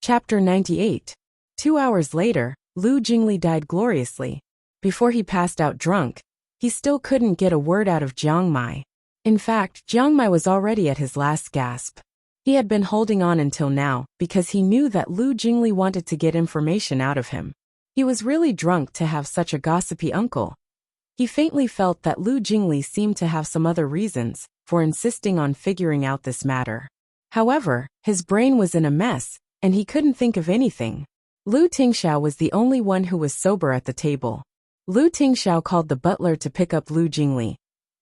Chapter 98. 2 hours later, Lu Jingli died gloriously. Before he passed out drunk, he still couldn't get a word out of Jiang Mai. In fact, Jiang Mai was already at his last gasp. He had been holding on until now because he knew that Lu Jingli wanted to get information out of him. He was really drunk to have such a gossipy uncle. He faintly felt that Lu Jingli seemed to have some other reasons for insisting on figuring out this matter. However, his brain was in a mess, and he couldn't think of anything. Lu Tingxiao was the only one who was sober at the table. Lu Tingxiao called the butler to pick up Lu Jingli,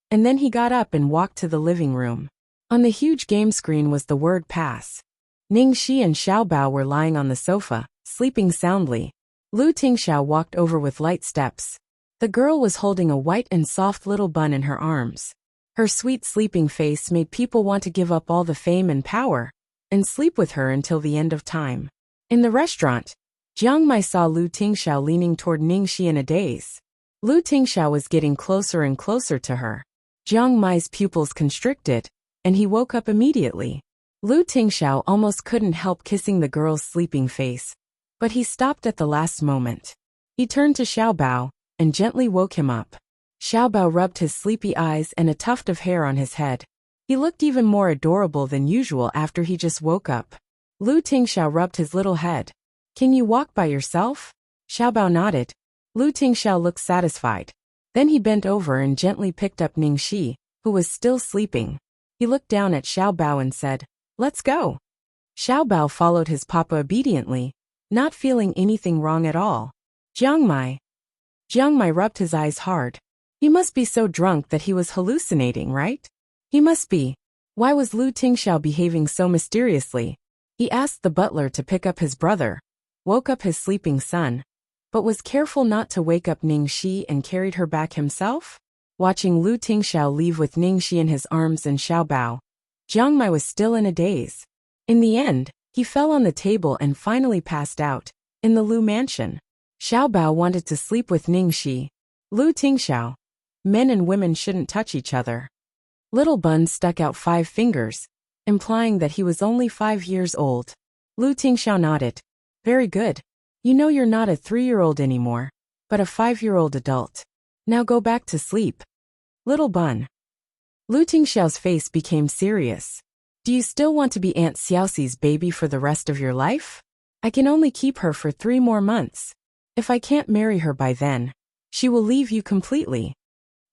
and then he got up and walked to the living room. On the huge game screen was the word pass. Ning Shi and Xiao Bao were lying on the sofa, sleeping soundly. Lu Tingxiao walked over with light steps. The girl was holding a white and soft little bun in her arms. Her sweet sleeping face made people want to give up all the fame and power and sleep with her until the end of time. In the restaurant, Jiang Mai saw Lu Tingxiao leaning toward Ning Shi in a daze. Lu Tingxiao was getting closer and closer to her. Jiang Mai's pupils constricted, and he woke up immediately. Lu Tingxiao almost couldn't help kissing the girl's sleeping face, but he stopped at the last moment. He turned to Xiao Bao and gently woke him up. Xiao Bao rubbed his sleepy eyes and a tuft of hair on his head. He looked even more adorable than usual after he just woke up. Lu Tingxiao rubbed his little head. "Can you walk by yourself?" Xiao Bao nodded. Lu Tingxiao looked satisfied. Then he bent over and gently picked up Ning Shi, who was still sleeping. He looked down at Xiao Bao and said, "Let's go." Xiao Bao followed his papa obediently, not feeling anything wrong at all. Jiang Mai rubbed his eyes hard. He must be so drunk that he was hallucinating, right? He must be. Why was Lu Tingxiao behaving so mysteriously? He asked the butler to pick up his brother, woke up his sleeping son, but was careful not to wake up Ning Shi and carried her back himself? Watching Lu Tingxiao leave with Ning Shi in his arms and Xiao Bao, Jiang Mai was still in a daze. In the end, he fell on the table and finally passed out, in the Lu mansion. Xiao Bao wanted to sleep with Ning Shi. Lu Tingxiao. Men and women shouldn't touch each other. Little Bun stuck out 5 fingers, implying that he was only 5 years old. Lu Tingxiao nodded. "Very good. You know you're not a 3-year-old anymore, but a 5-year-old adult. Now go back to sleep." Little Bun. Lu Tingxiao's face became serious. "Do you still want to be Aunt Xiaoxi's baby for the rest of your life? I can only keep her for 3 more months. If I can't marry her by then, she will leave you completely."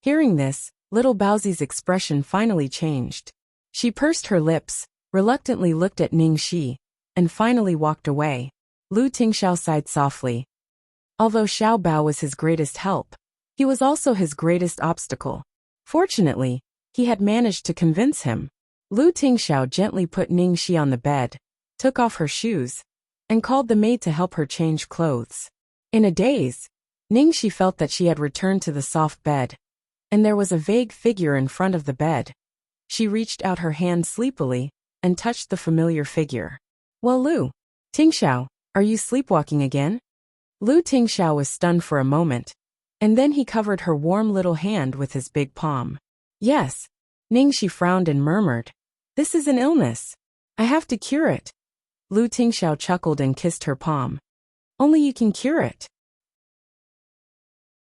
Hearing this, little Baozi's expression finally changed. She pursed her lips, reluctantly looked at Ning Shi, and finally walked away. Lu Tingxiao sighed softly. Although Xiao Bao was his greatest help, he was also his greatest obstacle. Fortunately, he had managed to convince him. Lu Tingxiao gently put Ning Shi on the bed, took off her shoes, and called the maid to help her change clothes. In a daze, Ning Shi felt that she had returned to the soft bed, and there was a vague figure in front of the bed. She reached out her hand sleepily and touched the familiar figure. "Well, Lu Tingxiao, are you sleepwalking again?" Lu Tingxiao was stunned for a moment, and then he covered her warm little hand with his big palm. "Yes." Ning Shi frowned and murmured, "This is an illness. I have to cure it." Lu Tingxiao chuckled and kissed her palm. "Only you can cure it."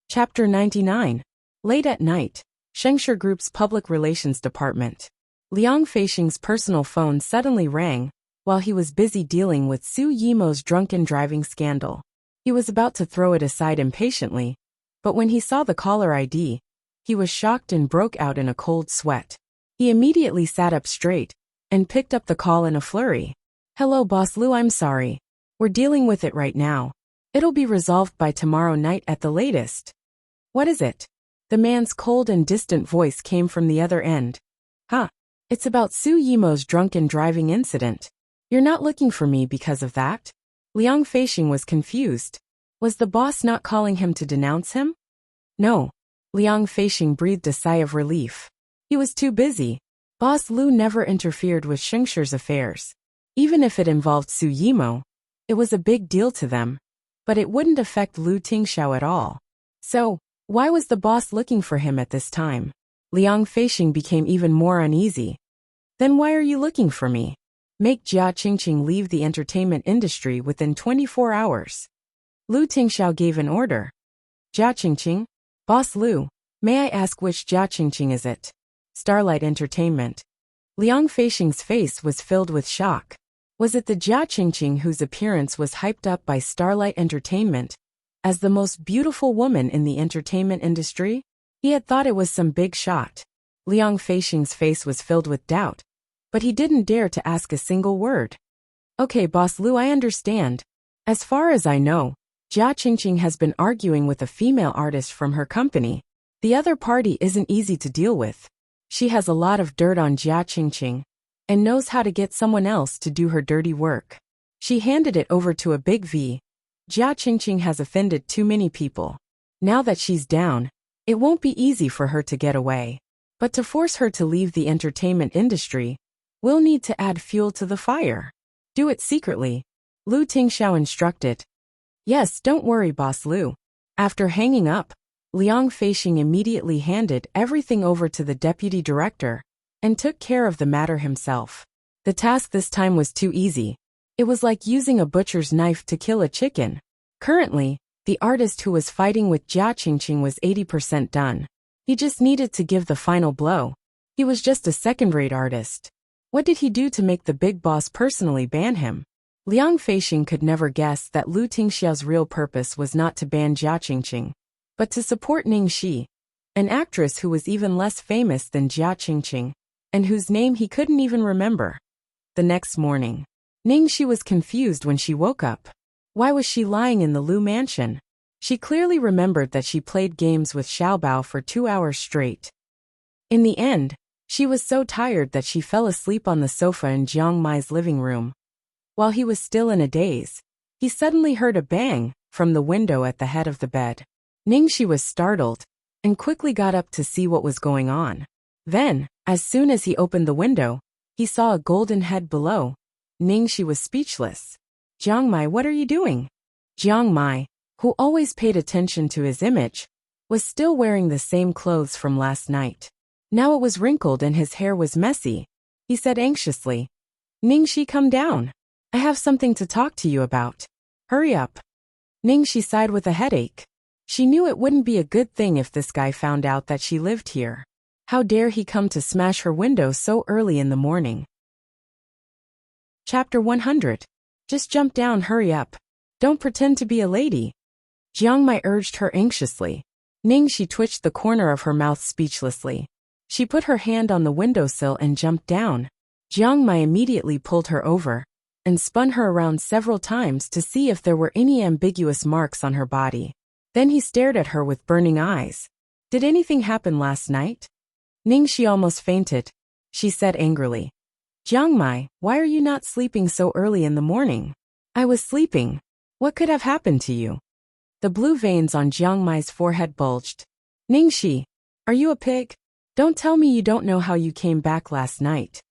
Chapter 99. Late at night, Shengshe Group's public relations department. Liang Feixing's personal phone suddenly rang while he was busy dealing with Su Yimo's drunken driving scandal. He was about to throw it aside impatiently, but when he saw the caller ID, he was shocked and broke out in a cold sweat. He immediately sat up straight and picked up the call in a flurry. "Hello, Boss Lu, I'm sorry. We're dealing with it right now. It'll be resolved by tomorrow night at the latest." "What is it?" The man's cold and distant voice came from the other end. "Huh. It's about Su Yimo's drunken driving incident. You're not looking for me because of that?" Liang Feixing was confused. Was the boss not calling him to denounce him? No. Liang Feixing breathed a sigh of relief. He was too busy. Boss Lu never interfered with Shengshe's affairs. Even if it involved Su Yimo, it was a big deal to them, but it wouldn't affect Lu Tingxiao at all. So, why was the boss looking for him at this time? Liang Feixing became even more uneasy. "Then why are you looking for me?" Make Jia Qingqing leave the entertainment industry within 24 hours. Lu Tingxiao gave an order. Jia Qingqing? Boss Lu, may I ask which Jia Qingqing is it? Starlight Entertainment. Liang Feixing's face was filled with shock. Was it the Jia Qingqing whose appearance was hyped up by Starlight Entertainment as the most beautiful woman in the entertainment industry? He had thought it was some big shot. Liang Feixing's face was filled with doubt, but he didn't dare to ask a single word. Okay, Boss Lu, I understand. As far as I know, Jia Qingqing has been arguing with a female artist from her company. The other party isn't easy to deal with. She has a lot of dirt on Jia Qingqing and knows how to get someone else to do her dirty work. She handed it over to a big V. Jia Qingqing has offended too many people. Now that she's down, it won't be easy for her to get away. But to force her to leave the entertainment industry, we'll need to add fuel to the fire. Do it secretly, Lu Tingxiao instructed. Yes, don't worry, Boss Lu. After hanging up, Liang Feixing immediately handed everything over to the deputy director and took care of the matter himself. The task this time was too easy. It was like using a butcher's knife to kill a chicken. Currently, the artist who was fighting with Jia Qingqing was 80% done. He just needed to give the final blow. He was just a second-rate artist. What did he do to make the big boss personally ban him? Liang Feixing could never guess that Lu Tingxiao's real purpose was not to ban Jia Qingqing, but to support Ning Shi, an actress who was even less famous than Jia Qingqing, and whose name he couldn't even remember. The next morning, Ning Shi was confused when she woke up. Why was she lying in the Lu mansion? She clearly remembered that she played games with Xiaobao for 2 hours straight. In the end, she was so tired that she fell asleep on the sofa in Jiang Mai's living room. While he was still in a daze, he suddenly heard a bang from the window at the head of the bed. Ning Shi was startled and quickly got up to see what was going on. Then, as soon as he opened the window, he saw a golden head below. Ning Shi was speechless. Jiang Mai, what are you doing? Jiang Mai, who always paid attention to his image, was still wearing the same clothes from last night. Now it was wrinkled and his hair was messy. He said anxiously, Ning Shi, come down. I have something to talk to you about. Hurry up. Ning Shi sighed with a headache. She knew it wouldn't be a good thing if this guy found out that she lived here. How dare he come to smash her window so early in the morning? Chapter 100. Just jump down, hurry up. Don't pretend to be a lady. Jiang Mai urged her anxiously. Ning Shi twitched the corner of her mouth speechlessly. She put her hand on the windowsill and jumped down. Jiang Mai immediately pulled her over and spun her around several times to see if there were any ambiguous marks on her body. Then he stared at her with burning eyes. Did anything happen last night? Ning Shi almost fainted. She said angrily. Jiang Mai, why are you not sleeping so early in the morning? I was sleeping. What could have happened to you? The blue veins on Jiang Mai's forehead bulged. Ning Shi, are you a pig? Don't tell me you don't know how you came back last night.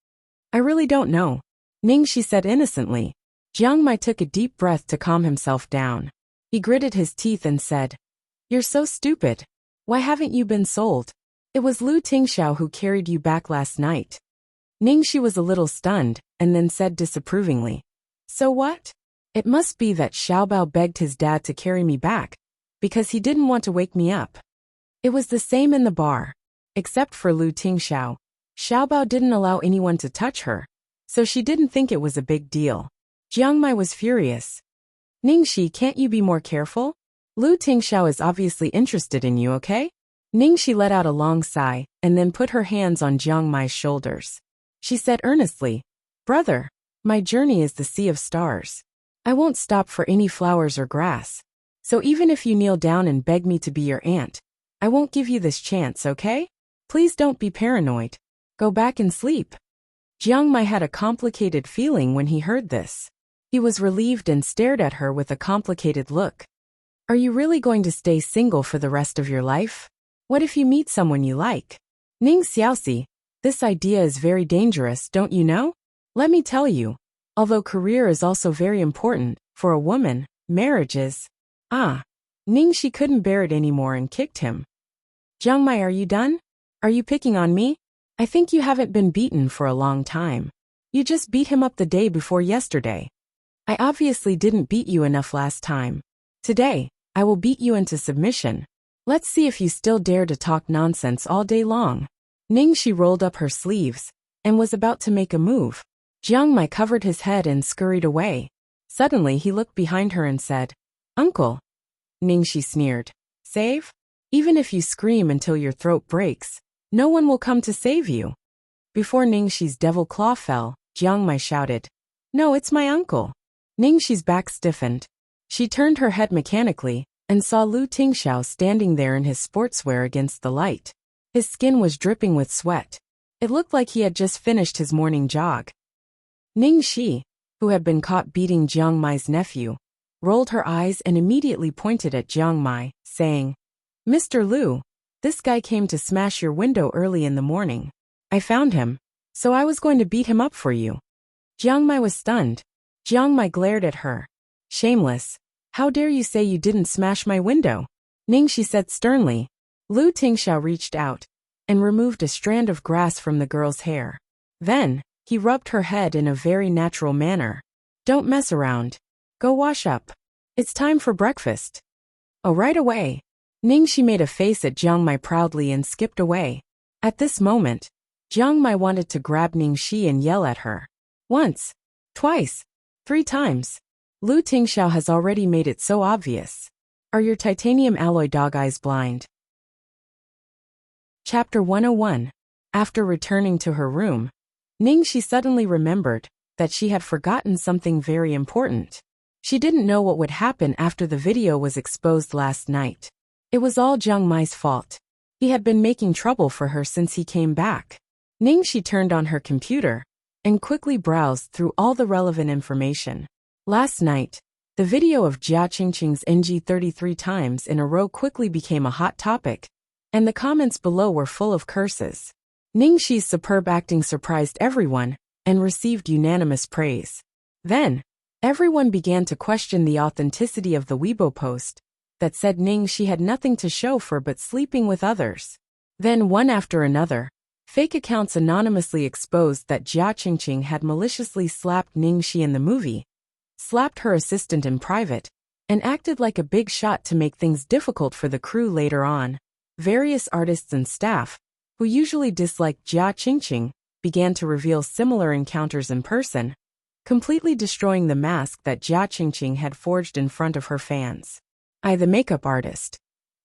I really don't know, Ning Shi said innocently. Jiang Mai took a deep breath to calm himself down. He gritted his teeth and said, You're so stupid. Why haven't you been sold? It was Lu Tingxiao who carried you back last night. Ning Shi was a little stunned, and then said disapprovingly, So what? It must be that Xiaobao begged his dad to carry me back, because he didn't want to wake me up. It was the same in the bar. Except for Lu Tingxiao, Xiaobao didn't allow anyone to touch her, so she didn't think it was a big deal. Jiang Mai was furious. Ning Shi, can't you be more careful? Lu Tingxiao is obviously interested in you, okay? Ning Shi let out a long sigh, and then put her hands on Jiang Mai's shoulders. She said earnestly, Brother, my journey is the sea of stars. I won't stop for any flowers or grass. So even if you kneel down and beg me to be your aunt, I won't give you this chance, okay? Please don't be paranoid. Go back and sleep. Jiang Mai had a complicated feeling when he heard this. He was relieved and stared at her with a complicated look. Are you really going to stay single for the rest of your life? What if you meet someone you like? Ning Xiaoxi, this idea is very dangerous, don't you know? Let me tell you, although career is also very important, for a woman, marriage is... Ning Shi couldn't bear it anymore and kicked him. Jiang Mai, are you done? Are you picking on me? I think you haven't been beaten for a long time. You just beat him up the day before yesterday. I obviously didn't beat you enough last time. Today, I will beat you into submission. Let's see if you still dare to talk nonsense all day long. Ningxi rolled up her sleeves and was about to make a move. Jiang Mai covered his head and scurried away. Suddenly he looked behind her and said, "Uncle." Ningxi sneered. "Save? Even if you scream until your throat breaks, no one will come to save you." Before Ningxi's devil claw fell, Jiang Mai shouted, "No, it's my uncle." Ningxi's back stiffened. She turned her head mechanically and saw Lu Tingxiao standing there in his sportswear against the light. His skin was dripping with sweat. It looked like he had just finished his morning jog. Ningxi, who had been caught beating Jiang Mai's nephew, rolled her eyes and immediately pointed at Jiang Mai, saying, "Mr. Lu, this guy came to smash your window early in the morning. I found him, so I was going to beat him up for you." Jiang Mai was stunned. Jiang Mai glared at her. "Shameless. How dare you say you didn't smash my window?" Ningxi said sternly. Lu Tingxiao reached out and removed a strand of grass from the girl's hair. Then, he rubbed her head in a very natural manner. "Don't mess around. Go wash up. It's time for breakfast." "Oh, right away." Ningxi made a face at Jiang Mai proudly and skipped away. At this moment, Jiang Mai wanted to grab Ningxi and yell at her. Once, twice, 3 times. Lu Tingxiao has already made it so obvious. Are your titanium alloy dog eyes blind? Chapter 101. After returning to her room, Ningxi suddenly remembered that she had forgotten something very important. She didn't know what would happen after the video was exposed last night. It was all Jiang Mai's fault. He had been making trouble for her since he came back. Ningxi turned on her computer and quickly browsed through all the relevant information. Last night, the video of Jia Qingqing's NG 33 times in a row quickly became a hot topic, and the comments below were full of curses. Ningxi's superb acting surprised everyone and received unanimous praise. Then, everyone began to question the authenticity of the Weibo post that said Ningxi had nothing to show for but sleeping with others. Then one after another, fake accounts anonymously exposed that Jia Qingqing had maliciously slapped Ningxi in the movie, slapped her assistant in private, and acted like a big shot to make things difficult for the crew later on. Various artists and staff, who usually disliked Jia Qingqing, began to reveal similar encounters in person, completely destroying the mask that Jia Qingqing had forged in front of her fans. I, the makeup artist.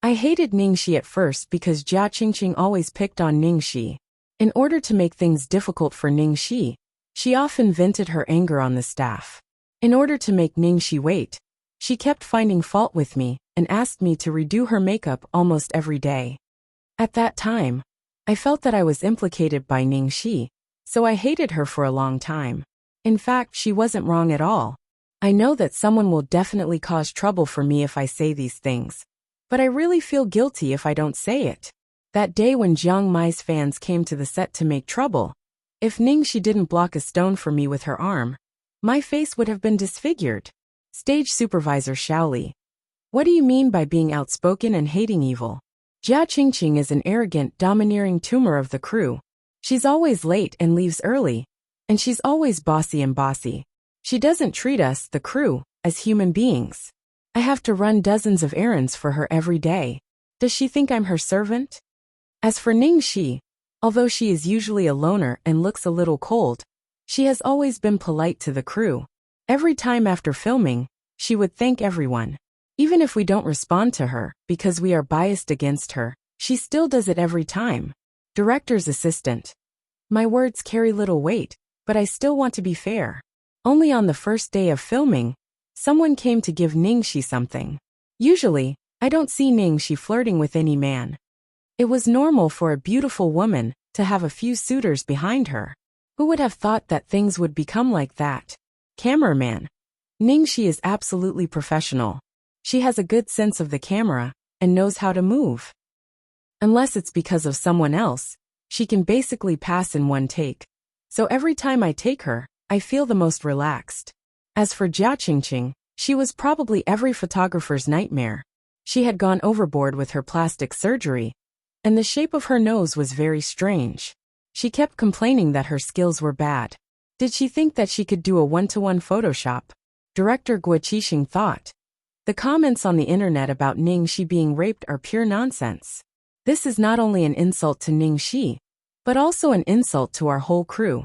I hated Ningxi at first because Jia Qingqing always picked on Ningxi. In order to make things difficult for Ningxi, she often vented her anger on the staff. In order to make Ningxi wait, she kept finding fault with me and asked me to redo her makeup almost every day. At that time, I felt that I was implicated by Ningxi, so I hated her for a long time. In fact, she wasn't wrong at all. I know that someone will definitely cause trouble for me if I say these things, but I really feel guilty if I don't say it. That day when Jiang Mai's fans came to the set to make trouble, if Ningxi didn't block a stone for me with her arm, my face would have been disfigured. Stage supervisor Shaoli. What do you mean by being outspoken and hating evil? Jia Qingqing is an arrogant, domineering tumor of the crew. She's always late and leaves early, and she's always bossy and bossy. She doesn't treat us, the crew, as human beings. I have to run dozens of errands for her every day. Does she think I'm her servant? As for Ningxi, although she is usually a loner and looks a little cold, she has always been polite to the crew. Every time after filming, she would thank everyone. Even if we don't respond to her because we are biased against her, she still does it every time. Director's assistant. My words carry little weight, but I still want to be fair. Only on the first day of filming, someone came to give Ningxi something. Usually, I don't see Ningxi flirting with any man. It was normal for a beautiful woman to have a few suitors behind her. Who would have thought that things would become like that? Cameraman. Ningxi is absolutely professional. She has a good sense of the camera and knows how to move. Unless it's because of someone else, she can basically pass in one take. So every time I take her, I feel the most relaxed. As for Jia Qingqing, she was probably every photographer's nightmare. She had gone overboard with her plastic surgery, and the shape of her nose was very strange. She kept complaining that her skills were bad. Did she think that she could do a one-to-one Photoshop? Director Guo Qixing thought. The comments on the internet about Ning Shi being raped are pure nonsense. This is not only an insult to Ning Shi, but also an insult to our whole crew.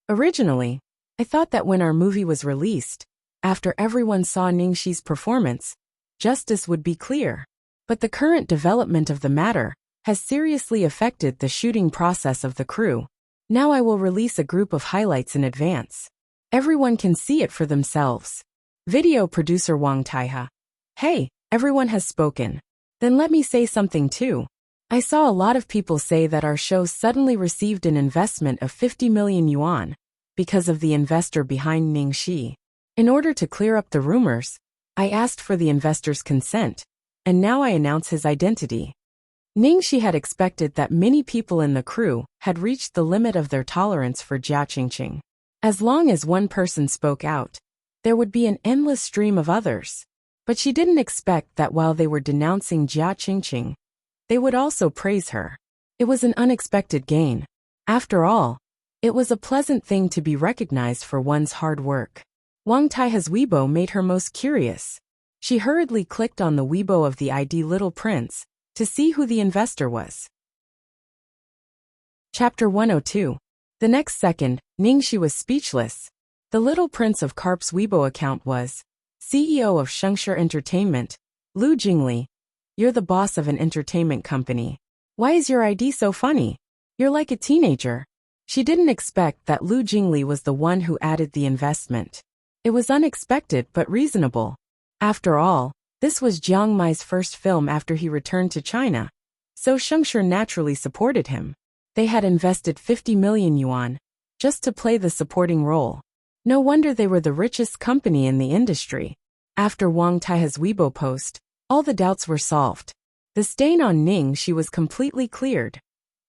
Originally, I thought that when our movie was released, after everyone saw Ning Shi's performance, justice would be clear. But the current development of the matter has seriously affected the shooting process of the crew. Now I will release a group of highlights in advance. Everyone can see it for themselves. Video producer Wang Taiha. Hey, everyone has spoken. Then let me say something too. I saw a lot of people say that our show suddenly received an investment of 50 million yuan because of the investor behind Ning Shi. In order to clear up the rumors, I asked for the investor's consent, and now I announce his identity. Ning Shi had expected that many people in the crew had reached the limit of their tolerance for Jia Qingqing. As long as one person spoke out, there would be an endless stream of others. But she didn't expect that while they were denouncing Jia Qingqing, they would also praise her. It was an unexpected gain. After all, it was a pleasant thing to be recognized for one's hard work. Wang Taiha's Weibo made her most curious. She hurriedly clicked on the Weibo of the ID Little Prince to see who the investor was. Chapter 102. The next second, Ning Shi was speechless. The Little Prince of Karp's Weibo account was CEO of Shengshi Entertainment, Lu Jingli. You're the boss of an entertainment company. Why is your ID so funny? You're like a teenager. She didn't expect that Lu Jingli was the one who added the investment. It was unexpected but reasonable. After all, this was Jiang Mai's first film after he returned to China, so Shengshi naturally supported him. They had invested 50 million yuan just to play the supporting role. No wonder they were the richest company in the industry. After Wang Taiha's Weibo post, all the doubts were solved. The stain on Ning Shi was completely cleared.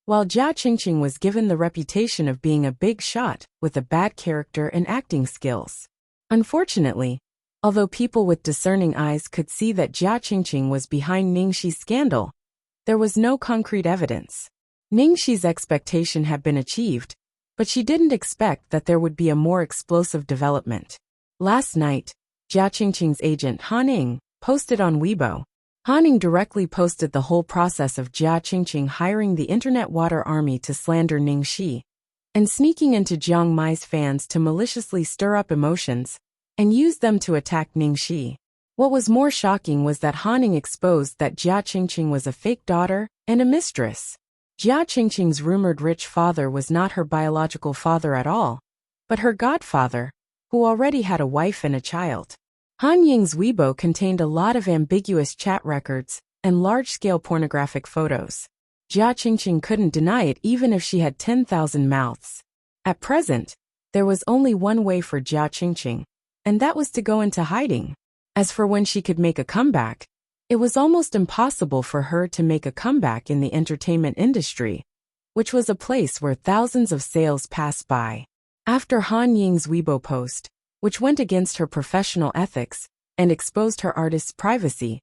While Jia Qingqing was given the reputation of being a big shot with a bad character and acting skills. Unfortunately, although people with discerning eyes could see that Jia Qingqing was behind Ning Shi's scandal, there was no concrete evidence. Ning Shi's expectation had been achieved, but she didn't expect that there would be a more explosive development. Last night, Jia Qingqing's agent Han Ning posted on Weibo. Han Ning directly posted the whole process of Jia Qingqing hiring the Internet Water Army to slander Ning Shi, and sneaking into Jiang Mai's fans to maliciously stir up emotions and use them to attack Ning Shi. What was more shocking was that Han Ning exposed that Jia Qingqing was a fake daughter and a mistress. Jia Qingqing's rumored rich father was not her biological father at all, but her godfather, who already had a wife and a child. Han Ying's Weibo contained a lot of ambiguous chat records and large-scale pornographic photos. Jia Qingqing couldn't deny it even if she had 10,000 mouths. At present, there was only one way for Jia Qingqing, and that was to go into hiding. As for when she could make a comeback, it was almost impossible for her to make a comeback in the entertainment industry, which was a place where thousands of sales pass by. After Han Ying's Weibo post, which went against her professional ethics and exposed her artist's privacy,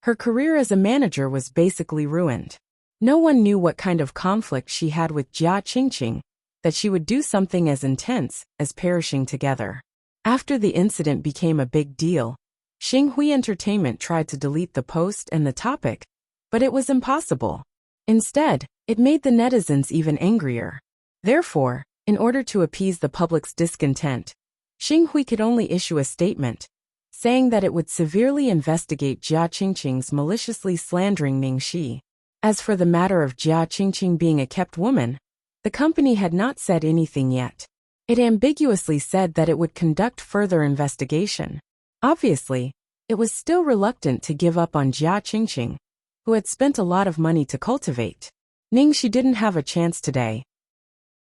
her career as a manager was basically ruined. No one knew what kind of conflict she had with Jia Qingqing, that she would do something as intense as perishing together. After the incident became a big deal, Xinghui Entertainment tried to delete the post and the topic, but it was impossible. Instead, it made the netizens even angrier. Therefore, in order to appease the public's discontent, Xinghui could only issue a statement, saying that it would severely investigate Jia Qingqing's maliciously slandering Ning Shi. As for the matter of Jia Qingqing being a kept woman, the company had not said anything yet. It ambiguously said that it would conduct further investigation. Obviously, it was still reluctant to give up on Jia Qingqing, who had spent a lot of money to cultivate. Ning Shi didn't have a chance today.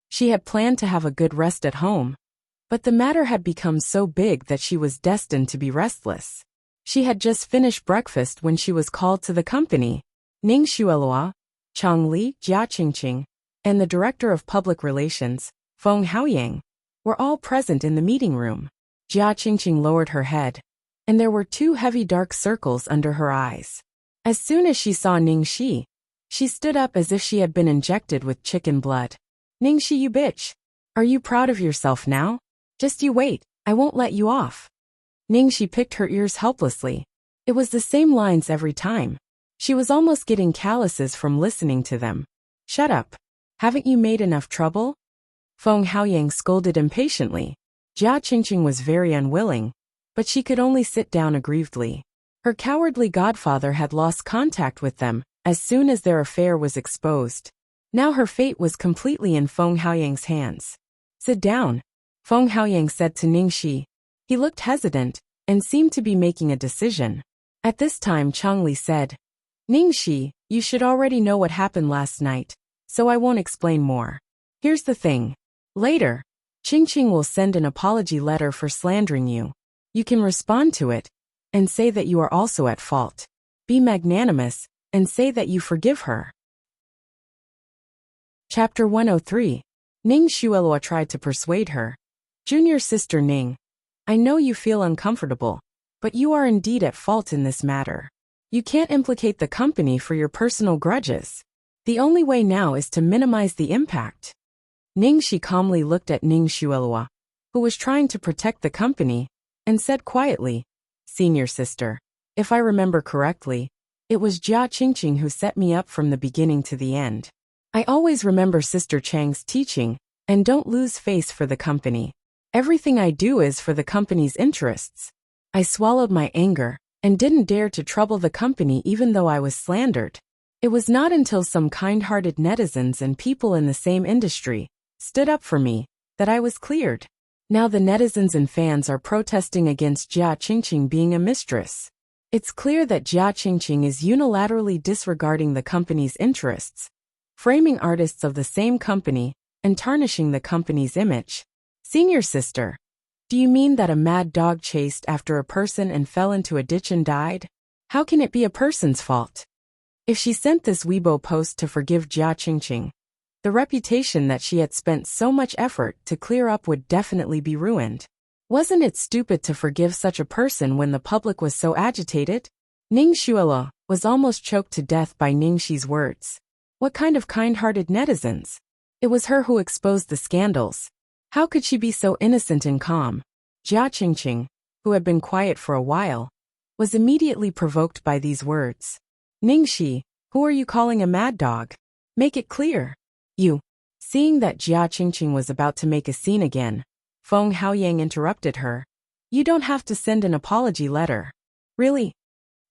She had planned to have a good rest at home, but the matter had become so big that she was destined to be restless. She had just finished breakfast when she was called to the company. Ning Xuelua, Chang Li, Jia Qingqing, and the Director of Public Relations, Feng Haoyang, were all present in the meeting room. Jia Qingqing lowered her head, and there were two heavy dark circles under her eyes. As soon as she saw Ning Shi, she stood up as if she had been injected with chicken blood. Ning Shi, you bitch! Are you proud of yourself now? Just you wait, I won't let you off. Ningxi picked her ears helplessly. It was the same lines every time. She was almost getting calluses from listening to them. Shut up. Haven't you made enough trouble? Feng Haoyang scolded impatiently. Jia Qingqing was very unwilling, but she could only sit down aggrievedly. Her cowardly godfather had lost contact with them as soon as their affair was exposed. Now her fate was completely in Feng Haoyang's hands. Sit down, Feng Haoyang said to Ningxi. He looked hesitant and seemed to be making a decision. At this time Changli said, Ningxi, you should already know what happened last night, so I won't explain more. Here's the thing. Later, Qingqing will send an apology letter for slandering you. You can respond to it and say that you are also at fault. Be magnanimous and say that you forgive her. Chapter 103. Ning Xuelua tried to persuade her. Junior sister Ning, I know you feel uncomfortable, but you are indeed at fault in this matter. You can't implicate the company for your personal grudges. The only way now is to minimize the impact. Ningxi calmly looked at Ning Xuelua, who was trying to protect the company, and said quietly, Senior sister, if I remember correctly, it was Jia Qingqing who set me up from the beginning to the end. I always remember Sister Chang's teaching, and don't lose face for the company. Everything I do is for the company's interests. I swallowed my anger, and didn't dare to trouble the company even though I was slandered. It was not until some kind-hearted netizens and people in the same industry stood up for me that I was cleared. Now the netizens and fans are protesting against Jia Qingqing being a mistress. It's clear that Jia Qingqing is unilaterally disregarding the company's interests, framing artists of the same company, and tarnishing the company's image. Senior sister, do you mean that a mad dog chased after a person and fell into a ditch and died? How can it be a person's fault? If she sent this Weibo post to forgive Jia Qingqing, the reputation that she had spent so much effort to clear up would definitely be ruined. Wasn't it stupid to forgive such a person when the public was so agitated? Ning Xuelua was almost choked to death by Ningxi's words. What kind of kind-hearted netizens? It was her who exposed the scandals. How could she be so innocent and calm? Jia Qingqing, who had been quiet for a while, was immediately provoked by these words. Ningxi, who are you calling a mad dog? Make it clear. You. Seeing that Jia Qingqing was about to make a scene again, Feng Haoyang interrupted her. You don't have to send an apology letter. Really?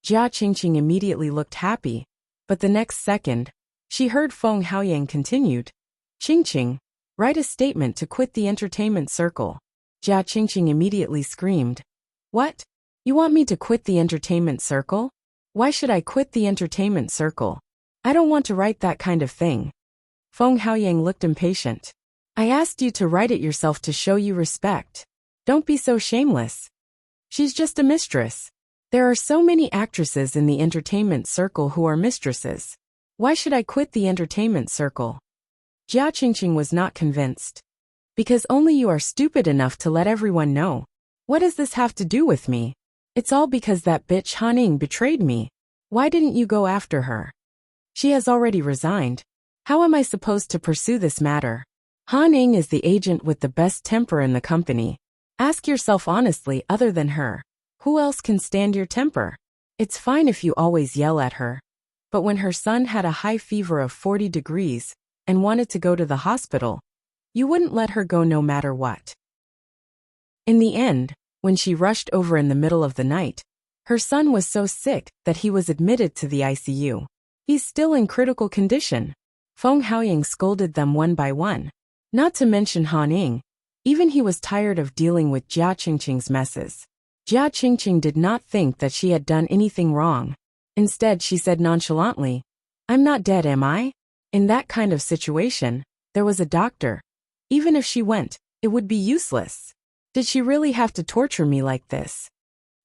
Jia Qingqing immediately looked happy, but the next second, she heard Feng Haoyang continued. Qingqing, write a statement to quit the entertainment circle. Jia Qingqing immediately screamed. What? You want me to quit the entertainment circle? Why should I quit the entertainment circle? I don't want to write that kind of thing. Feng Haoyang looked impatient. I asked you to write it yourself to show you respect. Don't be so shameless. She's just a mistress. There are so many actresses in the entertainment circle who are mistresses. Why should I quit the entertainment circle? Jia Qingqing was not convinced. Because only you are stupid enough to let everyone know. What does this have to do with me? It's all because that bitch Han Ning betrayed me. Why didn't you go after her? She has already resigned. How am I supposed to pursue this matter? Han Ning is the agent with the best temper in the company. Ask yourself honestly, other than her, who else can stand your temper? It's fine if you always yell at her. But when her son had a high fever of 40 degrees and wanted to go to the hospital, you wouldn't let her go no matter what. In the end, when she rushed over in the middle of the night, her son was so sick that he was admitted to the ICU. He's still in critical condition. Feng Haoyang scolded them one by one. Not to mention Han Ning. Even he was tired of dealing with Jia Qingqing's messes. Jia Qingqing did not think that she had done anything wrong. Instead, she said nonchalantly, I'm not dead, am I? In that kind of situation, there was a doctor. Even if she went, it would be useless. Did she really have to torture me like this?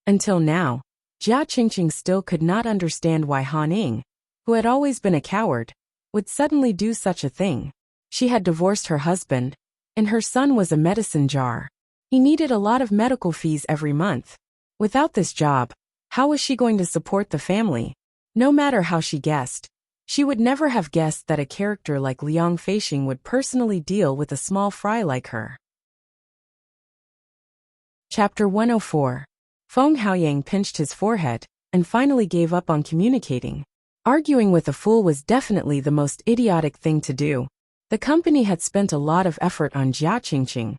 Until now, Jia Qingqing still could not understand why Han Ning, who had always been a coward, would suddenly do such a thing. She had divorced her husband, and her son was a medicine jar. He needed a lot of medical fees every month. Without this job, how was she going to support the family? No matter how she guessed, She would never have guessed that a character like Liang Feixing would personally deal with a small fry like her. Chapter 104. Feng Haoyang pinched his forehead and finally gave up on communicating. Arguing with a fool was definitely the most idiotic thing to do. The company had spent a lot of effort on Jia Qingqing,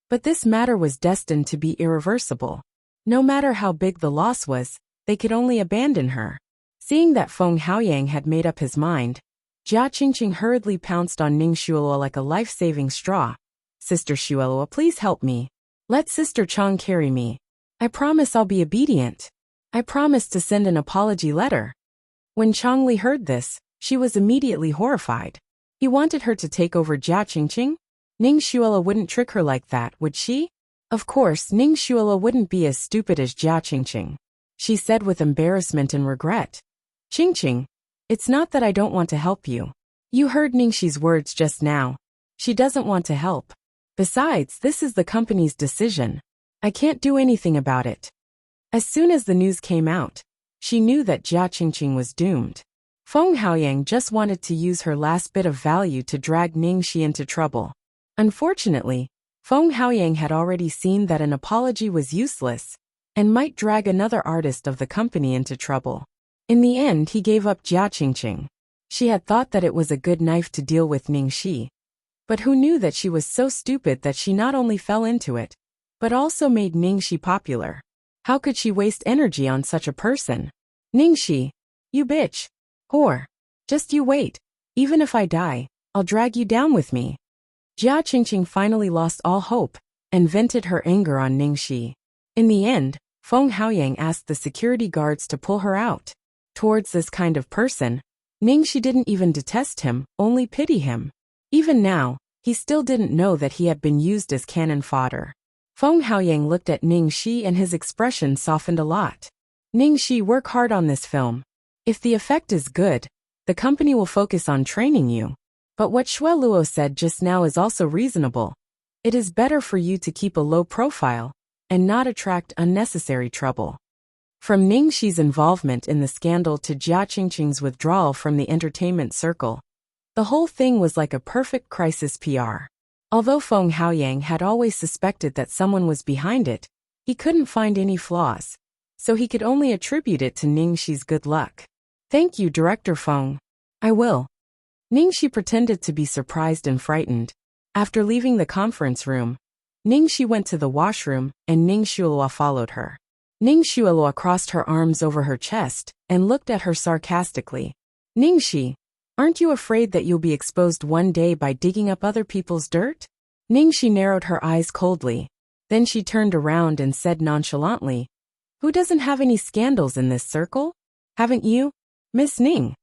but this matter was destined to be irreversible. No matter how big the loss was, they could only abandon her. Seeing that Feng Haoyang had made up his mind, Jia Qingqing hurriedly pounced on Ning Shuelua like a life-saving straw. "Sister Shuelua, please help me. Let Sister Chang carry me. I promise I'll be obedient. I promise to send an apology letter." When Changli heard this, she was immediately horrified. He wanted her to take over Jia Qingqing? Ning Shuelua wouldn't trick her like that, would she? Of course, Ning Shuelua wouldn't be as stupid as Jia Qingqing. She said with embarrassment and regret, "Qingqing, it's not that I don't want to help you. You heard Ningxi's words just now. She doesn't want to help. Besides, this is the company's decision. I can't do anything about it." As soon as the news came out, she knew that Jia Qingqing was doomed. Feng Haoyang just wanted to use her last bit of value to drag Ningxi into trouble. Unfortunately, Feng Haoyang had already seen that an apology was useless and might drag another artist of the company into trouble. In the end, he gave up Jia Qingqing. She had thought that it was a good knife to deal with Ningxi, but who knew that she was so stupid that she not only fell into it, but also made Ningxi popular. How could she waste energy on such a person? "Ningxi, you bitch. Whore. Just you wait. Even if I die, I'll drag you down with me." Jia Qingqing finally lost all hope and vented her anger on Ningxi. In the end, Feng Haoyang asked the security guards to pull her out. Towards this kind of person, Ningxi didn't even detest him, only pity him. Even now, he still didn't know that he had been used as cannon fodder. Feng Haoyang looked at Ningxi and his expression softened a lot. "Ningxi, work hard on this film. If the effect is good, the company will focus on training you. But what Xue Luo said just now is also reasonable. It is better for you to keep a low profile and not attract unnecessary trouble." From Ningxi's involvement in the scandal to Jia Qingqing's withdrawal from the entertainment circle, the whole thing was like a perfect crisis PR. Although Feng Haoyang had always suspected that someone was behind it, he couldn't find any flaws, so he could only attribute it to Ningxi's good luck. "Thank you, Director Feng. I will." Ningxi pretended to be surprised and frightened. After leaving the conference room, Ningxi went to the washroom and Ning Shuelua followed her. Ning Shuelua crossed her arms over her chest and looked at her sarcastically. "Ningxi, aren't you afraid that you'll be exposed one day by digging up other people's dirt?" Ningxi narrowed her eyes coldly. Then she turned around and said nonchalantly, "Who doesn't have any scandals in this circle? Haven't you, Miss Ning?"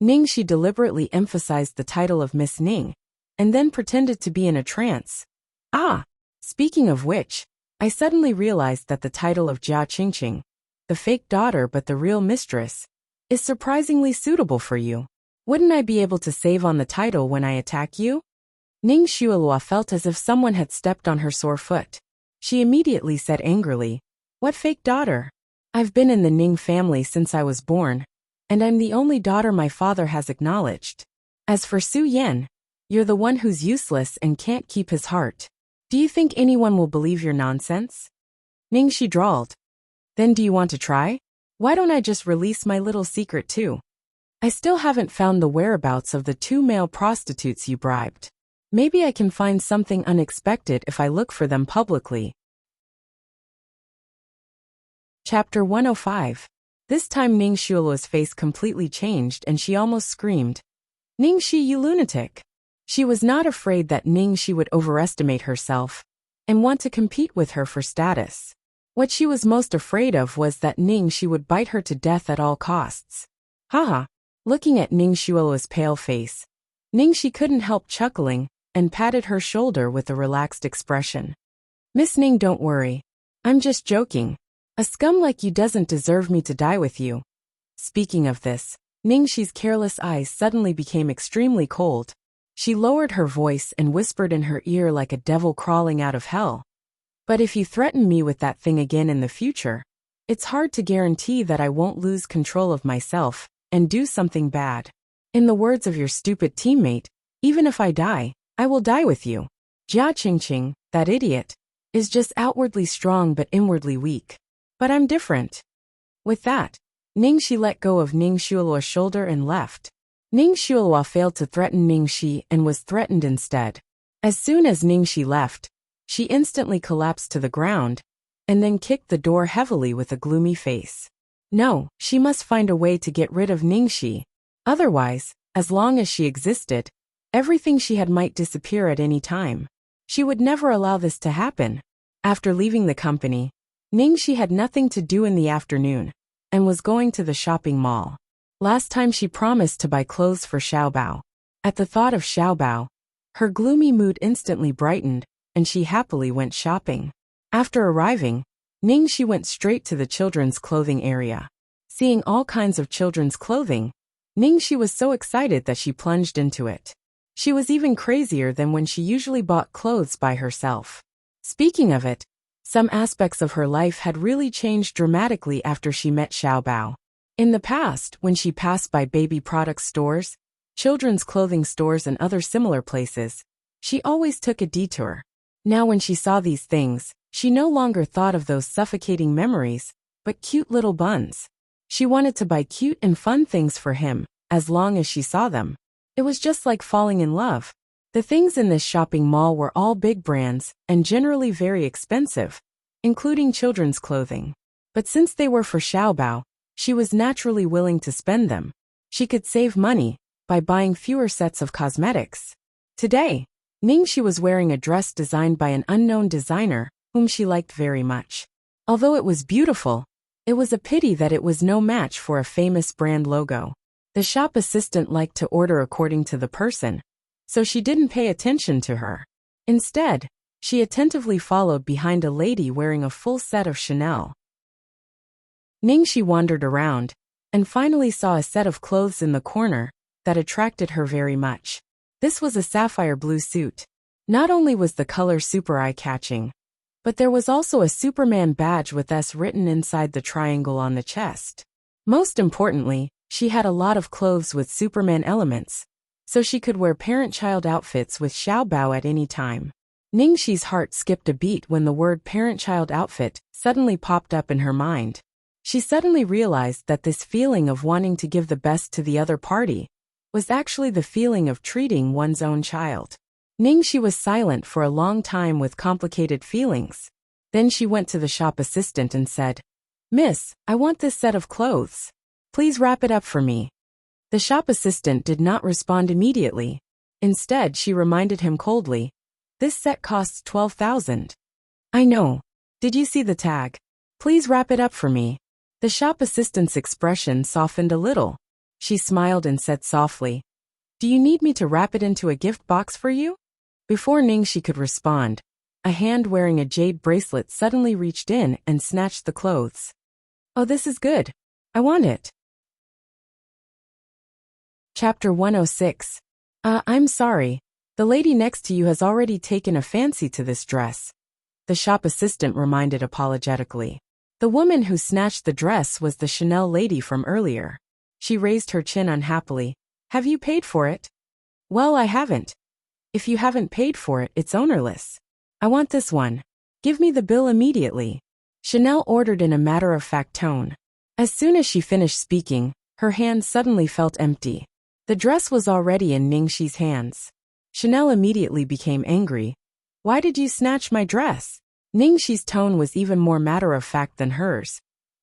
Ningxi deliberately emphasized the title of Miss Ning, and then pretended to be in a trance. "Ah, speaking of which, I suddenly realized that the title of Jia Qingqing, the fake daughter but the real mistress, is surprisingly suitable for you. Wouldn't I be able to save on the title when I attack you?" Ning Shuelua felt as if someone had stepped on her sore foot. She immediately said angrily, "What fake daughter? I've been in the Ning family since I was born, and I'm the only daughter my father has acknowledged. As for Su Yan, you're the one who's useless and can't keep his heart. Do you think anyone will believe your nonsense?" Ningxi drawled. "Then do you want to try? Why don't I just release my little secret too? I still haven't found the whereabouts of the 2 male prostitutes you bribed. Maybe I can find something unexpected if I look for them publicly." Chapter 105. This time Ning Shuelua's face completely changed and she almost screamed, "Ningxi, you lunatic!" She was not afraid that Ningxi would overestimate herself and want to compete with her for status. What she was most afraid of was that Ningxi would bite her to death at all costs. Haha. Looking at Ning Shuelua's pale face, Ningxi couldn't help chuckling and patted her shoulder with a relaxed expression. "Miss Ning, don't worry. I'm just joking. A scum like you doesn't deserve me to die with you." Speaking of this, Ningxi's careless eyes suddenly became extremely cold. She lowered her voice and whispered in her ear like a devil crawling out of hell. "But if you threaten me with that thing again in the future, it's hard to guarantee that I won't lose control of myself and do something bad. In the words of your stupid teammate, even if I die, I will die with you. Jia Qingqing, that idiot, is just outwardly strong but inwardly weak. But I'm different. With that, Ning Shi let go of Ning Xueluo's shoulder and left. Ning Xueluo failed to threaten Ning Shi and was threatened instead. As soon as Ning Shi left, she instantly collapsed to the ground, and then kicked the door heavily with a gloomy face. No, she must find a way to get rid of Ning Shi. Otherwise, as long as she existed, everything she had might disappear at any time. She would never allow this to happen. After leaving the company, Ning Shi had nothing to do in the afternoon, and was going to the shopping mall. Last time she promised to buy clothes for Xiaobao. At the thought of Xiaobao, her gloomy mood instantly brightened, and she happily went shopping. After arriving, Ning Shi went straight to the children's clothing area. Seeing all kinds of children's clothing, Ning Shi was so excited that she plunged into it. She was even crazier than when she usually bought clothes by herself. Speaking of it, some aspects of her life had really changed dramatically after she met Xiaobao. In the past, when she passed by baby product stores, children's clothing stores and other similar places, she always took a detour. Now when she saw these things, she no longer thought of those suffocating memories, but cute little buns. She wanted to buy cute and fun things for him, as long as she saw them. It was just like falling in love. The things in this shopping mall were all big brands, and generally very expensive, including children's clothing. But since they were for Xiaobao, she was naturally willing to spend them. She could save money by buying fewer sets of cosmetics. Today, Ning Shi was wearing a dress designed by an unknown designer, whom she liked very much. Although it was beautiful, it was a pity that it was no match for a famous brand logo. The shop assistant liked to order according to the person, so she didn't pay attention to her. Instead, she attentively followed behind a lady wearing a full set of Chanel. Ning Shi wandered around, and finally saw a set of clothes in the corner that attracted her very much. This was a sapphire blue suit. Not only was the color super eye-catching, but there was also a Superman badge with S written inside the triangle on the chest. Most importantly, she had a lot of clothes with Superman elements, so she could wear parent-child outfits with Xiaobao at any time. Ning Shi's heart skipped a beat when the word parent-child outfit suddenly popped up in her mind. She suddenly realized that this feeling of wanting to give the best to the other party was actually the feeling of treating one's own child. Ning Shi was silent for a long time with complicated feelings. Then she went to the shop assistant and said, "Miss, I want this set of clothes. Please wrap it up for me." The shop assistant did not respond immediately. Instead, she reminded him coldly, "This set costs 12,000. I know. Did you see the tag? Please wrap it up for me." The shop assistant's expression softened a little. She smiled and said softly, "Do you need me to wrap it into a gift box for you?" Before Ning Shi could respond, a hand wearing a jade bracelet suddenly reached in and snatched the clothes. "Oh, this is good. I want it." Chapter 106. I'm sorry. The lady next to you has already taken a fancy to this dress," the shop assistant reminded apologetically. The woman who snatched the dress was the Chanel lady from earlier. She raised her chin unhappily. "Have you paid for it?" "Well, I haven't. If you haven't paid for it, it's ownerless. I want this one. Give me the bill immediately," Chanel ordered in a matter-of-fact tone. As soon as she finished speaking, her hand suddenly felt empty. The dress was already in Ning Shi's hands. Chanel immediately became angry. "Why did you snatch my dress?" Ning Shi's tone was even more matter-of-fact than hers.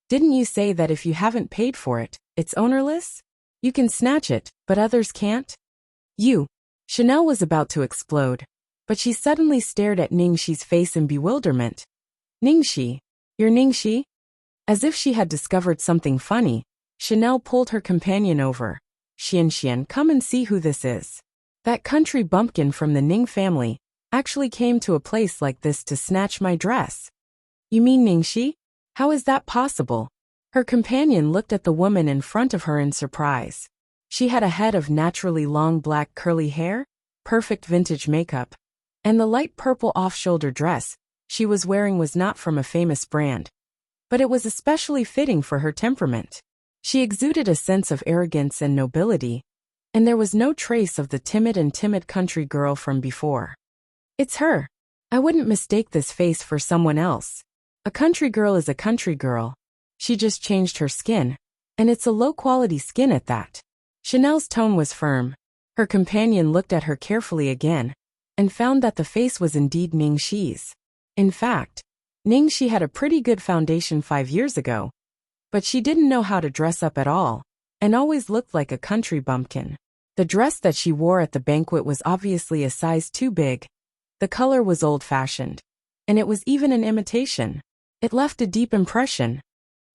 "Didn't you say that if you haven't paid for it, it's ownerless? You can snatch it, but others can't?" "You." Chanel was about to explode, but she suddenly stared at Ning Shi's face in bewilderment. "Ning Shi? You're Ning Shi?" As if she had discovered something funny, Chanel pulled her companion over. "Xian, come and see who this is. That country bumpkin from the Ning family actually came to a place like this to snatch my dress." "You mean Ning Shi? How is that possible?" Her companion looked at the woman in front of her in surprise. She had a head of naturally long black curly hair, perfect vintage makeup, and the light purple off-shoulder dress she was wearing was not from a famous brand, but it was especially fitting for her temperament. She exuded a sense of arrogance and nobility, and there was no trace of the timid country girl from before. It's her. I wouldn't mistake this face for someone else. A country girl is a country girl. She just changed her skin, and it's a low-quality skin at that. Chanel's tone was firm. Her companion looked at her carefully again, and found that the face was indeed Ningxi's. In fact, Ningxi had a pretty good foundation 5 years ago, but she didn't know how to dress up at all, and always looked like a country bumpkin. The dress that she wore at the banquet was obviously a size too big. The color was old-fashioned, and it was even an imitation. It left a deep impression.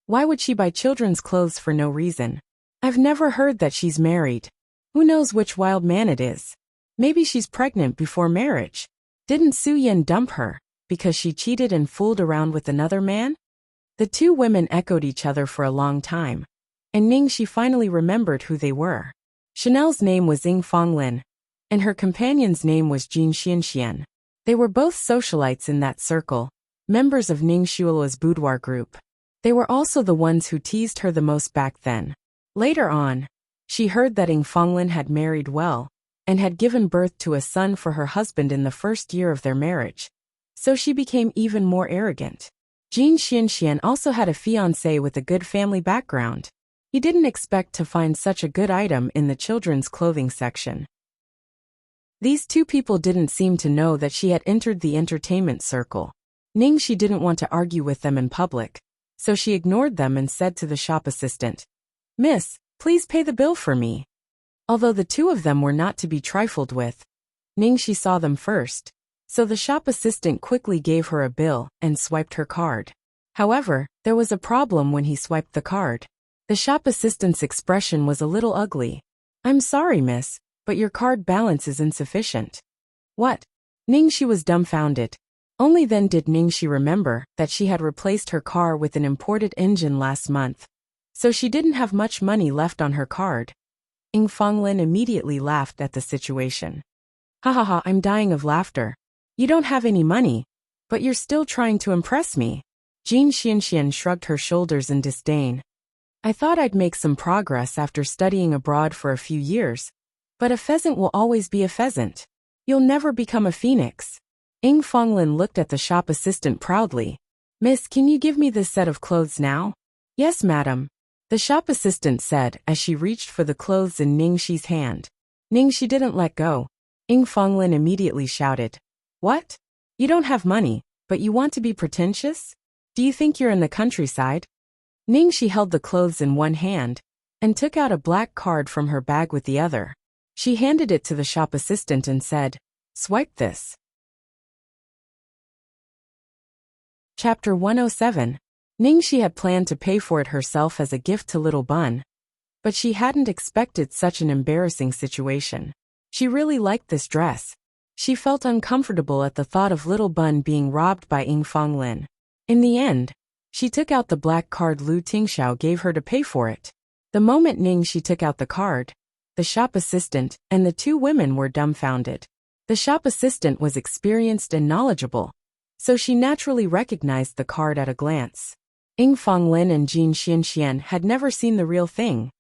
Why would she buy children's clothes for no reason? I've never heard that she's married. Who knows which wild man it is? Maybe she's pregnant before marriage. Didn't Su Yan dump her because she cheated and fooled around with another man? The two women echoed each other for a long time, and Ningxi finally remembered who they were. Chanel's name was Ying Fonglin, and her companion's name was Jin Xianxian. They were both socialites in that circle, members of Ning Shuala's boudoir group. They were also the ones who teased her the most back then. Later on, she heard that Ying Fonglin had married well, and had given birth to a son for her husband in the first year of their marriage, so she became even more arrogant. Jin Xianxian also had a fiancé with a good family background. He didn't expect to find such a good item in the children's clothing section. These two people didn't seem to know that she had entered the entertainment circle. Ningxi didn't want to argue with them in public, so she ignored them and said to the shop assistant, "Miss, please pay the bill for me." Although the two of them were not to be trifled with, Ningxi saw them first, so the shop assistant quickly gave her a bill and swiped her card. However, there was a problem when he swiped the card. The shop assistant's expression was a little ugly. "I'm sorry, miss, but your card balance is insufficient." What? Ningxi was dumbfounded. Only then did Ningxi remember that she had replaced her car with an imported engine last month, so she didn't have much money left on her card. Ying Fonglin immediately laughed at the situation. "Ha ha ha, I'm dying of laughter. You don't have any money, but you're still trying to impress me." Jin Xianxian shrugged her shoulders in disdain. "I thought I'd make some progress after studying abroad for a few years, but a pheasant will always be a pheasant. You'll never become a phoenix." Ying Fonglin looked at the shop assistant proudly. "Miss, can you give me this set of clothes now?" "Yes, madam," the shop assistant said as she reached for the clothes in Ningxi's hand. Ningxi didn't let go. Ying Fonglin immediately shouted, "What? You don't have money, but you want to be pretentious? Do you think you're in the countryside?" Ningxi held the clothes in one hand and took out a black card from her bag with the other. She handed it to the shop assistant and said, "Swipe this." Chapter 107. Ningxi had planned to pay for it herself as a gift to Little Bun, but she hadn't expected such an embarrassing situation. She really liked this dress. She felt uncomfortable at the thought of Little Bun being robbed by Ying Fonglin. In the end, she took out the black card Lu Tingxiao gave her to pay for it. The moment Ningxi took out the card, the shop assistant and the two women were dumbfounded. The shop assistant was experienced and knowledgeable, so she naturally recognized the card at a glance. Ying Fonglin and Jin Xianxian had never seen the real thing,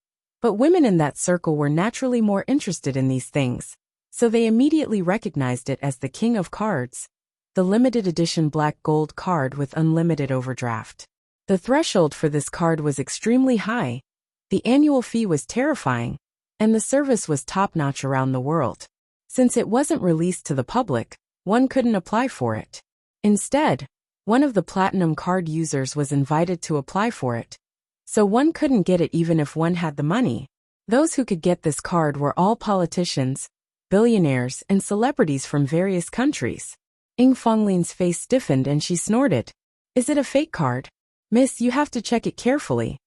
but women in that circle were naturally more interested in these things, so they immediately recognized it as the King of Cards, the limited edition black gold card with unlimited overdraft. The threshold for this card was extremely high, the annual fee was terrifying, and the service was top-notch around the world. Since it wasn't released to the public, one couldn't apply for it. Instead, one of the platinum card users was invited to apply for it, so one couldn't get it even if one had the money. Those who could get this card were all politicians, billionaires, and celebrities from various countries. Ying Fonglin's face stiffened and she snorted. "Is it a fake card? Miss, you have to check it carefully."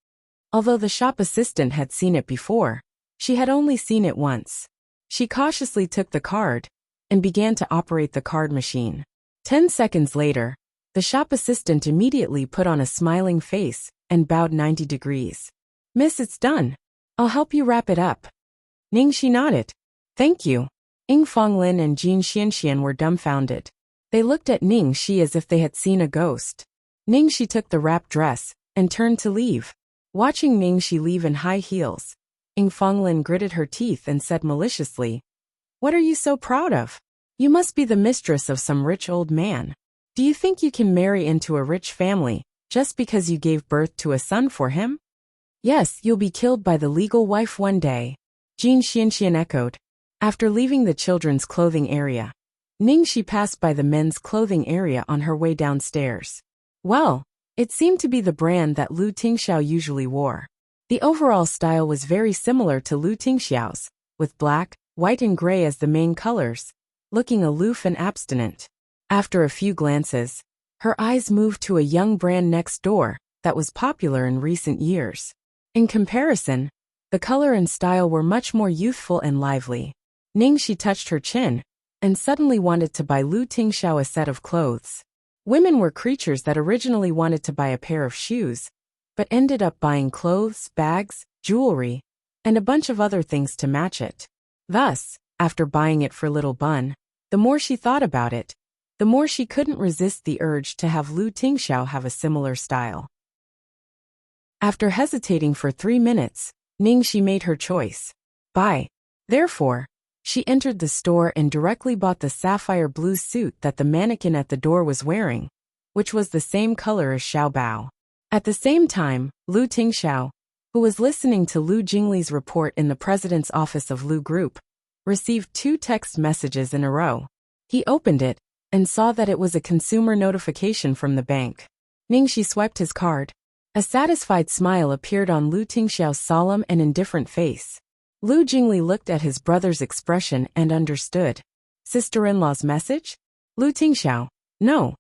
Although the shop assistant had seen it before, she had only seen it once. She cautiously took the card and began to operate the card machine. 10 seconds later, the shop assistant immediately put on a smiling face and bowed 90 degrees. "Miss, it's done. I'll help you wrap it up." Ningxi nodded. "Thank you." Ying Fonglin and Jin Xianxian were dumbfounded. They looked at Ningxi as if they had seen a ghost. Ningxi took the wrapped dress and turned to leave. Watching Ningxi leave in high heels, Ying Fenglin gritted her teeth and said maliciously, "What are you so proud of? You must be the mistress of some rich old man. Do you think you can marry into a rich family just because you gave birth to a son for him? Yes, you'll be killed by the legal wife one day." Jin Xianxian echoed. After leaving the children's clothing area, Ningxi passed by the men's clothing area on her way downstairs. Well, it seemed to be the brand that Lu Tingxiao usually wore. The overall style was very similar to Lu Tingxiao's, with black, white and gray as the main colors, looking aloof and abstinent. After a few glances, her eyes moved to a young brand next door that was popular in recent years. In comparison, the color and style were much more youthful and lively. Ningxi touched her chin and suddenly wanted to buy Lu Tingxiao a set of clothes. Women were creatures that originally wanted to buy a pair of shoes, but ended up buying clothes, bags, jewelry, and a bunch of other things to match it. Thus, after buying it for little Bun, the more she thought about it, the more she couldn't resist the urge to have Lu Tingxiao have a similar style. After hesitating for 3 minutes, Ningxi made her choice. Buy. Therefore, she entered the store and directly bought the sapphire blue suit that the mannequin at the door was wearing, which was the same color as Xiao Bao. At the same time, Lu Tingxiao, who was listening to Lu Jingli's report in the president's office of Lu Group, received 2 text messages in a row. He opened it and saw that it was a consumer notification from the bank. Ningxi swiped his card. A satisfied smile appeared on Lu Tingxiao's solemn and indifferent face. Lu Jingli looked at his brother's expression and understood. Sister-in-law's message? Lu Tingxiao. No.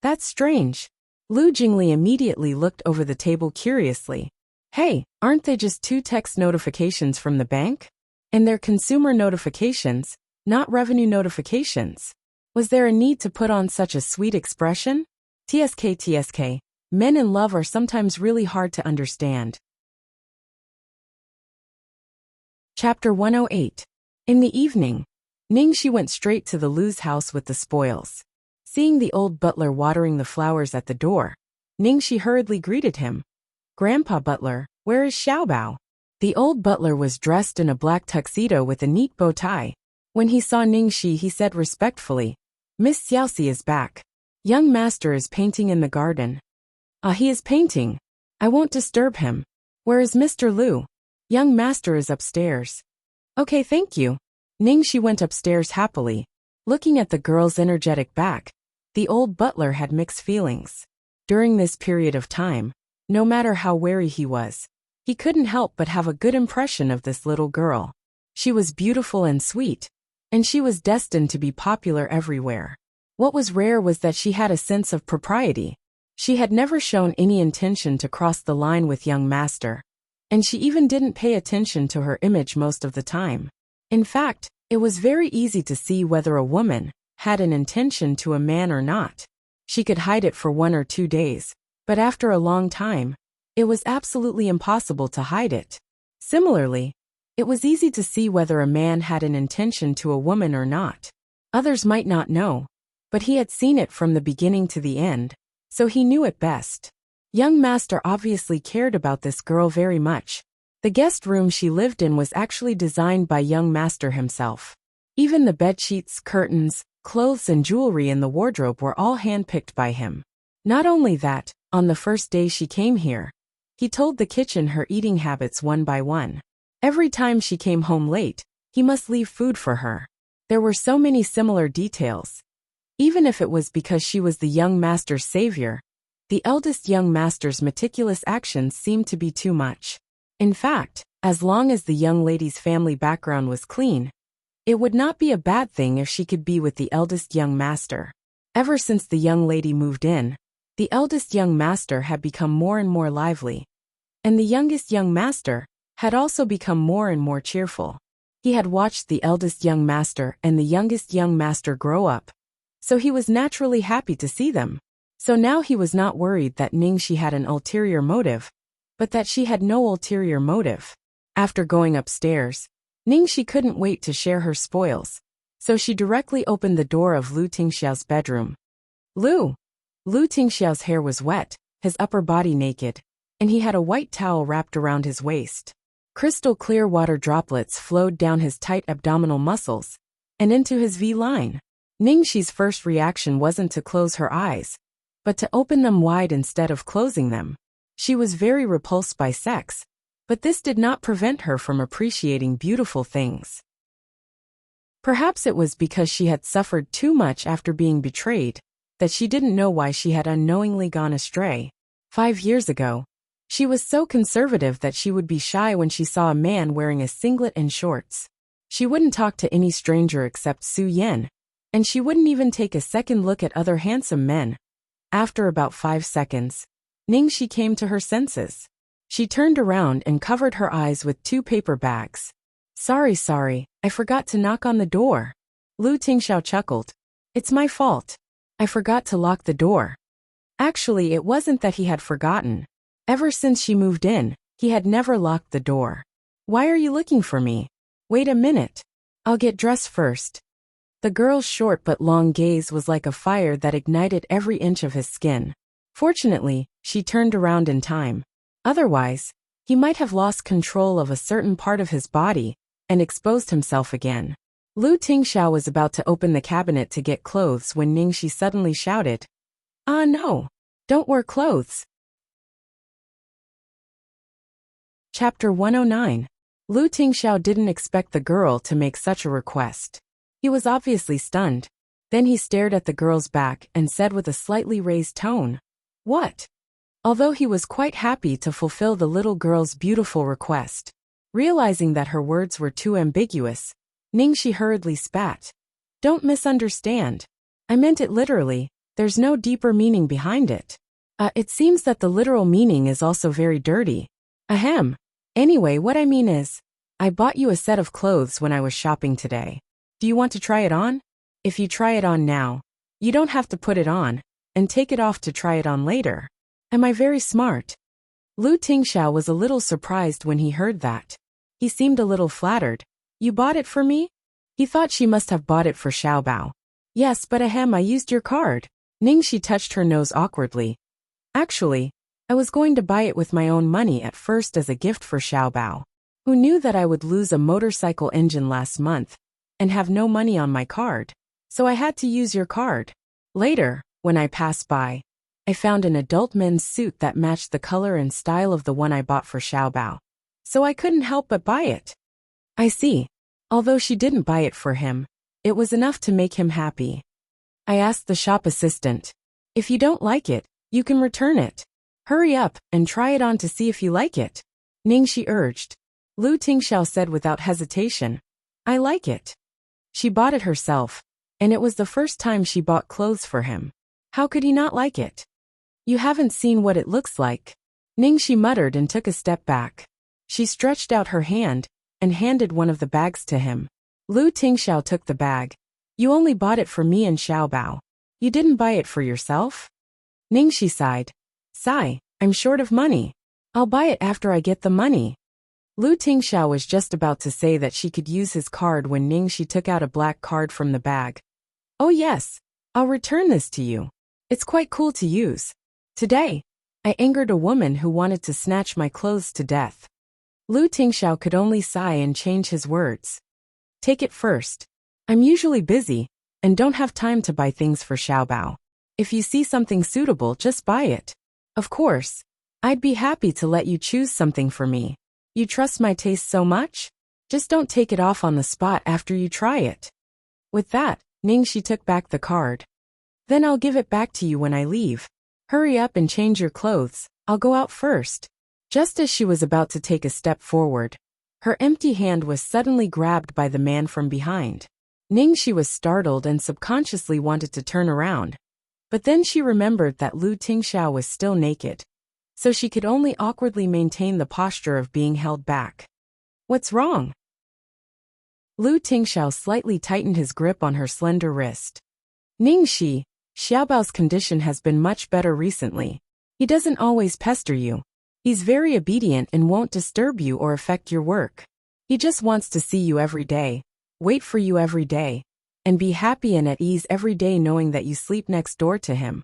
That's strange. Lu Jingli immediately looked over the table curiously. Hey, aren't they just 2 text notifications from the bank? And they're consumer notifications, not revenue notifications. Was there a need to put on such a sweet expression? TSK. Men in love are sometimes really hard to understand. Chapter 108. In the evening, Ningxi went straight to the Lu's house with the spoils. Seeing the old butler watering the flowers at the door, Ningxi hurriedly greeted him. "Grandpa Butler, where is Xiao Bao?" The old butler was dressed in a black tuxedo with a neat bow tie. When he saw Ningxi, he said respectfully, "Miss Xiaoxi is back. Young master is painting in the garden." "Ah, he is painting. I won't disturb him. Where is Mr. Lu?" "Young master is upstairs." "Okay, thank you." Ningxi went upstairs happily. Looking at the girl's energetic back, the old butler had mixed feelings. During this period of time, no matter how wary he was, he couldn't help but have a good impression of this little girl. She was beautiful and sweet, and she was destined to be popular everywhere. What was rare was that she had a sense of propriety. She had never shown any intention to cross the line with young master, and she even didn't pay attention to her image most of the time. In fact, it was very easy to see whether a woman had an intention to a man or not. She could hide it for 1 or 2 days, but after a long time, it was absolutely impossible to hide it. Similarly, it was easy to see whether a man had an intention to a woman or not. Others might not know, but he had seen it from the beginning to the end, so he knew it best. Young master obviously cared about this girl very much. The guest room she lived in was actually designed by young master himself. Even the bedsheets, curtains, clothes and jewelry in the wardrobe were all handpicked by him. Not only that, on the first day she came here, he told the kitchen her eating habits one by one. Every time she came home late, he must leave food for her. There were so many similar details. Even if it was because she was the young master's savior, the eldest young master's meticulous actions seemed to be too much. In fact, as long as the young lady's family background was clean, it would not be a bad thing if she could be with the eldest young master. Ever since the young lady moved in, the eldest young master had become more and more lively, and the youngest young master had also become more and more cheerful. He had watched the eldest young master and the youngest young master grow up, so he was naturally happy to see them. So now he was not worried that Ningxi had an ulterior motive, but that she had no ulterior motive. After going upstairs, Ningxi couldn't wait to share her spoils, so she directly opened the door of Lu Tingxiao's bedroom. Lu Tingxiao's hair was wet, his upper body naked, and he had a white towel wrapped around his waist. Crystal clear water droplets flowed down his tight abdominal muscles and into his V-line. Ningxi's first reaction wasn't to close her eyes, but to open them wide instead of closing them. She was very repulsed by sex, but this did not prevent her from appreciating beautiful things. Perhaps it was because she had suffered too much after being betrayed, that she didn't know why she had unknowingly gone astray. 5 years ago, she was so conservative that she would be shy when she saw a man wearing a singlet and shorts. She wouldn't talk to any stranger except Su Yan, and she wouldn't even take a second look at other handsome men. After about 5 seconds, Ningxi came to her senses. She turned around and covered her eyes with 2 paper bags. Sorry, I forgot to knock on the door. Lu Tingxiao chuckled. It's my fault. I forgot to lock the door. Actually, it wasn't that he had forgotten. Ever since she moved in, he had never locked the door. Why are you looking for me? Wait a minute. I'll get dressed first. The girl's short but long gaze was like a fire that ignited every inch of his skin. Fortunately, she turned around in time. Otherwise, he might have lost control of a certain part of his body and exposed himself again. Lu Tingxiao was about to open the cabinet to get clothes when Ningxi suddenly shouted, "Ah no, don't wear clothes." Chapter 109. Lu Tingxiao didn't expect the girl to make such a request. He was obviously stunned. Then he stared at the girl's back and said with a slightly raised tone, "What?" Although he was quite happy to fulfill the little girl's beautiful request. Realizing that her words were too ambiguous, Ningxi hurriedly spat. "Don't misunderstand. I meant it literally, there's no deeper meaning behind it. It seems that the literal meaning is also very dirty. Ahem. Anyway, what I mean is, I bought you a set of clothes when I was shopping today. Do you want to try it on? If you try it on now, you don't have to put it on, and take it off to try it on later. Am I very smart?" Lu Tingxiao was a little surprised when he heard that. He seemed a little flattered. "You bought it for me?" He thought she must have bought it for Xiaobao. "Yes, but ahem, I used your card." Ningxi touched her nose awkwardly. "Actually, I was going to buy it with my own money at first as a gift for Xiaobao, who knew that I would lose a motorcycle engine last month and have no money on my card. So I had to use your card. Later, when I passed by, I found an adult men's suit that matched the color and style of the one I bought for Xiaobao. So I couldn't help but buy it." I see. Although she didn't buy it for him, it was enough to make him happy. I asked the shop assistant, "If you don't like it, you can return it. Hurry up and try it on to see if you like it," Ningxi urged. Lu Tingxiao said without hesitation, "I like it." She bought it herself, and it was the first time she bought clothes for him. How could he not like it? "You haven't seen what it looks like," Ningxi muttered and took a step back. She stretched out her hand and handed one of the bags to him. Lu Tingxiao took the bag. "You only bought it for me and Xiaobao. You didn't buy it for yourself?" Ningxi sighed. "Sigh, I'm short of money. I'll buy it after I get the money." Lu Tingxiao was just about to say that she could use his card when Ningxi took out a black card from the bag. "Oh yes, I'll return this to you. It's quite cool to use. Today, I angered a woman who wanted to snatch my clothes to death." Lu Tingxiao could only sigh and change his words. "Take it first. I'm usually busy and don't have time to buy things for Xiaobao. If you see something suitable, just buy it. Of course, I'd be happy to let you choose something for me. You trust my taste so much? Just don't take it off on the spot after you try it." With that, Ningxi took back the card. "Then I'll give it back to you when I leave. Hurry up and change your clothes. I'll go out first." Just as she was about to take a step forward, her empty hand was suddenly grabbed by the man from behind. Ningxi was startled and subconsciously wanted to turn around. But then she remembered that Lu Tingxiao was still naked, so she could only awkwardly maintain the posture of being held back. "What's wrong?" Lu Tingxiao slightly tightened his grip on her slender wrist. "Ningxi, Xiaobao's condition has been much better recently. He doesn't always pester you. He's very obedient and won't disturb you or affect your work. He just wants to see you every day, wait for you every day, and be happy and at ease every day knowing that you sleep next door to him.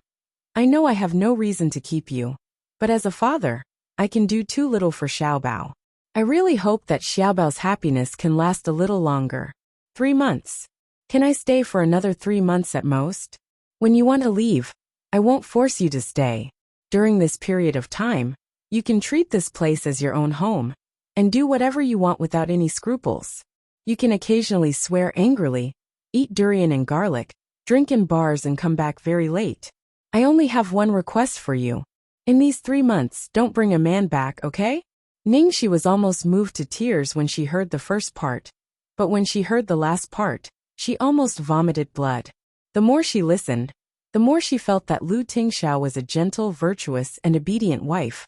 I know I have no reason to keep you, but as a father, I can do too little for Xiaobao. I really hope that Xiaobao's happiness can last a little longer. 3 months. Can I stay for another 3 months at most? When you want to leave, I won't force you to stay. During this period of time, you can treat this place as your own home and do whatever you want without any scruples. You can occasionally swear angrily, eat durian and garlic, drink in bars and come back very late. I only have one request for you. In these 3 months, don't bring a man back, okay? Ningxi was almost moved to tears when she heard the first part, but when she heard the last part, she almost vomited blood. The more she listened, the more she felt that Lu Tingxiao was a gentle, virtuous, and obedient wife,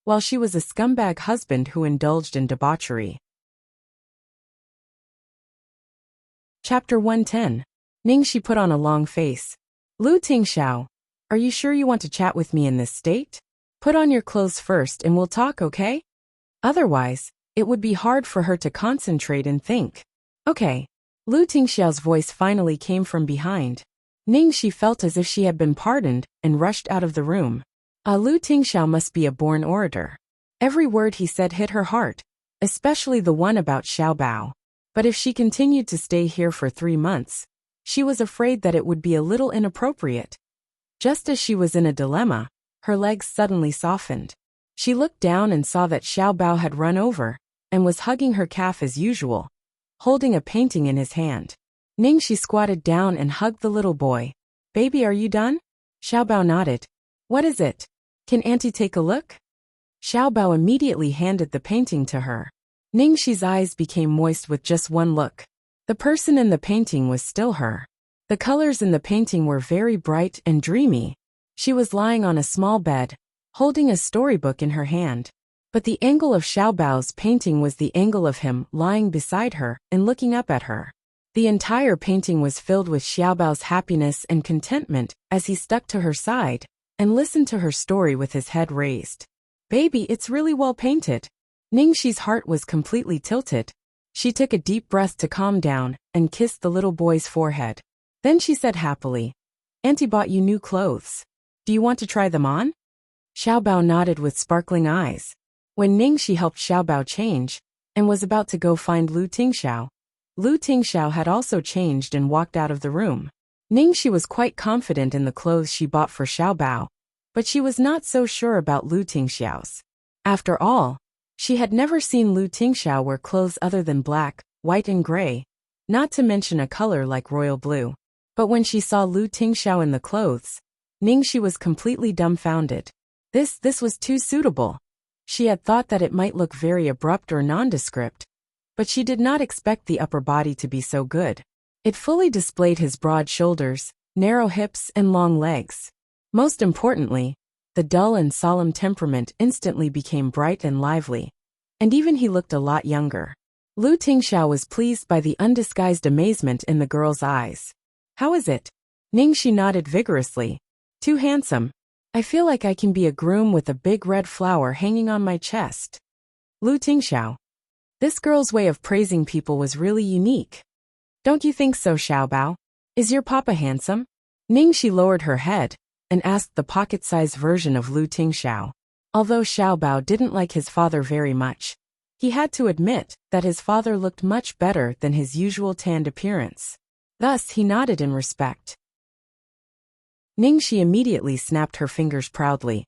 while she was a scumbag husband who indulged in debauchery. Chapter 110. Ningxi put on a long face. Lu Tingxiao, are you sure you want to chat with me in this state? Put on your clothes first and we'll talk, okay? Otherwise, it would be hard for her to concentrate and think. Okay. Lu Tingxiao's voice finally came from behind. Ningxi felt as if she had been pardoned and rushed out of the room. Lu Tingxiao must be a born orator. Every word he said hit her heart, especially the one about Xiaobao. But if she continued to stay here for 3 months, she was afraid that it would be a little inappropriate. Just as she was in a dilemma, her legs suddenly softened. She looked down and saw that Xiaobao had run over and was hugging her calf as usual, holding a painting in his hand. Ningxi squatted down and hugged the little boy. Baby, are you done? Xiaobao nodded. What is it? Can Auntie take a look? Xiaobao immediately handed the painting to her. Ningxi's eyes became moist with just one look. The person in the painting was still her. The colors in the painting were very bright and dreamy. She was lying on a small bed, holding a storybook in her hand. But the angle of Xiaobao's painting was the angle of him lying beside her and looking up at her. The entire painting was filled with Xiaobao's happiness and contentment as he stuck to her side and listened to her story with his head raised. Baby, it's really well painted. Ningxi's heart was completely tilted. She took a deep breath to calm down and kissed the little boy's forehead. Then she said happily, Auntie bought you new clothes. Do you want to try them on? Xiaobao nodded with sparkling eyes. When Ningxi helped Xiaobao change and was about to go find Lu Tingxiao had also changed and walked out of the room. Ningxi was quite confident in the clothes she bought for Xiaobao, but she was not so sure about Lu Tingxiao's. After all, she had never seen Lu Tingxiao wear clothes other than black, white and gray, not to mention a color like royal blue. But when she saw Lu Tingxiao in the clothes, Ningxi was completely dumbfounded. This was too suitable. She had thought that it might look very abrupt or nondescript, but she did not expect the upper body to be so good. It fully displayed his broad shoulders, narrow hips and long legs. Most importantly, the dull and solemn temperament instantly became bright and lively, and even he looked a lot younger. Lu Tingxiao was pleased by the undisguised amazement in the girl's eyes. How is it? Ningxi nodded vigorously. Too handsome. I feel like I can be a groom with a big red flower hanging on my chest. Lu Tingxiao. This girl's way of praising people was really unique. Don't you think so, Xiaobao? Is your papa handsome? Ningxi lowered her head and asked the pocket-sized version of Lu Tingxiao. Although Xiaobao didn't like his father very much, he had to admit that his father looked much better than his usual tanned appearance. Thus, he nodded in respect. Ningxi immediately snapped her fingers proudly.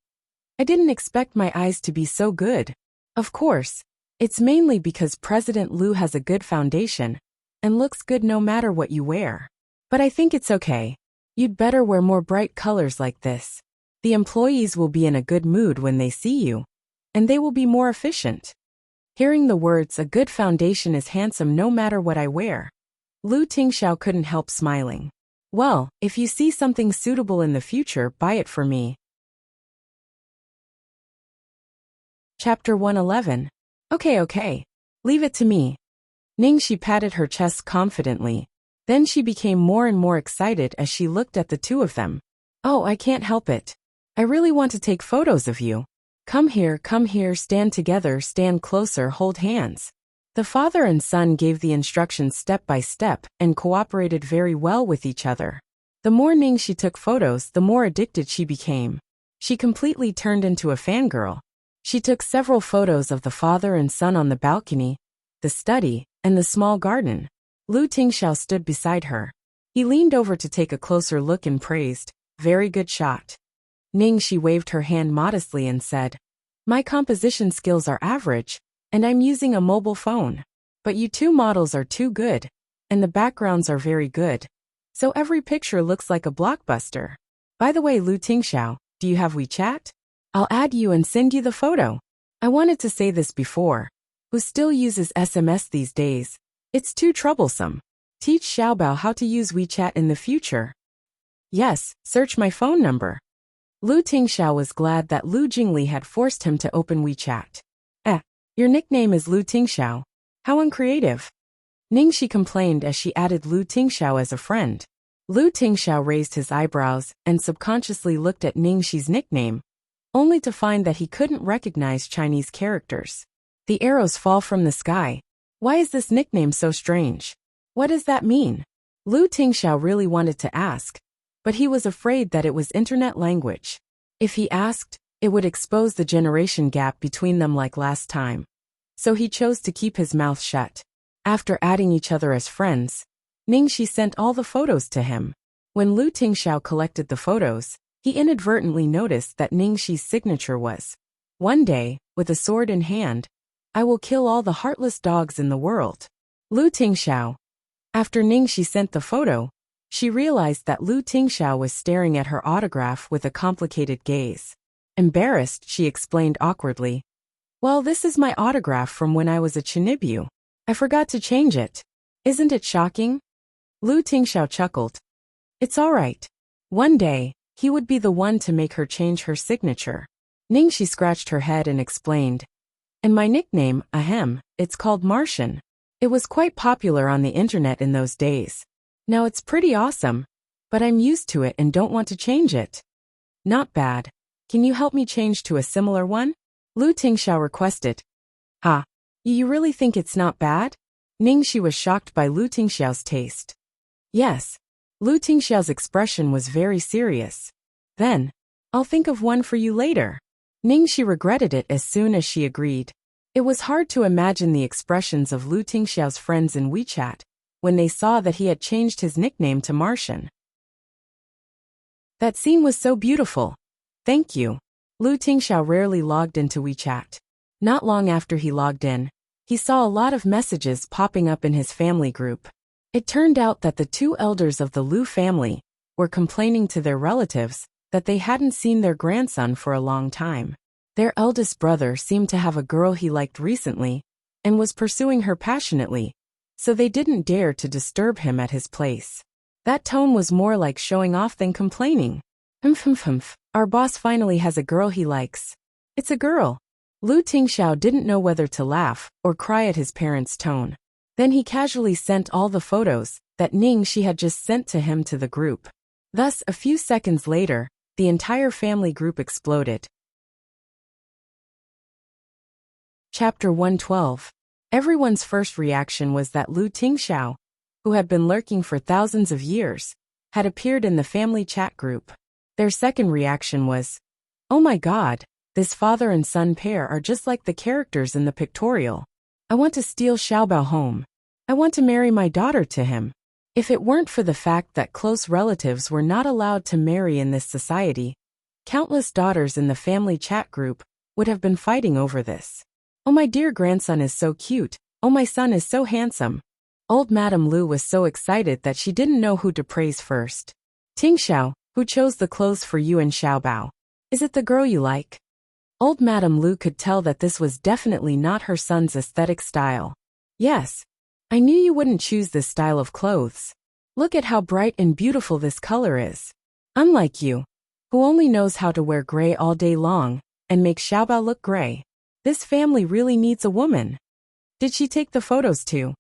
I didn't expect my eyes to be so good. Of course, it's mainly because President Lu has a good foundation and looks good no matter what you wear. But I think it's okay. You'd better wear more bright colors like this. The employees will be in a good mood when they see you, and they will be more efficient. Hearing the words, a good foundation is handsome no matter what I wear, Lu Tingxiao couldn't help smiling. Well, if you see something suitable in the future, buy it for me. Chapter 111. Okay. Leave it to me. Ningxi patted her chest confidently. Then she became more and more excited as she looked at the two of them. Oh, I can't help it. I really want to take photos of you. Come here, stand together, stand closer, hold hands. The father and son gave the instructions step by step and cooperated very well with each other. The more Ningxi took photos, the more addicted she became. She completely turned into a fangirl. She took several photos of the father and son on the balcony, the study, and the small garden. Lu Tingxiao stood beside her. He leaned over to take a closer look and praised, "Very good shot." Ningxi waved her hand modestly and said, "My composition skills are average, and I'm using a mobile phone. But you two models are too good, and the backgrounds are very good. So every picture looks like a blockbuster. By the way, Lu Tingxiao, do you have WeChat? I'll add you and send you the photo. I wanted to say this before. Who still uses SMS these days? It's too troublesome. Teach Xiaobao how to use WeChat in the future." "Yes, search my phone number." Lu Tingxiao was glad that Lu Jingli had forced him to open WeChat. Your nickname is Lu Tingxiao. How uncreative." Ningxi complained as she added Lu Tingxiao as a friend. Lu Tingxiao raised his eyebrows and subconsciously looked at Ningxi's nickname, only to find that he couldn't recognize Chinese characters. The arrows fall from the sky. Why is this nickname so strange? What does that mean? Lu Tingxiao really wanted to ask, but he was afraid that it was internet language. If he asked, it would expose the generation gap between them like last time. So he chose to keep his mouth shut. After adding each other as friends, Ningxi sent all the photos to him. When Lu Tingxiao collected the photos, he inadvertently noticed that Ningxi's signature was, "One day, with a sword in hand, I will kill all the heartless dogs in the world." Lu Tingxiao. After Ningxi sent the photo, she realized that Lu Tingxiao was staring at her autograph with a complicated gaze. Embarrassed, she explained awkwardly, "Well, this is my autograph from when I was a Chinibyu. I forgot to change it. Isn't it shocking?" Lu Tingxiao chuckled. "It's all right. One day, he would be the one to make her change her signature." Ningxi scratched her head and explained, "And my nickname, it's called Martian. It was quite popular on the internet in those days. Now it's pretty awesome, but I'm used to it and don't want to change it." "Not bad. Can you help me change to a similar one?" Lu Tingxiao requested. You really think it's not bad?" Ningxi was shocked by Lu Tingxiao's taste. "Yes." Lu Tingxiao's expression was very serious. "Then, I'll think of one for you later." Ningxi regretted it as soon as she agreed. It was hard to imagine the expressions of Lu Tingxiao's friends in WeChat when they saw that he had changed his nickname to Martian. "That scene was so beautiful. Thank you." Lu Tingxiao rarely logged into WeChat. Not long after he logged in, he saw a lot of messages popping up in his family group. It turned out that the two elders of the Lu family were complaining to their relatives that they hadn't seen their grandson for a long time. Their eldest brother seemed to have a girl he liked recently and was pursuing her passionately, so they didn't dare to disturb him at his place. That tone was more like showing off than complaining. Our boss finally has a girl he likes. It's a girl." Lu Tingxiao didn't know whether to laugh or cry at his parents' tone. Then he casually sent all the photos that Ningxi had just sent to him to the group. Thus, a few seconds later, the entire family group exploded. Chapter 112. Everyone's first reaction was that Lu Tingxiao, who had been lurking for thousands of years, had appeared in the family chat group. Their second reaction was, "Oh my God, this father and son pair are just like the characters in the pictorial. I want to steal Xiaobao home. I want to marry my daughter to him." If it weren't for the fact that close relatives were not allowed to marry in this society, countless daughters in the family chat group would have been fighting over this. "Oh, my dear grandson is so cute. Oh, my son is so handsome." Old Madame Lu was so excited that she didn't know who to praise first. "Tingxiao, who chose the clothes for you and Xiaobao? Is it the girl you like?" Old Madame Lu could tell that this was definitely not her son's aesthetic style. "Yes. I knew you wouldn't choose this style of clothes. Look at how bright and beautiful this color is. Unlike you, who only knows how to wear gray all day long and make Xiaobao look gray. This family really needs a woman." "Did she take the photos too?"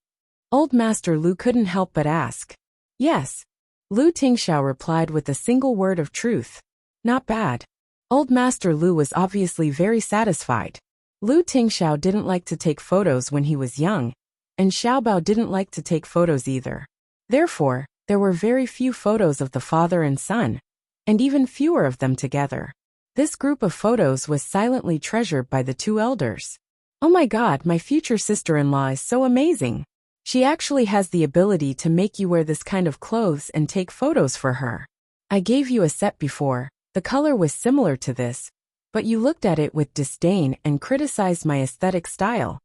Old Master Lu couldn't help but ask. "Yes." Lu Tingxiao replied with a single word of truth. "Not bad." Old Master Lu was obviously very satisfied. Lu Tingxiao didn't like to take photos when he was young, and Xiaobao didn't like to take photos either. Therefore, there were very few photos of the father and son, and even fewer of them together. This group of photos was silently treasured by the two elders. Oh my God, my future sister-in-law is so amazing. She actually has the ability to make you wear this kind of clothes and take photos for her. I gave you a set before, the color was similar to this, but you looked at it with disdain and criticized my aesthetic style.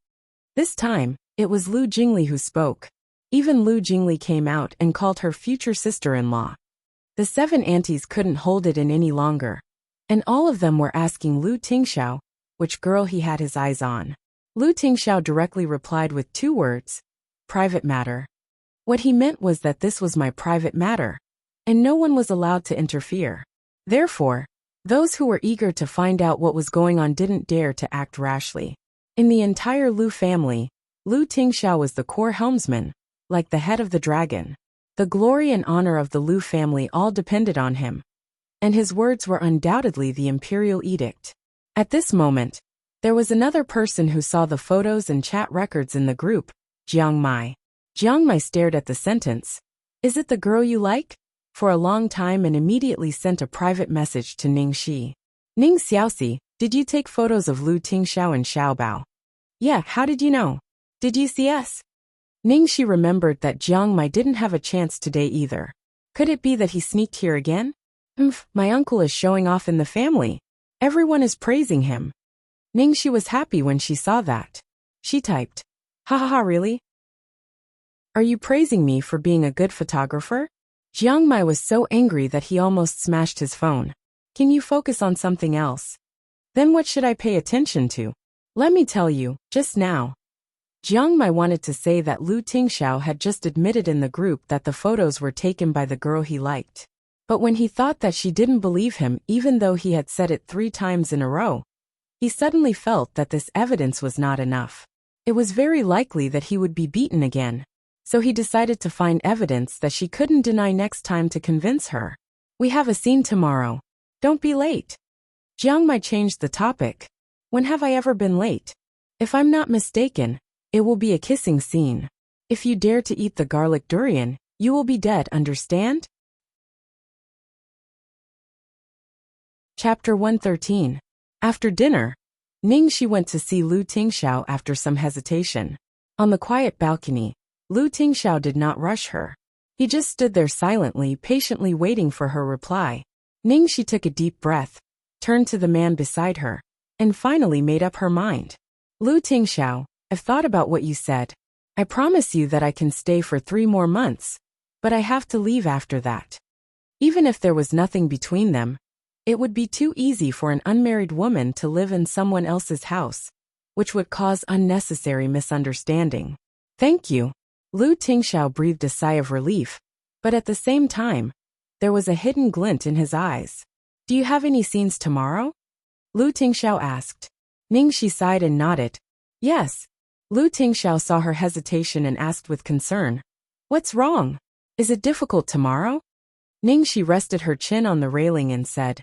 This time, it was Lu Jingli who spoke. Even Lu Jingli came out and called her future sister-in-law. The 7 aunties couldn't hold it in any longer, and all of them were asking Lu Tingxiao which girl he had his eyes on. Lu Tingxiao directly replied with 2 words, private matter. What he meant was that this was my private matter, and no one was allowed to interfere. Therefore, those who were eager to find out what was going on didn't dare to act rashly. In the entire Lu family, Lu Tingxiao was the core helmsman, like the head of the dragon. The glory and honor of the Lu family all depended on him, and his words were undoubtedly the imperial edict. At this moment, there was another person who saw the photos and chat records in the group, Jiang Mai. Jiang Mai stared at the sentence, "Is it the girl you like?" for a long time and immediately sent a private message to Ning Shi. "Ning Xiaoxi, did you take photos of Lu Tingxiao and Xiaobao?" "Yeah, how did you know? Did you see us?" Ning Shi remembered that Jiang Mai didn't have a chance today either. Could it be that he sneaked here again? My uncle is showing off in the family. Everyone is praising him. Ning Shi was happy when she saw that. She typed, "Ha ha ha, really? Are you praising me for being a good photographer?" Jiang Mai was so angry that he almost smashed his phone. "Can you focus on something else? Then what should I pay attention to? Let me tell you, just now." Jiang Mai wanted to say that Lu Tingxiao had just admitted in the group that the photos were taken by the girl he liked. But when he thought that she didn't believe him even though he had said it 3 times in a row, he suddenly felt that this evidence was not enough. It was very likely that he would be beaten again, so he decided to find evidence that she couldn't deny next time to convince her. "We have a scene tomorrow. Don't be late." Jiang Mai changed the topic. "When have I ever been late? If I'm not mistaken, it will be a kissing scene. If you dare to eat the garlic durian, you will be dead, understand?" Chapter 113. After dinner, Ning Shi went to see Lu Tingxiao after some hesitation. On the quiet balcony, Lu Tingxiao did not rush her. He just stood there silently, patiently waiting for her reply. Ning Shi took a deep breath, turned to the man beside her, and finally made up her mind. "Lu Tingxiao, I've thought about what you said. I promise you that I can stay for 3 more months, but I have to leave after that." Even if there was nothing between them, it would be too easy for an unmarried woman to live in someone else's house, which would cause unnecessary misunderstanding. "Thank you." Lu Tingxiao breathed a sigh of relief, but at the same time, there was a hidden glint in his eyes. "Do you have any scenes tomorrow?" Lu Tingxiao asked. Ning Shi sighed and nodded. "Yes." Lu Tingxiao saw her hesitation and asked with concern, "What's wrong? Is it difficult tomorrow?" Ning Shi rested her chin on the railing and said,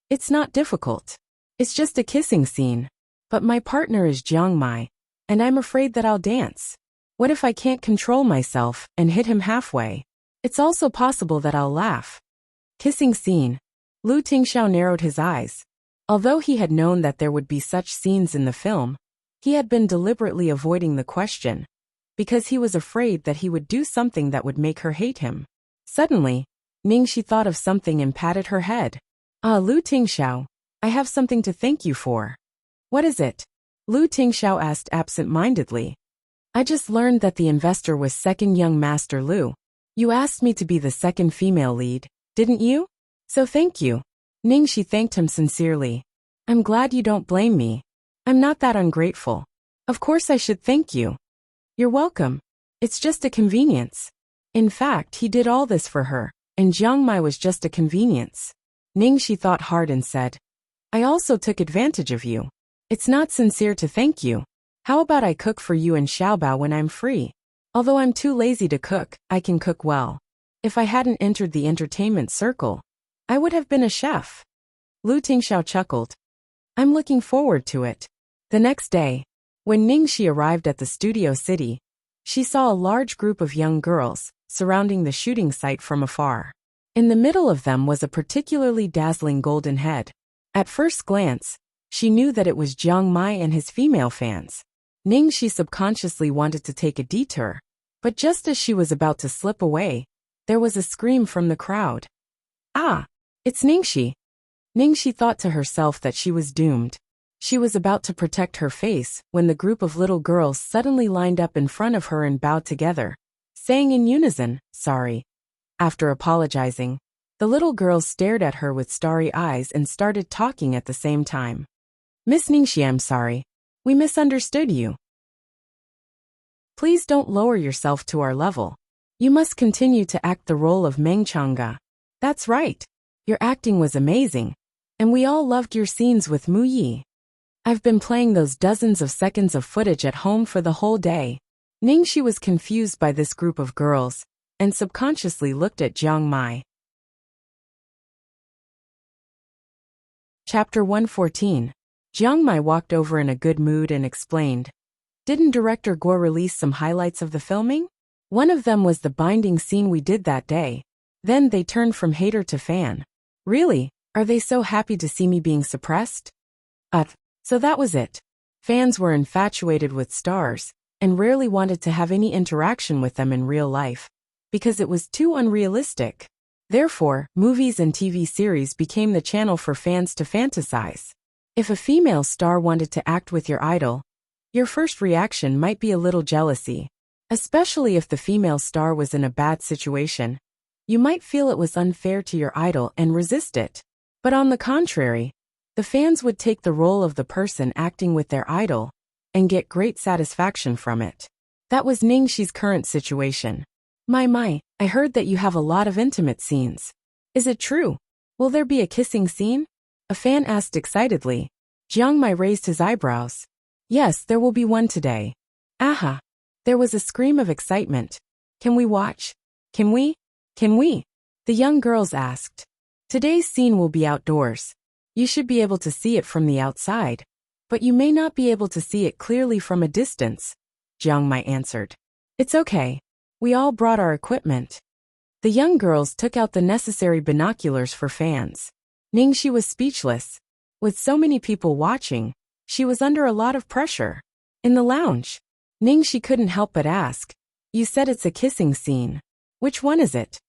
"It's not difficult. It's just a kissing scene. But my partner is Jiang Mai, and I'm afraid that I'll dance. What if I can't control myself and hit him halfway? It's also possible that I'll laugh." Kissing scene. Lu Tingxiao narrowed his eyes. Although he had known that there would be such scenes in the film, he had been deliberately avoiding the question, because he was afraid that he would do something that would make her hate him. Suddenly, Ning Shi thought of something and patted her head. "Ah, Lu Tingxiao, I have something to thank you for." "What is it?" Lu Tingxiao asked absent-mindedly. "I just learned that the investor was second young Master Lu. You asked me to be the second female lead, didn't you? So thank you." Ning Shi thanked him sincerely. "I'm glad you don't blame me. I'm not that ungrateful. Of course I should thank you." "You're welcome. It's just a convenience." In fact, he did all this for her, and Jiang Mai was just a convenience. Ning Shi thought hard and said, "I also took advantage of you. It's not sincere to thank you. How about I cook for you and Xiaobao when I'm free? Although I'm too lazy to cook, I can cook well. If I hadn't entered the entertainment circle, I would have been a chef." Lu Tingxiao chuckled. "I'm looking forward to it." The next day, when Ning Shi arrived at the studio city, she saw a large group of young girls surrounding the shooting site from afar. In the middle of them was a particularly dazzling golden head. At first glance, she knew that it was Jiang Mai and his female fans. Ningxi subconsciously wanted to take a detour, but just as she was about to slip away, there was a scream from the crowd. Ah! It's Ningxi! Ningxi thought to herself that she was doomed. She was about to protect her face when the group of little girls suddenly lined up in front of her and bowed together, saying in unison, "Sorry." After apologizing, the little girls stared at her with starry eyes and started talking at the same time. "Miss Ningxi, I'm sorry. We misunderstood you. Please don't lower yourself to our level. You must continue to act the role of Meng Chang'e. That's right. Your acting was amazing, and we all loved your scenes with Mu Yi. I've been playing those dozens of seconds of footage at home for the whole day." Ningxi was confused by this group of girls, and subconsciously looked at Jiang Mai. Chapter 114. Jiang Mai walked over in a good mood and explained, "Didn't Director Guo release some highlights of the filming? One of them was the binding scene we did that day. Then they turned from hater to fan. Really? Are they so happy to see me being suppressed?" So that was it. Fans were infatuated with stars, and rarely wanted to have any interaction with them in real life, because it was too unrealistic. Therefore, movies and TV series became the channel for fans to fantasize. If a female star wanted to act with your idol, your first reaction might be a little jealousy. Especially if the female star was in a bad situation, you might feel it was unfair to your idol and resist it. But on the contrary, the fans would take the role of the person acting with their idol and get great satisfaction from it. That was Ningxi's current situation. My, I heard that you have a lot of intimate scenes. Is it true? Will there be a kissing scene?" a fan asked excitedly. Jiang Mai raised his eyebrows. "Yes, there will be one today." "Aha!" There was a scream of excitement. "Can we watch? Can we? Can we?" the young girls asked. "Today's scene will be outdoors. You should be able to see it from the outside, but you may not be able to see it clearly from a distance," Jiang Mai answered. "It's okay. We all brought our equipment." The young girls took out the necessary binoculars for fans. Ningxi was speechless. With so many people watching, she was under a lot of pressure. In the lounge, Ningxi couldn't help but ask, "You said it's a kissing scene. Which one is it?"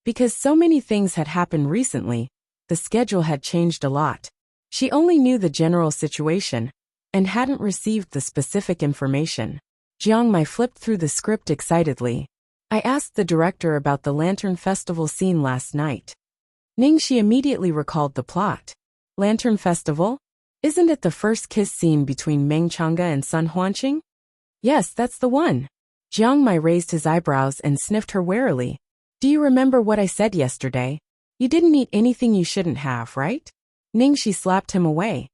Because so many things had happened recently, the schedule had changed a lot. She only knew the general situation and hadn't received the specific information. Jiang Mai flipped through the script excitedly. "I asked the director about the Lantern Festival scene last night." Ningxi immediately recalled the plot. Lantern Festival? Isn't it the first kiss scene between Meng Chang'e and Sun Huanqing? "Yes, that's the one." Jiang Mai raised his eyebrows and sniffed her warily. "Do you remember what I said yesterday? You didn't eat anything you shouldn't have, right?" Ningxi slapped him away.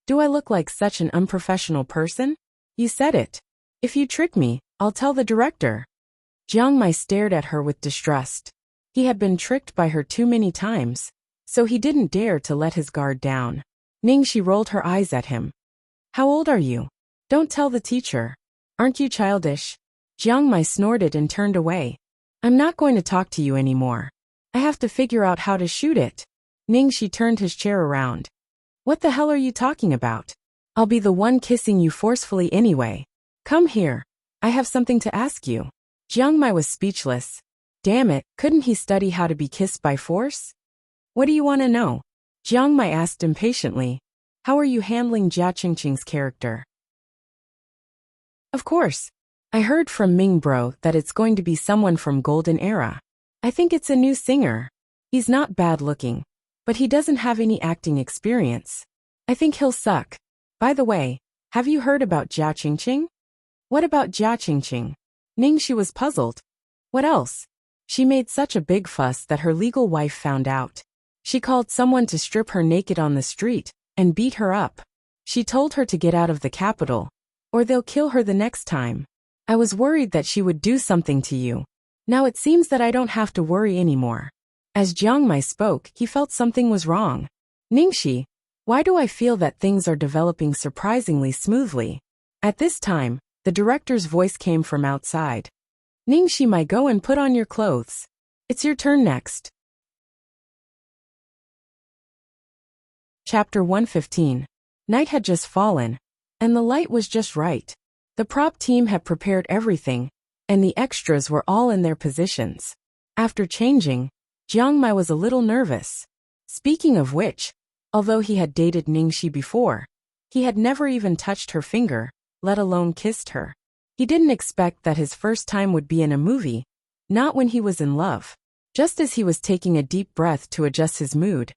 "Do I look like such an unprofessional person? You said it. If you trick me, I'll tell the director." Jiang Mai stared at her with distrust. He had been tricked by her too many times, so he didn't dare to let his guard down. Ningxi rolled her eyes at him. "How old are you? Don't tell the teacher. Aren't you childish?" Jiang Mai snorted and turned away. "I'm not going to talk to you anymore. I have to figure out how to shoot it." Ningxi turned his chair around. "What the hell are you talking about? I'll be the one kissing you forcefully anyway. Come here. I have something to ask you." Jiang Mai was speechless. Damn it, couldn't he study how to be kissed by force? "What do you want to know?" Jiang Mai asked impatiently. "How are you handling Jia Qingqing's character?" "Of course. I heard from Ming Bro that it's going to be someone from Golden Era. I think it's a new singer. He's not bad looking, but he doesn't have any acting experience. I think he'll suck. By the way, have you heard about Jia Qingqing?" "What about Jia Qingqing?" Ningxi was puzzled. "What else? She made such a big fuss that her legal wife found out. She called someone to strip her naked on the street and beat her up. She told her to get out of the capital, or they'll kill her the next time. I was worried that she would do something to you. Now it seems that I don't have to worry anymore." As Jiang Mai spoke, he felt something was wrong. "Ningxi, why do I feel that things are developing surprisingly smoothly?" At this time, the director's voice came from outside. "Ningxi Mai, go and put on your clothes. It's your turn next." Chapter 115. Night had just fallen, and the light was just right. The prop team had prepared everything, and the extras were all in their positions. After changing, Jiang Mai was a little nervous. Speaking of which, although he had dated Ningxi before, he had never even touched her finger, let alone kissed her. He didn't expect that his first time would be in a movie, not when he was in love. Just as he was taking a deep breath to adjust his mood,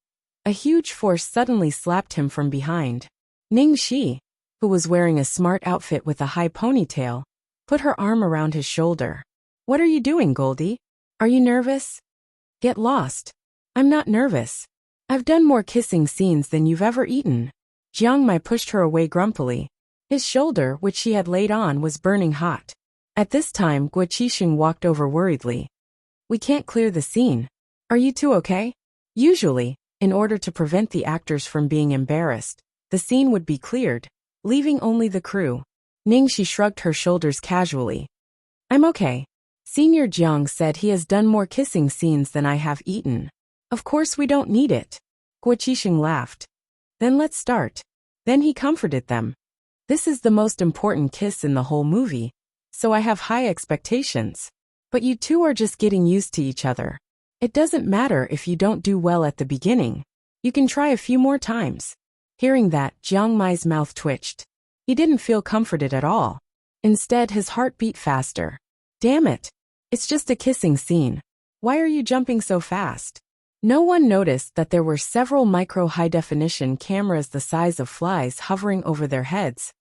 a huge force suddenly slapped him from behind. Ningxi, who was wearing a smart outfit with a high ponytail, put her arm around his shoulder. "What are you doing, Goldie? Are you nervous?" "Get lost. I'm not nervous. I've done more kissing scenes than you've ever eaten." Jiang Mai pushed her away grumpily. His shoulder, which she had laid on, was burning hot. At this time, Guo Qixing walked over worriedly. "We can't clear the scene. Are you two okay?" Usually, in order to prevent the actors from being embarrassed, the scene would be cleared, leaving only the crew. Ningxi shrugged her shoulders casually. "I'm okay. Senior Jiang said he has done more kissing scenes than I have eaten. Of course we don't need it." Guo Qixing laughed. "Then let's start." Then he comforted them. "This is the most important kiss in the whole movie, so I have high expectations. But you two are just getting used to each other. It doesn't matter if you don't do well at the beginning. You can try a few more times." Hearing that, Jiang Mai's mouth twitched. He didn't feel comforted at all. Instead, his heart beat faster. "Damn it. It's just a kissing scene. Why are you jumping so fast?" No one noticed that there were several micro-high-definition cameras the size of flies hovering over their heads,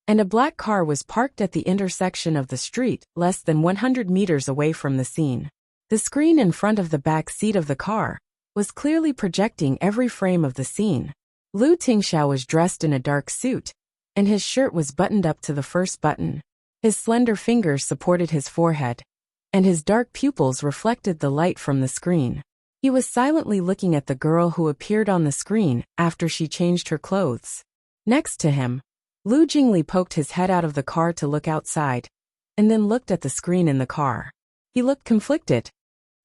and a black car was parked at the intersection of the street, less than 100 meters away from the scene. The screen in front of the back seat of the car was clearly projecting every frame of the scene. Lu Tingxiao was dressed in a dark suit, and his shirt was buttoned up to the first button. His slender fingers supported his forehead, and his dark pupils reflected the light from the screen. He was silently looking at the girl who appeared on the screen after she changed her clothes. Next to him, Lu Jingli poked his head out of the car to look outside, and then looked at the screen in the car. He looked conflicted.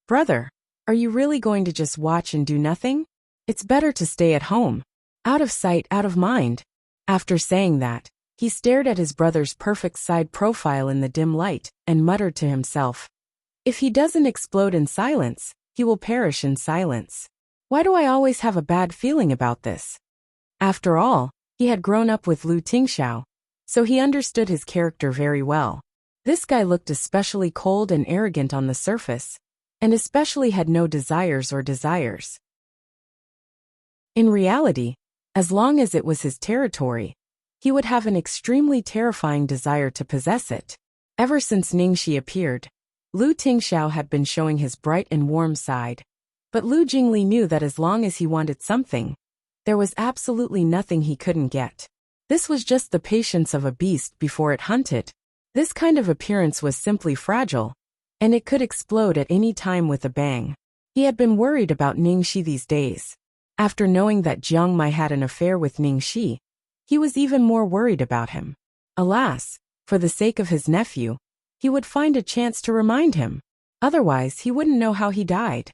"Brother, are you really going to just watch and do nothing? It's better to stay at home. Out of sight, out of mind." After saying that, he stared at his brother's perfect side profile in the dim light and muttered to himself, "If he doesn't explode in silence, he will perish in silence. Why do I always have a bad feeling about this?" After all, he had grown up with Lu Tingxiao, so he understood his character very well. This guy looked especially cold and arrogant on the surface, and especially had no desires or desires. In reality, as long as it was his territory, he would have an extremely terrifying desire to possess it. Ever since Ningxi appeared, Lu Tingxiao had been showing his bright and warm side, but Lu Jingli knew that as long as he wanted something, there was absolutely nothing he couldn't get. This was just the patience of a beast before it hunted. This kind of appearance was simply fragile, and it could explode at any time with a bang. He had been worried about Ningxi these days. After knowing that Jiang Mai had an affair with Ningxi, he was even more worried about him. Alas, for the sake of his nephew, he would find a chance to remind him. Otherwise, he wouldn't know how he died.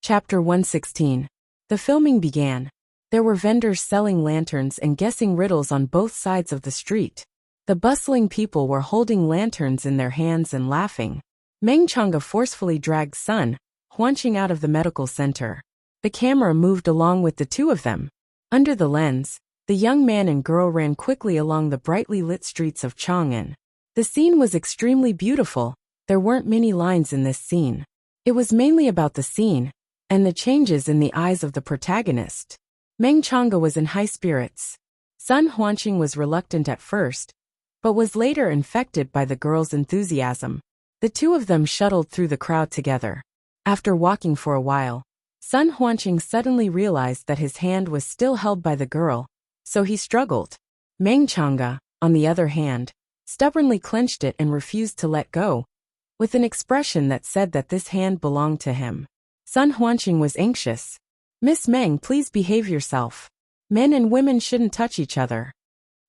Chapter 116. The filming began. There were vendors selling lanterns and guessing riddles on both sides of the street. The bustling people were holding lanterns in their hands and laughing. Meng Chang'e forcefully dragged Sun Huanqing out of the medical center. The camera moved along with the two of them. Under the lens, the young man and girl ran quickly along the brightly lit streets of Chang'an. The scene was extremely beautiful. There weren't many lines in this scene. It was mainly about the scene and the changes in the eyes of the protagonist. Meng Chang'e was in high spirits. Sun Huanqing was reluctant at first, but was later infected by the girl's enthusiasm. The two of them shuttled through the crowd together. After walking for a while, Sun Huanqing suddenly realized that his hand was still held by the girl, so he struggled. Meng Chang'e, on the other hand, stubbornly clenched it and refused to let go, with an expression that said that this hand belonged to him. Sun Huanqing was anxious. "Miss Meng, please behave yourself. Men and women shouldn't touch each other."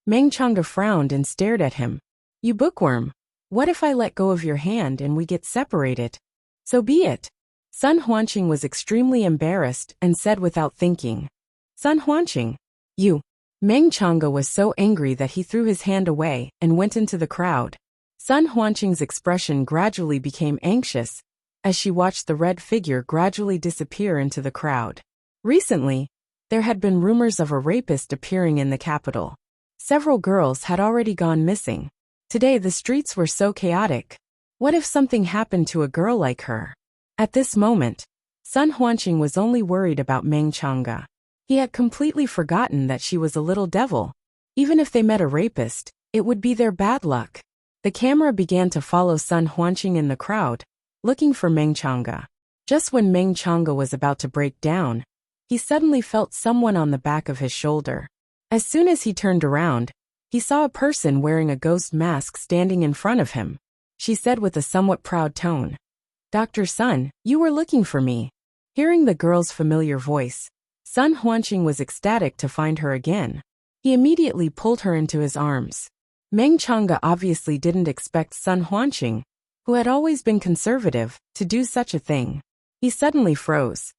Meng Chang'e frowned and stared at him. "You bookworm. What if I let go of your hand and we get separated?" "So be it." Sun Huanqing was extremely embarrassed and said without thinking, Sun Huanqing, you. Meng Chang'e was so angry that he threw his hand away and went into the crowd. Sun Huanqing's expression gradually became anxious as she watched the red figure gradually disappear into the crowd. Recently, there had been rumors of a rapist appearing in the capital. Several girls had already gone missing. Today the streets were so chaotic. What if something happened to a girl like her? At this moment, Sun Huanqing was only worried about Meng Chang'e. He had completely forgotten that she was a little devil. Even if they met a rapist, it would be their bad luck. The camera began to follow Sun Huanqing in the crowd, looking for Meng Chang'e. Just when Meng Chang'e was about to break down, he suddenly felt someone on the back of his shoulder. As soon as he turned around, he saw a person wearing a ghost mask standing in front of him. She said with a somewhat proud tone, Dr. Sun, you were looking for me. Hearing the girl's familiar voice, Sun Huanqing was ecstatic to find her again. He immediately pulled her into his arms. Meng Chang'e obviously didn't expect Sun Huanqing, who had always been conservative, to do such a thing. He suddenly froze.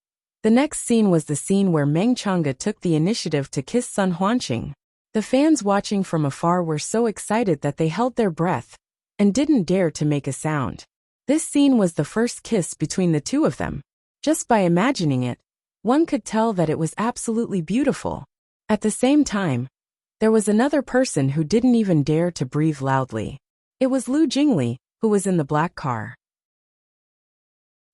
The next scene was the scene where Meng Chang'e took the initiative to kiss Sun Huanqing. The fans watching from afar were so excited that they held their breath and didn't dare to make a sound. This scene was the first kiss between the two of them. Just by imagining it, one could tell that it was absolutely beautiful. At the same time, there was another person who didn't even dare to breathe loudly. It was Lu Jingli, who was in the black car.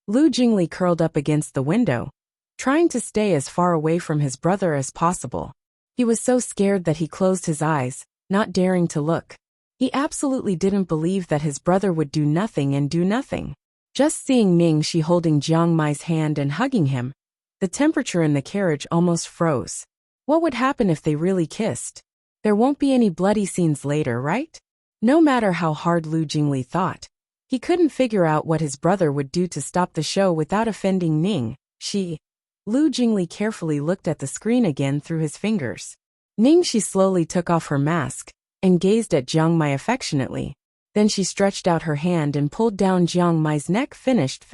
Lu Jingli curled up against the window, trying to stay as far away from his brother as possible. He was so scared that he closed his eyes, not daring to look. He absolutely didn't believe that his brother would do nothing and do nothing. Just seeing Ning Shi holding Jiang Mai's hand and hugging him, the temperature in the carriage almost froze. What would happen if they really kissed? There won't be any bloody scenes later, right? No matter how hard Lu Jingli thought, he couldn't figure out what his brother would do to stop the show without offending Ning Shi. Lu Jingli carefully looked at the screen again through his fingers. Ning Shi slowly took off her mask and gazed at Jiang Mai affectionately. Then she stretched out her hand and pulled down Jiang Mai's neck. Finished.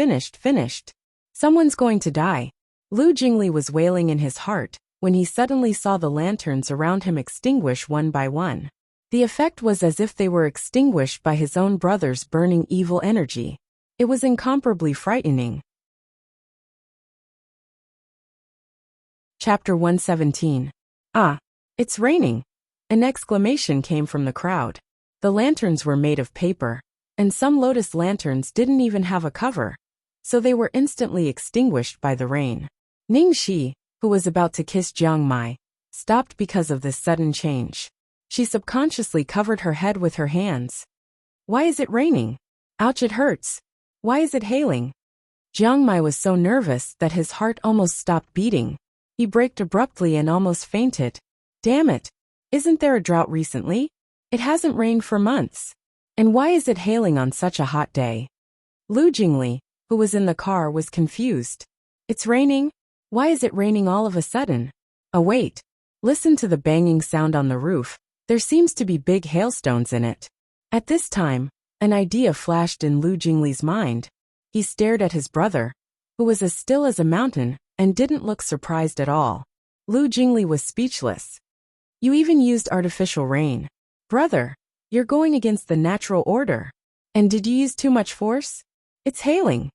Someone's going to die. Lu Jingli was wailing in his heart when he suddenly saw the lanterns around him extinguish one by one. The effect was as if they were extinguished by his own brother's burning evil energy. It was incomparably frightening. Chapter 117. Ah, it's raining! An exclamation came from the crowd. The lanterns were made of paper, and some lotus lanterns didn't even have a cover, so they were instantly extinguished by the rain. Ning Shi, who was about to kiss Jiang Mai, stopped because of this sudden change. She subconsciously covered her head with her hands. Why is it raining? Ouch, it hurts. Why is it hailing? Jiang Mai was so nervous that his heart almost stopped beating. He braked abruptly and almost fainted. Damn it! Isn't there a drought recently? It hasn't rained for months. And why is it hailing on such a hot day? Lu Jingli, who was in the car, was confused. It's raining? Why is it raining all of a sudden? Oh wait. Listen to the banging sound on the roof. There seems to be big hailstones in it. At this time, an idea flashed in Lu Jingli's mind. He stared at his brother, who was as still as a mountain and didn't look surprised at all. Lu Jingli was speechless. You even used artificial rain. Brother, you're going against the natural order. And did you use too much force? It's hailing.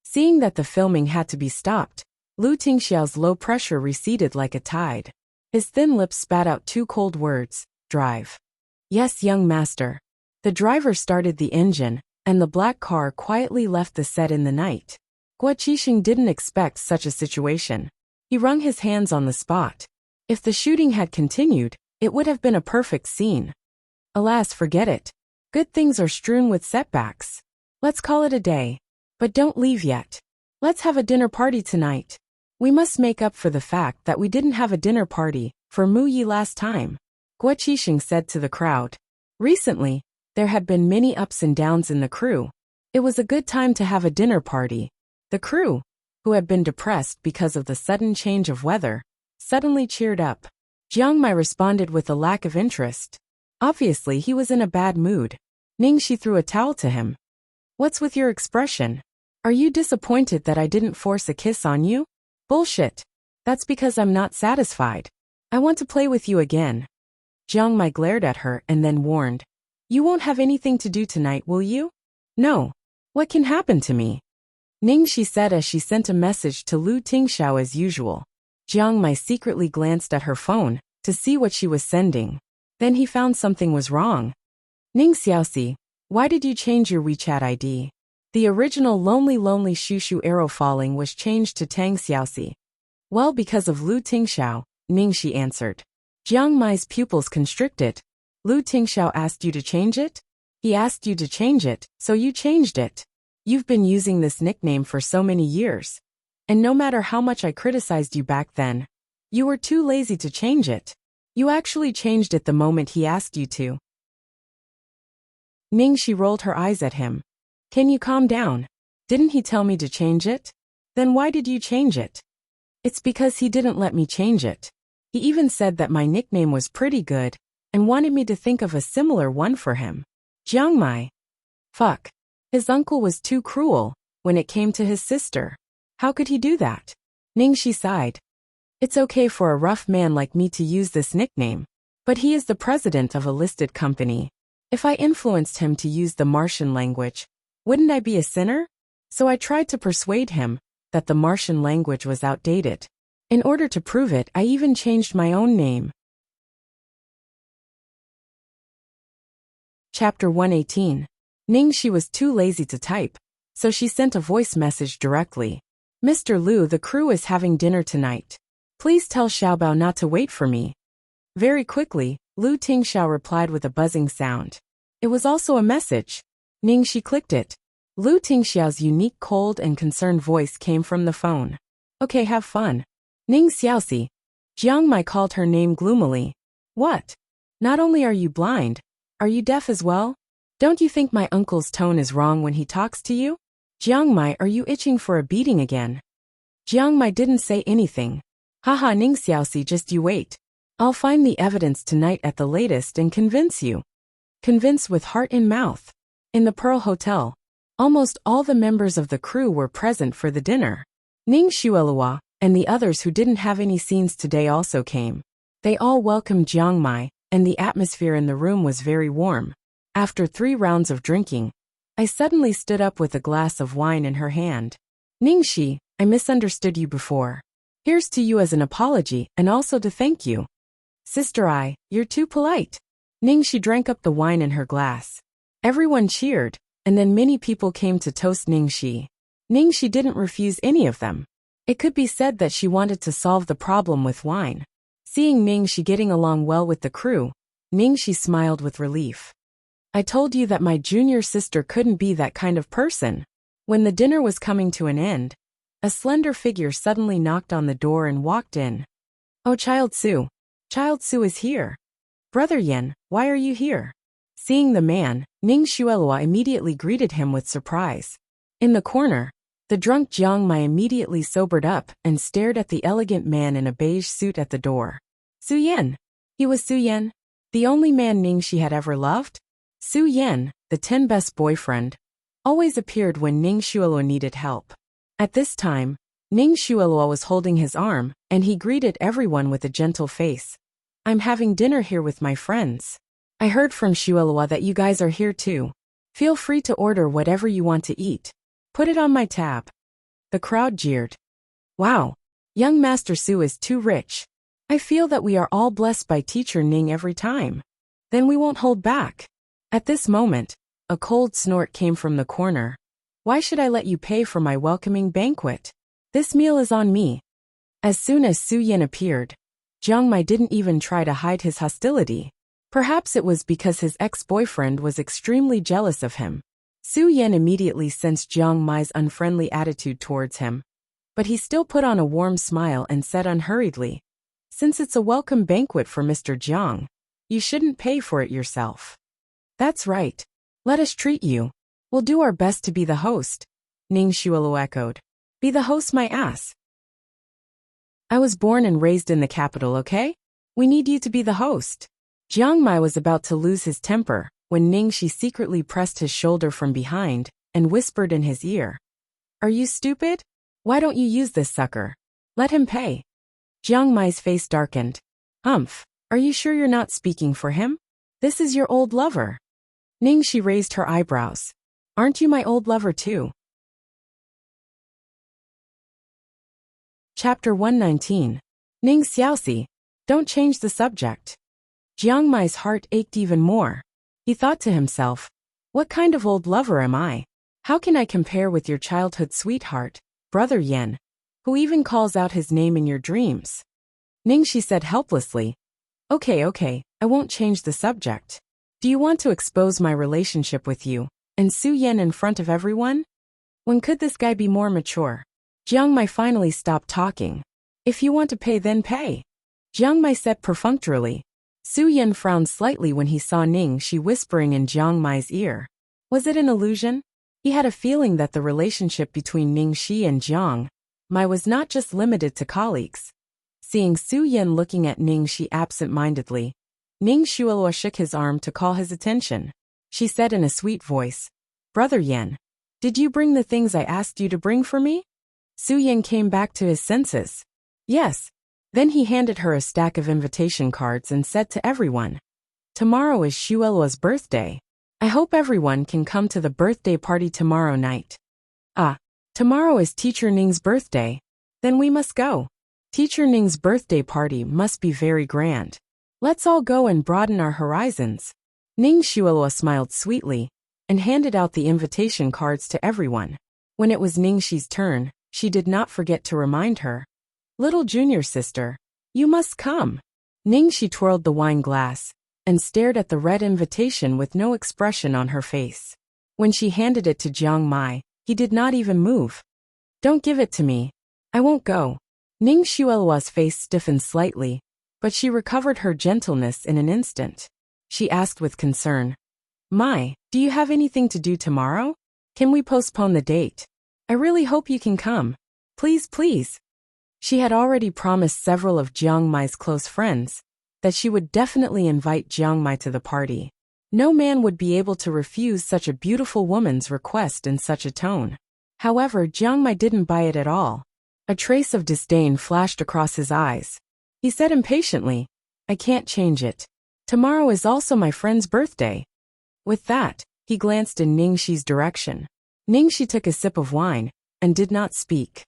Seeing that the filming had to be stopped, Lu Tingxiao's low pressure receded like a tide. His thin lips spat out two cold words, drive. Yes, young master. The driver started the engine, and the black car quietly left the set in the night. Guo Qixing didn't expect such a situation. He wrung his hands on the spot. If the shooting had continued, it would have been a perfect scene. Alas, forget it. Good things are strewn with setbacks. Let's call it a day. But don't leave yet. Let's have a dinner party tonight. We must make up for the fact that we didn't have a dinner party for Mu Yi last time, Guo Qixing said to the crowd. Recently, there had been many ups and downs in the crew. It was a good time to have a dinner party. The crew, who had been depressed because of the sudden change of weather, suddenly cheered up. Jiang Mai responded with a lack of interest. Obviously, he was in a bad mood. Ning Shi threw a towel to him. What's with your expression? Are you disappointed that I didn't force a kiss on you? Bullshit. That's because I'm not satisfied. I want to play with you again. Jiang Mai glared at her and then warned. You won't have anything to do tonight, will you? No. What can happen to me? Ningxi said as she sent a message to Lu Tingxiao as usual. Jiang Mai secretly glanced at her phone to see what she was sending. Then he found something was wrong. Ning Xiaoxi, why did you change your WeChat ID? The original lonely shushu arrow falling was changed to Tang Xiaoxi. Well, because of Lu Tingxiao, Ningxi answered. Jiang Mai's pupils constricted. Lu Tingxiao asked you to change it? He asked you to change it, so you changed it. You've been using this nickname for so many years. And no matter how much I criticized you back then, you were too lazy to change it. You actually changed it the moment he asked you to. Ningxi rolled her eyes at him. Can you calm down? Didn't he tell me to change it? Then why did you change it? It's because he didn't let me change it. He even said that my nickname was pretty good and wanted me to think of a similar one for him. Jiang Mai. Fuck. His uncle was too cruel when it came to his sister. How could he do that? Ningxi sighed. It's okay for a rough man like me to use this nickname, but he is the president of a listed company. If I influenced him to use the Martian language, wouldn't I be a sinner? So I tried to persuade him that the Martian language was outdated. In order to prove it, I even changed my own name. Chapter 118. Ningxi was too lazy to type, so she sent a voice message directly. Mr. Lu, the crew is having dinner tonight. Please tell Xiaobao not to wait for me. Very quickly, Lu Tingxiao replied with a buzzing sound. It was also a message. Ningxi clicked it. Lu Tingxiao's unique cold and concerned voice came from the phone. Okay, have fun. Ning Xiaoxi. Jiang Mai called her name gloomily. What? Not only are you blind, are you deaf as well? Don't you think my uncle's tone is wrong when he talks to you? Jiang Mai, are you itching for a beating again? Jiang Mai didn't say anything. Haha, Ning Xiaoxi, just you wait. I'll find the evidence tonight at the latest and convince you. Convince with heart in mouth. In the Pearl Hotel, almost all the members of the crew were present for the dinner. Ning Xuelua and the others who didn't have any scenes today also came. They all welcomed Jiang Mai, and the atmosphere in the room was very warm. After 3 rounds of drinking, I suddenly stood up with a glass of wine in her hand. Ningxi, I misunderstood you before. Here's to you as an apology and also to thank you. Sister I, you're too polite. Ningxi drank up the wine in her glass. Everyone cheered, and then many people came to toast Ningxi. Ningxi didn't refuse any of them. It could be said that she wanted to solve the problem with wine. Seeing Ningxi getting along well with the crew, Ningxi smiled with relief. I told you that my junior sister couldn't be that kind of person. When the dinner was coming to an end, a slender figure suddenly knocked on the door and walked in. Oh, Child Su. Child Su is here. Brother Yan, why are you here? Seeing the man, Ning Xuelua immediately greeted him with surprise. In the corner, the drunk Jiang Mai immediately sobered up and stared at the elegant man in a beige suit at the door. Su Yan. He was Su Yan, the only man Ningxi had ever loved. Su Yan, the 10 best boyfriend, always appeared when Ning Xuelua needed help. At this time, Ning Xuelua was holding his arm, and he greeted everyone with a gentle face. I'm having dinner here with my friends. I heard from Xuelua that you guys are here too. Feel free to order whatever you want to eat. Put it on my tab. The crowd jeered. Wow, young Master Su is too rich. I feel that we are all blessed by Teacher Ning every time. Then we won't hold back. At this moment, a cold snort came from the corner. Why should I let you pay for my welcoming banquet? This meal is on me. As soon as Su Yan appeared, Jiang Mai didn't even try to hide his hostility. Perhaps it was because his ex-boyfriend was extremely jealous of him. Su Yan immediately sensed Jiang Mai's unfriendly attitude towards him. But he still put on a warm smile and said unhurriedly, since it's a welcome banquet for Mr. Jiang, you shouldn't pay for it yourself. That's right. Let us treat you. We'll do our best to be the host. Ning Xuelu echoed. Be the host my ass. I was born and raised in the capital, okay? We need you to be the host. Jiang Mai was about to lose his temper when Ningxi secretly pressed his shoulder from behind and whispered in his ear. Are you stupid? Why don't you use this sucker? Let him pay. Jiang Mai's face darkened. Humph, are you sure you're not speaking for him? This is your old lover. Ningxi raised her eyebrows. Aren't you my old lover too? Chapter 119. Ning Xiaoxi, don't change the subject. Jiang Mai's heart ached even more. He thought to himself, what kind of old lover am I? How can I compare with your childhood sweetheart, Brother Yan, who even calls out his name in your dreams? Ningxi said helplessly, Okay, I won't change the subject. Do you want to expose my relationship with you and Su Yan in front of everyone? When could this guy be more mature? Jiang Mai finally stopped talking. If you want to pay, then pay. Jiang Mai said perfunctorily. Su Yan frowned slightly when he saw Ningxi whispering in Jiang Mai's ear. Was it an illusion? He had a feeling that the relationship between Ningxi and Jiang Mai was not just limited to colleagues. Seeing Su Yan looking at Ningxi absent-mindedly, Ning Xuelua shook his arm to call his attention. She said in a sweet voice, Brother Yan, did you bring the things I asked you to bring for me? Su Yan came back to his senses. Yes. Then he handed her a stack of invitation cards and said to everyone, Tomorrow is Xuelua's birthday. I hope everyone can come to the birthday party tomorrow night. Ah, tomorrow is Teacher Ning's birthday. Then we must go. Teacher Ning's birthday party must be very grand. Let's all go and broaden our horizons. Ning Xuelua smiled sweetly and handed out the invitation cards to everyone. When it was Ningxi's turn, she did not forget to remind her. Little junior sister, you must come. Ningxi twirled the wine glass and stared at the red invitation with no expression on her face. When she handed it to Jiang Mai, he did not even move. Don't give it to me. I won't go. Ning Xuelua's face stiffened slightly, but she recovered her gentleness in an instant. She asked with concern, Mai, do you have anything to do tomorrow? Can we postpone the date? I really hope you can come. Please, please. She had already promised several of Jiang Mai's close friends that she would definitely invite Jiang Mai to the party. No man would be able to refuse such a beautiful woman's request in such a tone. However, Jiang Mai didn't buy it at all. A trace of disdain flashed across his eyes. He said impatiently, I can't change it. Tomorrow is also my friend's birthday. With that, he glanced in Ningxi's direction. Ningxi took a sip of wine and did not speak.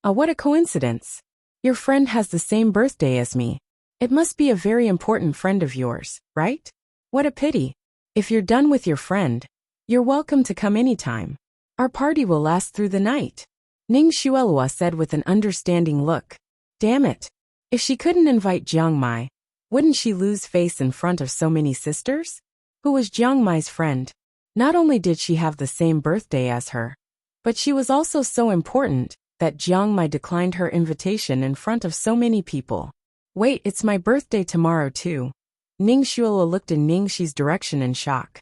Ah, what a coincidence. Your friend has the same birthday as me. It must be a very important friend of yours, right? What a pity. If you're done with your friend, you're welcome to come anytime. Our party will last through the night. Ning Xuelua said with an understanding look. Damn it. If she couldn't invite Jiang Mai, wouldn't she lose face in front of so many sisters? Who was Jiang Mai's friend? Not only did she have the same birthday as her, but she was also so important that Jiang Mai declined her invitation in front of so many people. Wait, it's my birthday tomorrow too. Ning Xuelua looked in Ningxi's direction in shock.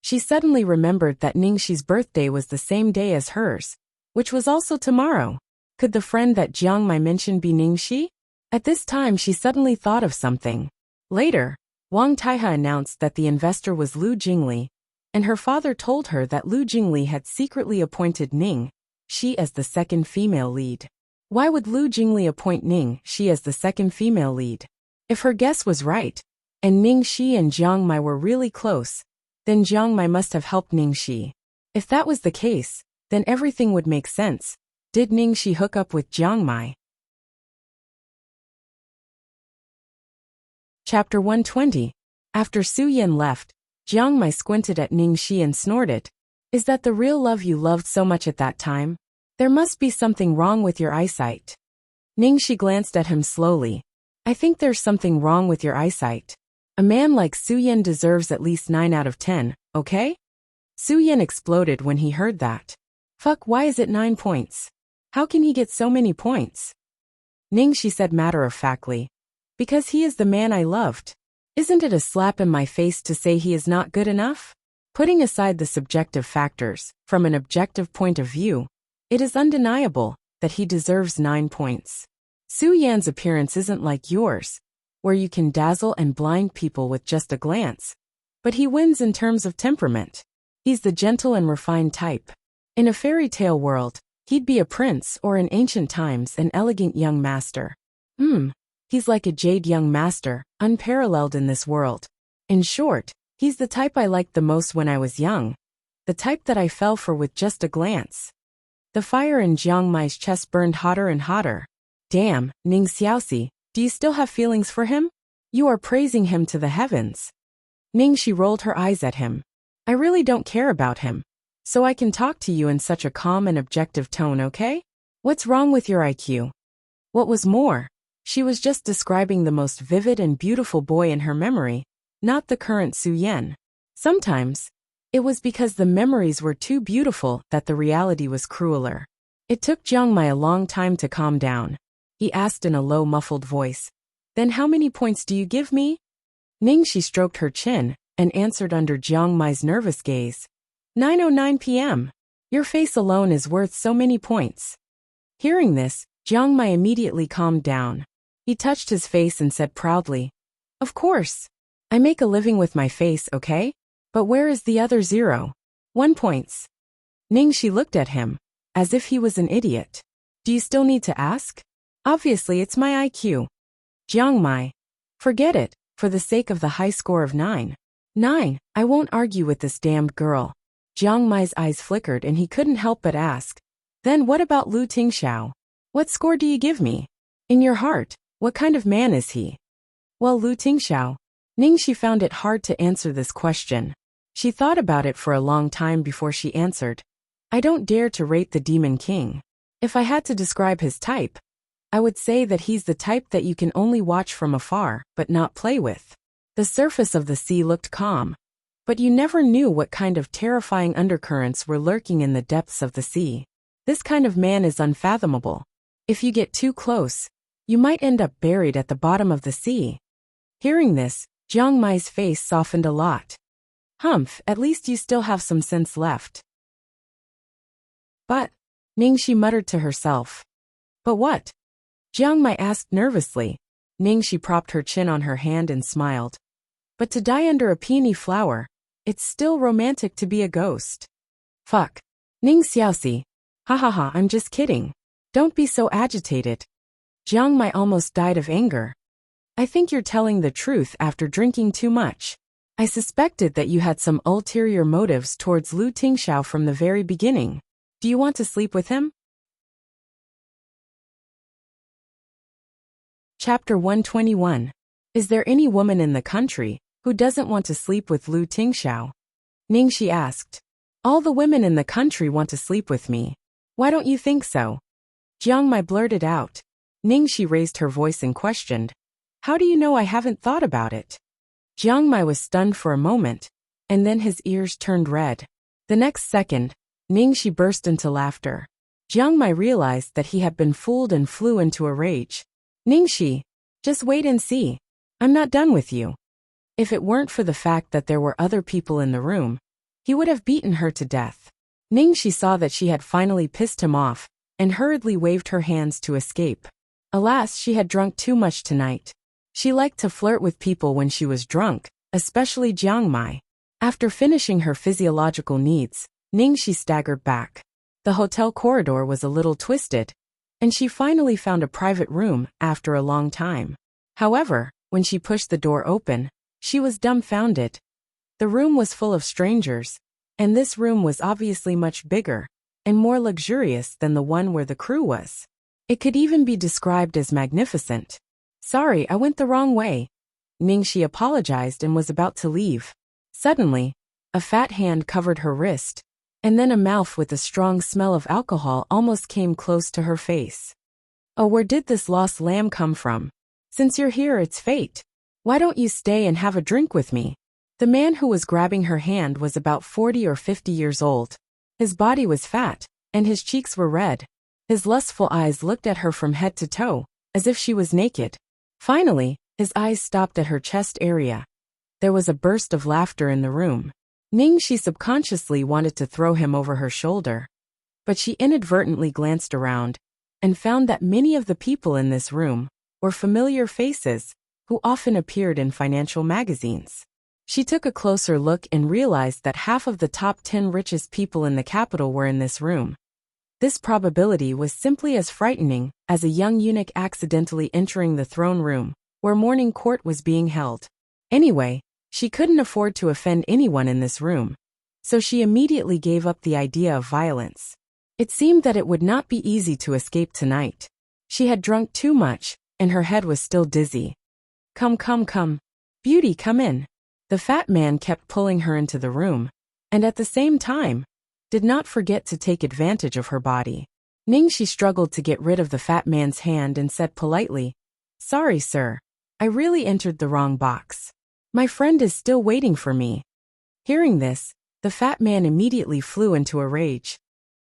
She suddenly remembered that Ningxi's birthday was the same day as hers, which was also tomorrow. Could the friend that Jiang Mai mentioned be Ningxi? At this time she suddenly thought of something. Later, Wang Taihe announced that the investor was Lu Jingli, and her father told her that Lu Jingli had secretly appointed Ningxi as the second female lead. Why would Lu Jingli appoint Ningxi as the second female lead? If her guess was right, and Ningxi and Jiang Mai were really close, then Jiang Mai must have helped Ningxi. If that was the case, then everything would make sense. Did Ningxi hook up with Jiang Mai? Chapter 120. After Su Yan left, Jiang Mai squinted at Ningxi and snorted. Is that the real love you loved so much at that time? There must be something wrong with your eyesight. Ningxi glanced at him slowly. I think there's something wrong with your eyesight. A man like Su Yan deserves at least 9 out of 10, okay? Su Yan exploded when he heard that. Fuck, why is it 9 points? How can he get so many points? Ningxi said matter-of-factly. Because he is the man I loved. Isn't it a slap in my face to say he is not good enough? Putting aside the subjective factors, from an objective point of view, it is undeniable that he deserves 9 points. Su Yan's appearance isn't like yours, where you can dazzle and blind people with just a glance. But he wins in terms of temperament. He's the gentle and refined type. In a fairy tale world, he'd be a prince or in ancient times an elegant young master. He's like a jade young master, unparalleled in this world. In short, he's the type I liked the most when I was young. The type that I fell for with just a glance. The fire in Jiang Mai's chest burned hotter and hotter. Damn, Ning Xiaoxi, do you still have feelings for him? You are praising him to the heavens. Ningxi rolled her eyes at him. I really don't care about him. So I can talk to you in such a calm and objective tone, okay? What's wrong with your IQ? What was more, she was just describing the most vivid and beautiful boy in her memory, not the current Su Yan. Sometimes, it was because the memories were too beautiful that the reality was crueler. It took Jiang Mai a long time to calm down. He asked in a low, muffled voice. Then how many points do you give me? Ningxi stroked her chin and answered under Jiang Mai's nervous gaze. 9:09 p.m. Your face alone is worth so many points. Hearing this, Jiang Mai immediately calmed down. He touched his face and said proudly, Of course. I make a living with my face, okay? But where is the other 0? 1 points. Ningxi looked at him, as if he was an idiot. Do you still need to ask? Obviously it's my IQ. Jiang Mai. Forget it, for the sake of the high score of 9. 9, I won't argue with this damned girl. Jiang Mai's eyes flickered and he couldn't help but ask. Then what about Lu Tingxiao? What score do you give me? In your heart, what kind of man is he? Well, Lu Tingxiao. Ningxi found it hard to answer this question. She thought about it for a long time before she answered. I don't dare to rate the Demon King. If I had to describe his type, I would say that he's the type that you can only watch from afar, but not play with. The surface of the sea looked calm, but you never knew what kind of terrifying undercurrents were lurking in the depths of the sea. This kind of man is unfathomable. If you get too close, you might end up buried at the bottom of the sea. Hearing this, Jiang Mai's face softened a lot. Humph, at least you still have some sense left. But, Ningxi muttered to herself. But what? Jiang Mai asked nervously. Ningxi propped her chin on her hand and smiled. But to die under a peony flower, it's still romantic to be a ghost. Fuck. Ning Xiaoxi. Ha ha ha, I'm just kidding. Don't be so agitated. Jiang Mai almost died of anger. I think you're telling the truth after drinking too much. I suspected that you had some ulterior motives towards Lu Tingxiao from the very beginning. Do you want to sleep with him? Chapter 121. Is there any woman in the country who doesn't want to sleep with Lu Tingxiao? Ningxi asked. All the women in the country want to sleep with me. Why don't you think so? Jiang Mai blurted out. Ningxi raised her voice and questioned. How do you know I haven't thought about it? Jiang Mai was stunned for a moment, and then his ears turned red. The next second, Ningxi burst into laughter. Jiang Mai realized that he had been fooled and flew into a rage. Ningxi, just wait and see. I'm not done with you. If it weren't for the fact that there were other people in the room, he would have beaten her to death. Ningxi saw that she had finally pissed him off, and hurriedly waved her hands to escape. Alas, she had drunk too much tonight. She liked to flirt with people when she was drunk, especially Jiang Mai. After finishing her physiological needs, Ningxi staggered back. The hotel corridor was a little twisted, and she finally found a private room after a long time. However, when she pushed the door open, she was dumbfounded. The room was full of strangers, and this room was obviously much bigger and more luxurious than the one where the crew was. It could even be described as magnificent. Sorry, I went the wrong way. Ningxi apologized and was about to leave. Suddenly, a fat hand covered her wrist, and then a mouth with a strong smell of alcohol almost came close to her face. Oh, where did this lost lamb come from? Since you're here, it's fate. Why don't you stay and have a drink with me? The man who was grabbing her hand was about 40 or 50 years old. His body was fat, and his cheeks were red. His lustful eyes looked at her from head to toe, as if she was naked. Finally, his eyes stopped at her chest area. There was a burst of laughter in the room. Ningxi subconsciously wanted to throw him over her shoulder, but she inadvertently glanced around and found that many of the people in this room were familiar faces who often appeared in financial magazines. She took a closer look and realized that half of the top 10 richest people in the capital were in this room. This probability was simply as frightening as a young eunuch accidentally entering the throne room, where morning court was being held. Anyway, she couldn't afford to offend anyone in this room, so she immediately gave up the idea of violence. It seemed that it would not be easy to escape tonight. She had drunk too much, and her head was still dizzy. Come, come, come. Beauty, come in. The fat man kept pulling her into the room, and at the same time, did not forget to take advantage of her body. Ningxi struggled to get rid of the fat man's hand and said politely, "Sorry, sir. I really entered the wrong box. My friend is still waiting for me." Hearing this, the fat man immediately flew into a rage.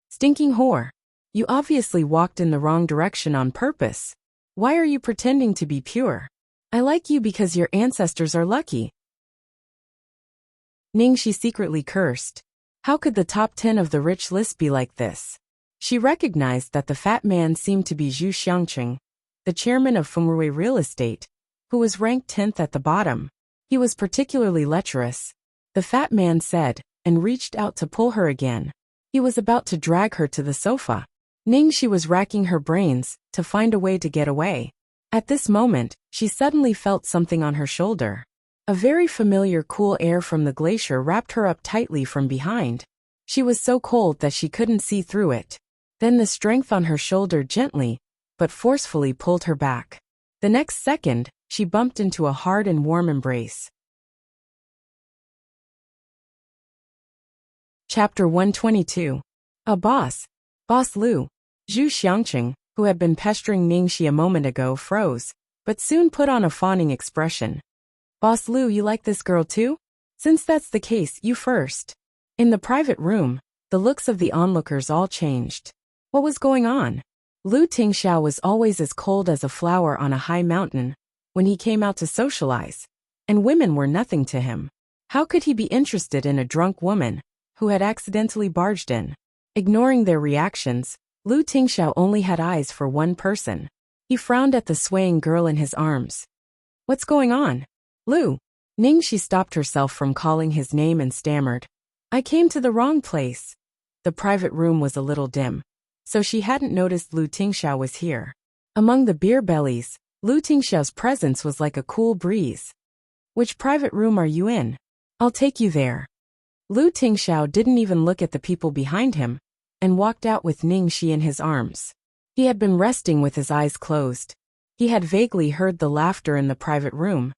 "Stinking whore. You obviously walked in the wrong direction on purpose. Why are you pretending to be pure? I like you because your ancestors are lucky." Ningxi secretly cursed. How could the top 10 of the rich list be like this? She recognized that the fat man seemed to be Zhu Xiangqing, the chairman of Fengruwei Real Estate, who was ranked 10th at the bottom. He was particularly lecherous, the fat man said, and reached out to pull her again. He was about to drag her to the sofa. Ningxi was racking her brains to find a way to get away. At this moment, she suddenly felt something on her shoulder. A very familiar cool air from the glacier wrapped her up tightly from behind. She was so cold that she couldn't see through it. Then the strength on her shoulder gently, but forcefully pulled her back. The next second, she bumped into a hard and warm embrace. Chapter 122. A boss. Boss Lu. Zhu Xiangqing, who had been pestering Ningxi a moment ago, froze, but soon put on a fawning expression. "Boss Lu, you like this girl too? Since that's the case, you first." In the private room, the looks of the onlookers all changed. What was going on? Lu Tingxiao was always as cold as a flower on a high mountain when he came out to socialize, and women were nothing to him. How could he be interested in a drunk woman who had accidentally barged in? Ignoring their reactions, Lu Tingxiao only had eyes for one person. He frowned at the swaying girl in his arms. "What's going on? Lu." Ningxi stopped herself from calling his name and stammered, "I came to the wrong place." The private room was a little dim, so she hadn't noticed Lu Tingxiao was here. Among the beer bellies, Lu Tingxiao's presence was like a cool breeze. "Which private room are you in? I'll take you there." Lu Tingxiao didn't even look at the people behind him, and walked out with Ningxi in his arms. He had been resting with his eyes closed. He had vaguely heard the laughter in the private room,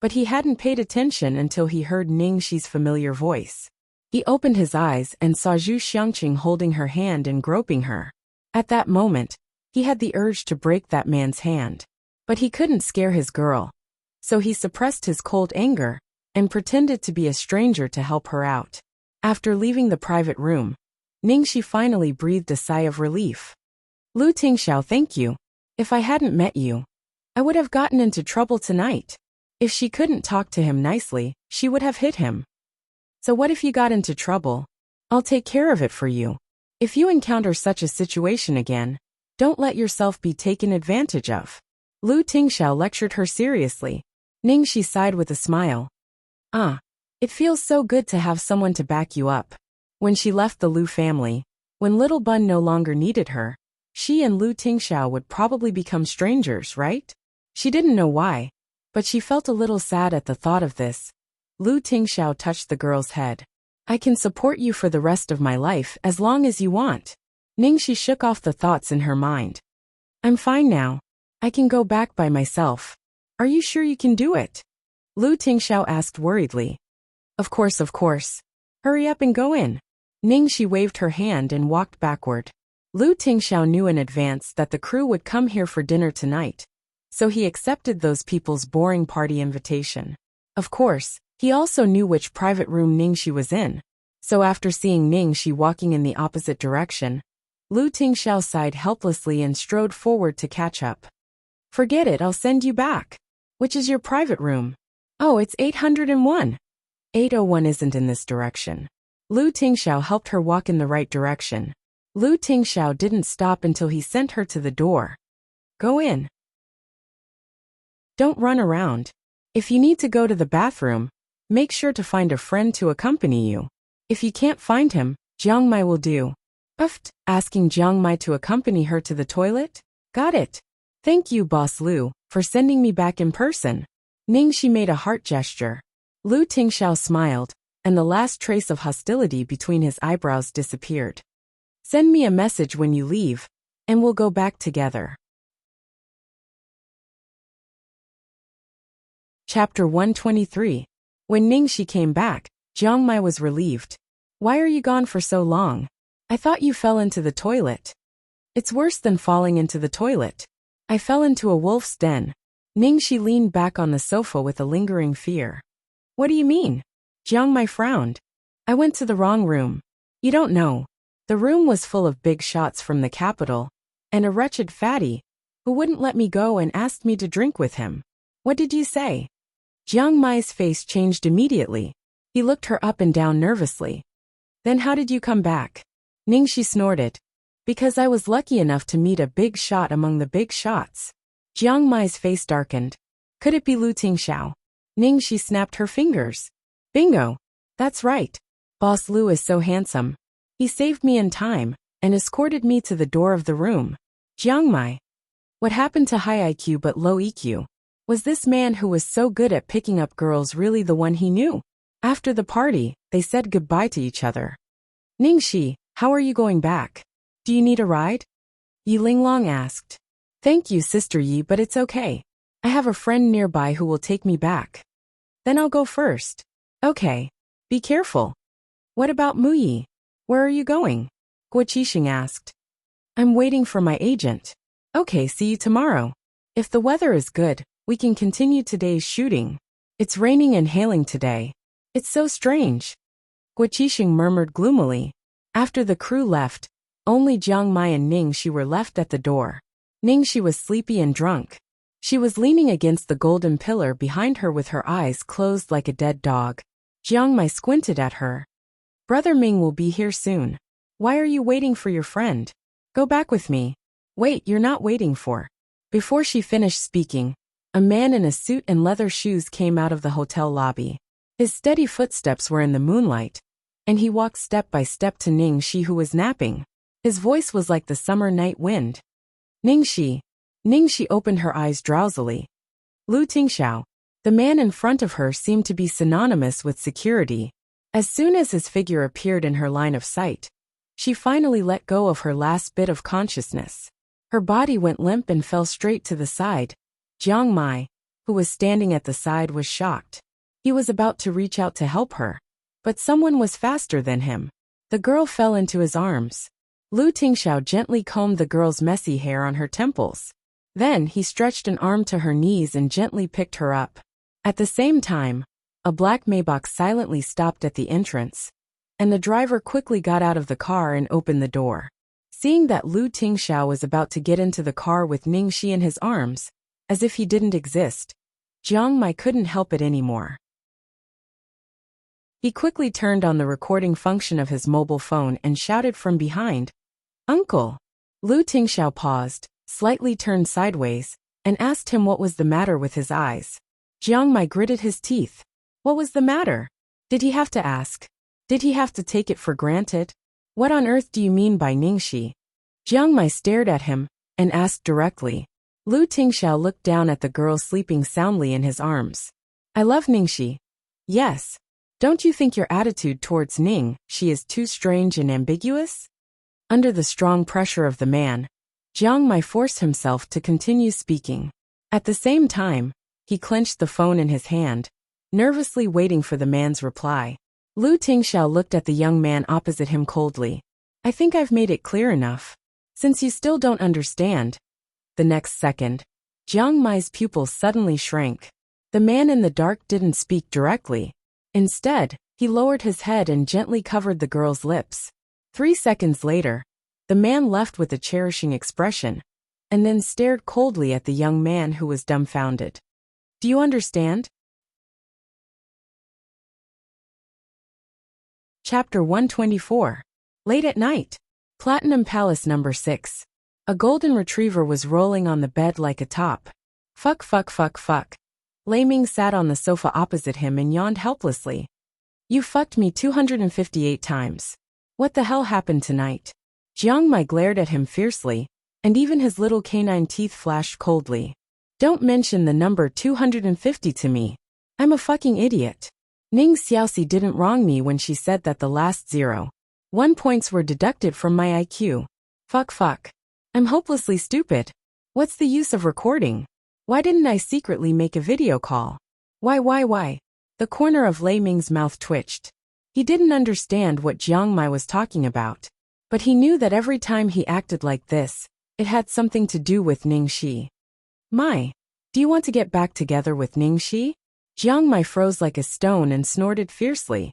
but he hadn't paid attention until he heard Ningxi's familiar voice. He opened his eyes and saw Zhu Xiangqing holding her hand and groping her. At that moment, he had the urge to break that man's hand. But he couldn't scare his girl, so he suppressed his cold anger and pretended to be a stranger to help her out. After leaving the private room, Ningxi finally breathed a sigh of relief. "Lu Tingxiao, thank you. If I hadn't met you, I would have gotten into trouble tonight." If she couldn't talk to him nicely, she would have hit him. "So what if you got into trouble? I'll take care of it for you. If you encounter such a situation again, don't let yourself be taken advantage of." Lu Tingxiao lectured her seriously. Ningxi sighed with a smile. It feels so good to have someone to back you up." When she left the Lu family, when Little Bun no longer needed her, she and Lu Tingxiao would probably become strangers, right? She didn't know why, but she felt a little sad at the thought of this. Lu Tingxiao touched the girl's head. "I can support you for the rest of my life as long as you want." Ningxi shook off the thoughts in her mind. "I'm fine now. I can go back by myself." "Are you sure you can do it?" Lu Tingxiao asked worriedly. Of course. Hurry up and go in." Ningxi waved her hand and walked backward. Lu Tingxiao knew in advance that the crew would come here for dinner tonight, so he accepted those people's boring party invitation. Of course, he also knew which private room Ningxi was in, so after seeing Ningxi walking in the opposite direction, Lu Tingxiao sighed helplessly and strode forward to catch up. "Forget it, I'll send you back." "Which is your private room?" "Oh, it's 801. 801 isn't in this direction." Lu Tingxiao helped her walk in the right direction. Lu Tingxiao didn't stop until he sent her to the door. "Go in. Don't run around. If you need to go to the bathroom, Make sure to find a friend to accompany you. If you can't find him, Jiang Mai will do. Asking Jiang Mai to accompany her to the toilet? Got it. Thank you, Boss Lu, for sending me back in person. Ningxi made a heart gesture. Lu Tingxiao smiled, and the last trace of hostility between his eyebrows disappeared. Send me a message when you leave, and we'll go back together. Chapter 123. When Ningxi came back, Jiang Mai was relieved. Why are you gone for so long? I thought you fell into the toilet. It's worse than falling into the toilet. I fell into a wolf's den. Ningxi leaned back on the sofa with a lingering fear. What do you mean? Jiang Mai frowned. I went to the wrong room. You don't know. The room was full of big shots from the capital, and a wretched fatty, who wouldn't let me go and asked me to drink with him. What did you say? Jiang Mai's face changed immediately. He looked her up and down nervously. Then how did you come back? Ningxi snorted. Because I was lucky enough to meet a big shot among the big shots. Jiang Mai's face darkened. Could it be Lu Tingxiao? Ningxi snapped her fingers. Bingo! That's right. Boss Lu is so handsome. He saved me in time, and escorted me to the door of the room. Jiang Mai. What happened to high IQ but low EQ? Was this man who was so good at picking up girls really the one he knew? After the party, they said goodbye to each other. Ningxi, how are you going back? Do you need a ride? Yi Linglong asked. Thank you, Sister Yi, but it's okay. I have a friend nearby who will take me back. Then I'll go first. Okay. Be careful. What about Mu Yi? Where are you going? Guo Qixing asked. I'm waiting for my agent. Okay, see you tomorrow. If the weather is good, we can continue today's shooting. It's raining and hailing today. It's so strange. Guo Qixing murmured gloomily. After the crew left, only Jiang Mai and Ningxi were left at the door. Ningxi was sleepy and drunk. She was leaning against the golden pillar behind her with her eyes closed like a dead dog. Jiang Mai squinted at her. Brother Ming will be here soon. Why are you waiting for your friend? Go back with me. Wait, you're not waiting for. Before she finished speaking, a man in a suit and leather shoes came out of the hotel lobby. His steady footsteps were in the moonlight, and he walked step by step to Ningxi, who was napping. His voice was like the summer night wind. Ningxi. Ningxi opened her eyes drowsily. Lu Tingxiao. The man in front of her seemed to be synonymous with security. As soon as his figure appeared in her line of sight, she finally let go of her last bit of consciousness. Her body went limp and fell straight to the side. Jiang Mai, who was standing at the side, was shocked. He was about to reach out to help her, but someone was faster than him. The girl fell into his arms. Lu Tingxiao gently combed the girl's messy hair on her temples. Then he stretched an arm to her knees and gently picked her up. At the same time, a black Maybach silently stopped at the entrance, and the driver quickly got out of the car and opened the door. Seeing that Lu Tingxiao was about to get into the car with Ningxi in his arms, as if he didn't exist, Jiang Mai couldn't help it anymore. He quickly turned on the recording function of his mobile phone and shouted from behind, "Uncle!" Lu Tingxiao paused, slightly turned sideways, and asked him what was the matter with his eyes. Jiang Mai gritted his teeth. What was the matter? Did he have to ask? Did he have to take it for granted? What on earth do you mean by Ningxi? Jiang Mai stared at him and asked directly. Lu Tingxiao looked down at the girl sleeping soundly in his arms. I love Ningxi. Yes. Don't you think your attitude towards Ningxi is too strange and ambiguous? Under the strong pressure of the man, Jiang Mai forced himself to continue speaking. At the same time, he clenched the phone in his hand, nervously waiting for the man's reply. Lu Tingxiao looked at the young man opposite him coldly. I think I've made it clear enough. Since you still don't understand. The next second, Jiang Mai's pupils suddenly shrank. The man in the dark didn't speak directly. Instead, he lowered his head and gently covered the girl's lips. 3 seconds later, the man left with a cherishing expression, and then stared coldly at the young man, who was dumbfounded. Do you understand? Chapter 124. Late at night. Platinum Palace number 6. A golden retriever was rolling on the bed like a top. Fuck fuck fuck fuck. Lei Ming sat on the sofa opposite him and yawned helplessly. You fucked me 258 times. What the hell happened tonight? Jiang Mai glared at him fiercely, and even his little canine teeth flashed coldly. Don't mention the number 250 to me. I'm a fucking idiot. Ning Xiaoxi didn't wrong me when she said that the last 0.1 points were deducted from my IQ. Fuck. I'm hopelessly stupid. What's the use of recording? Why didn't I secretly make a video call? Why? The corner of Lei Ming's mouth twitched. He didn't understand what Jiang Mai was talking about, but he knew that every time he acted like this, it had something to do with Ning Shi. Mai, do you want to get back together with Ning Shi? Jiang Mai froze like a stone and snorted fiercely.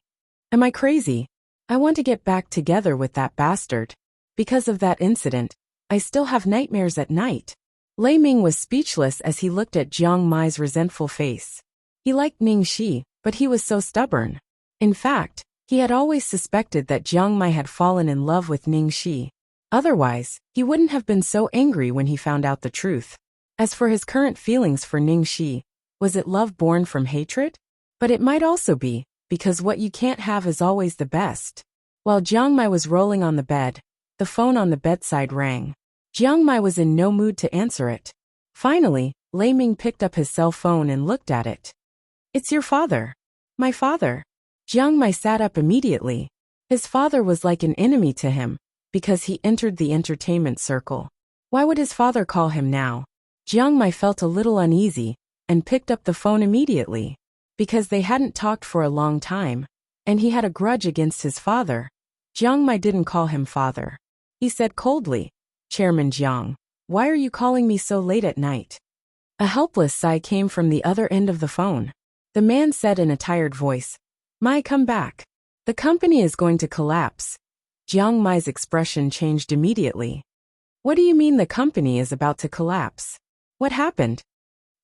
Am I crazy? I want to get back together with that bastard. Because of that incident, I still have nightmares at night. Lei Ming was speechless as he looked at Jiang Mai's resentful face. He liked Ning Shi, but he was so stubborn. In fact, he had always suspected that Jiang Mai had fallen in love with Ning Shi. Otherwise, he wouldn't have been so angry when he found out the truth. As for his current feelings for Ning Shi, was it love born from hatred? But it might also be, because what you can't have is always the best. While Jiang Mai was rolling on the bed, the phone on the bedside rang. Jiang Mai was in no mood to answer it. Finally, Lei Ming picked up his cell phone and looked at it. It's your father. My father. Jiang Mai sat up immediately. His father was like an enemy to him, because he entered the entertainment circle. Why would his father call him now? Jiang Mai felt a little uneasy, and picked up the phone immediately. Because they hadn't talked for a long time, and he had a grudge against his father. Jiang Mai didn't call him father. He said coldly, Chairman Jiang, why are you calling me so late at night? A helpless sigh came from the other end of the phone. The man said in a tired voice, Mai, come back. The company is going to collapse. Jiang Mai's expression changed immediately. What do you mean the company is about to collapse? What happened?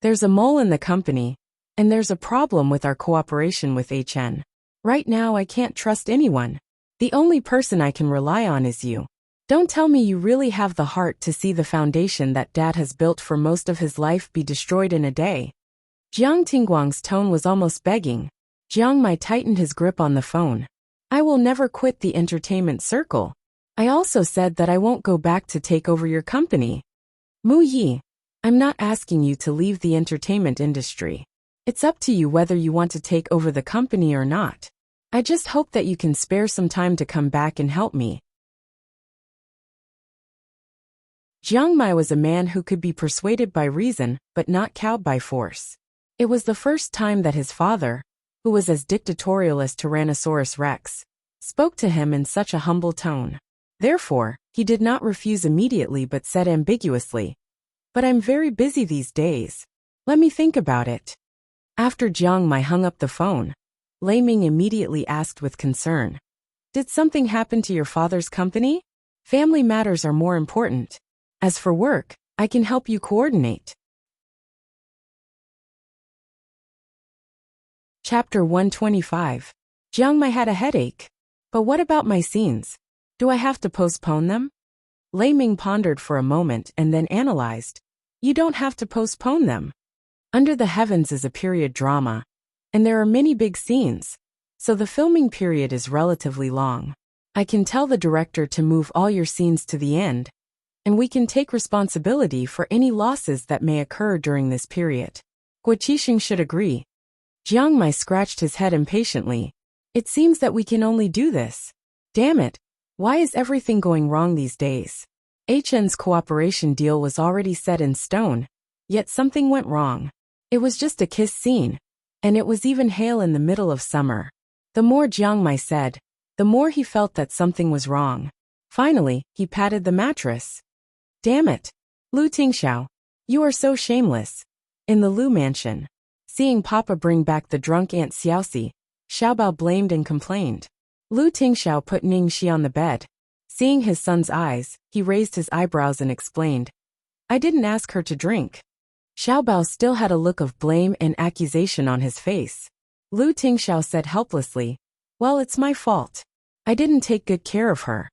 There's a mole in the company, and there's a problem with our cooperation with HN. Right now I can't trust anyone. The only person I can rely on is you. Don't tell me you really have the heart to see the foundation that Dad has built for most of his life be destroyed in a day. Jiang Tingguang's tone was almost begging. Jiang Mai tightened his grip on the phone. I will never quit the entertainment circle. I also said that I won't go back to take over your company. Mu Yi, I'm not asking you to leave the entertainment industry. It's up to you whether you want to take over the company or not. I just hope that you can spare some time to come back and help me. Jiang Mai was a man who could be persuaded by reason, but not cowed by force. It was the first time that his father, who was as dictatorial as Tyrannosaurus Rex, spoke to him in such a humble tone. Therefore, he did not refuse immediately but said ambiguously, But I'm very busy these days. Let me think about it. After Jiang Mai hung up the phone, Lei Ming immediately asked with concern, Did something happen to your father's company? Family matters are more important. As for work, I can help you coordinate. Chapter 125. Jiang Mai had a headache. But what about my scenes? Do I have to postpone them? Lei Ming pondered for a moment and then analyzed. You don't have to postpone them. Under the Heavens is a period drama, and there are many big scenes, so the filming period is relatively long. I can tell the director to move all your scenes to the end, and we can take responsibility for any losses that may occur during this period. Guo Qixing should agree. Jiang Mai scratched his head impatiently. It seems that we can only do this. Damn it, why is everything going wrong these days? HN's cooperation deal was already set in stone, yet something went wrong. It was just a kiss scene, and it was even hail in the middle of summer. The more Jiang Mai said, the more he felt that something was wrong. Finally, he patted the mattress. Damn it. Lu Tingxiao, you are so shameless. In the Lu mansion, seeing Papa bring back the drunk Aunt Xiaoxi, Xiaobao blamed and complained. Lu Tingxiao put Ning Shi on the bed. Seeing his son's eyes, he raised his eyebrows and explained, I didn't ask her to drink. Xiaobao still had a look of blame and accusation on his face. Lu Tingxiao said helplessly, Well, it's my fault. I didn't take good care of her.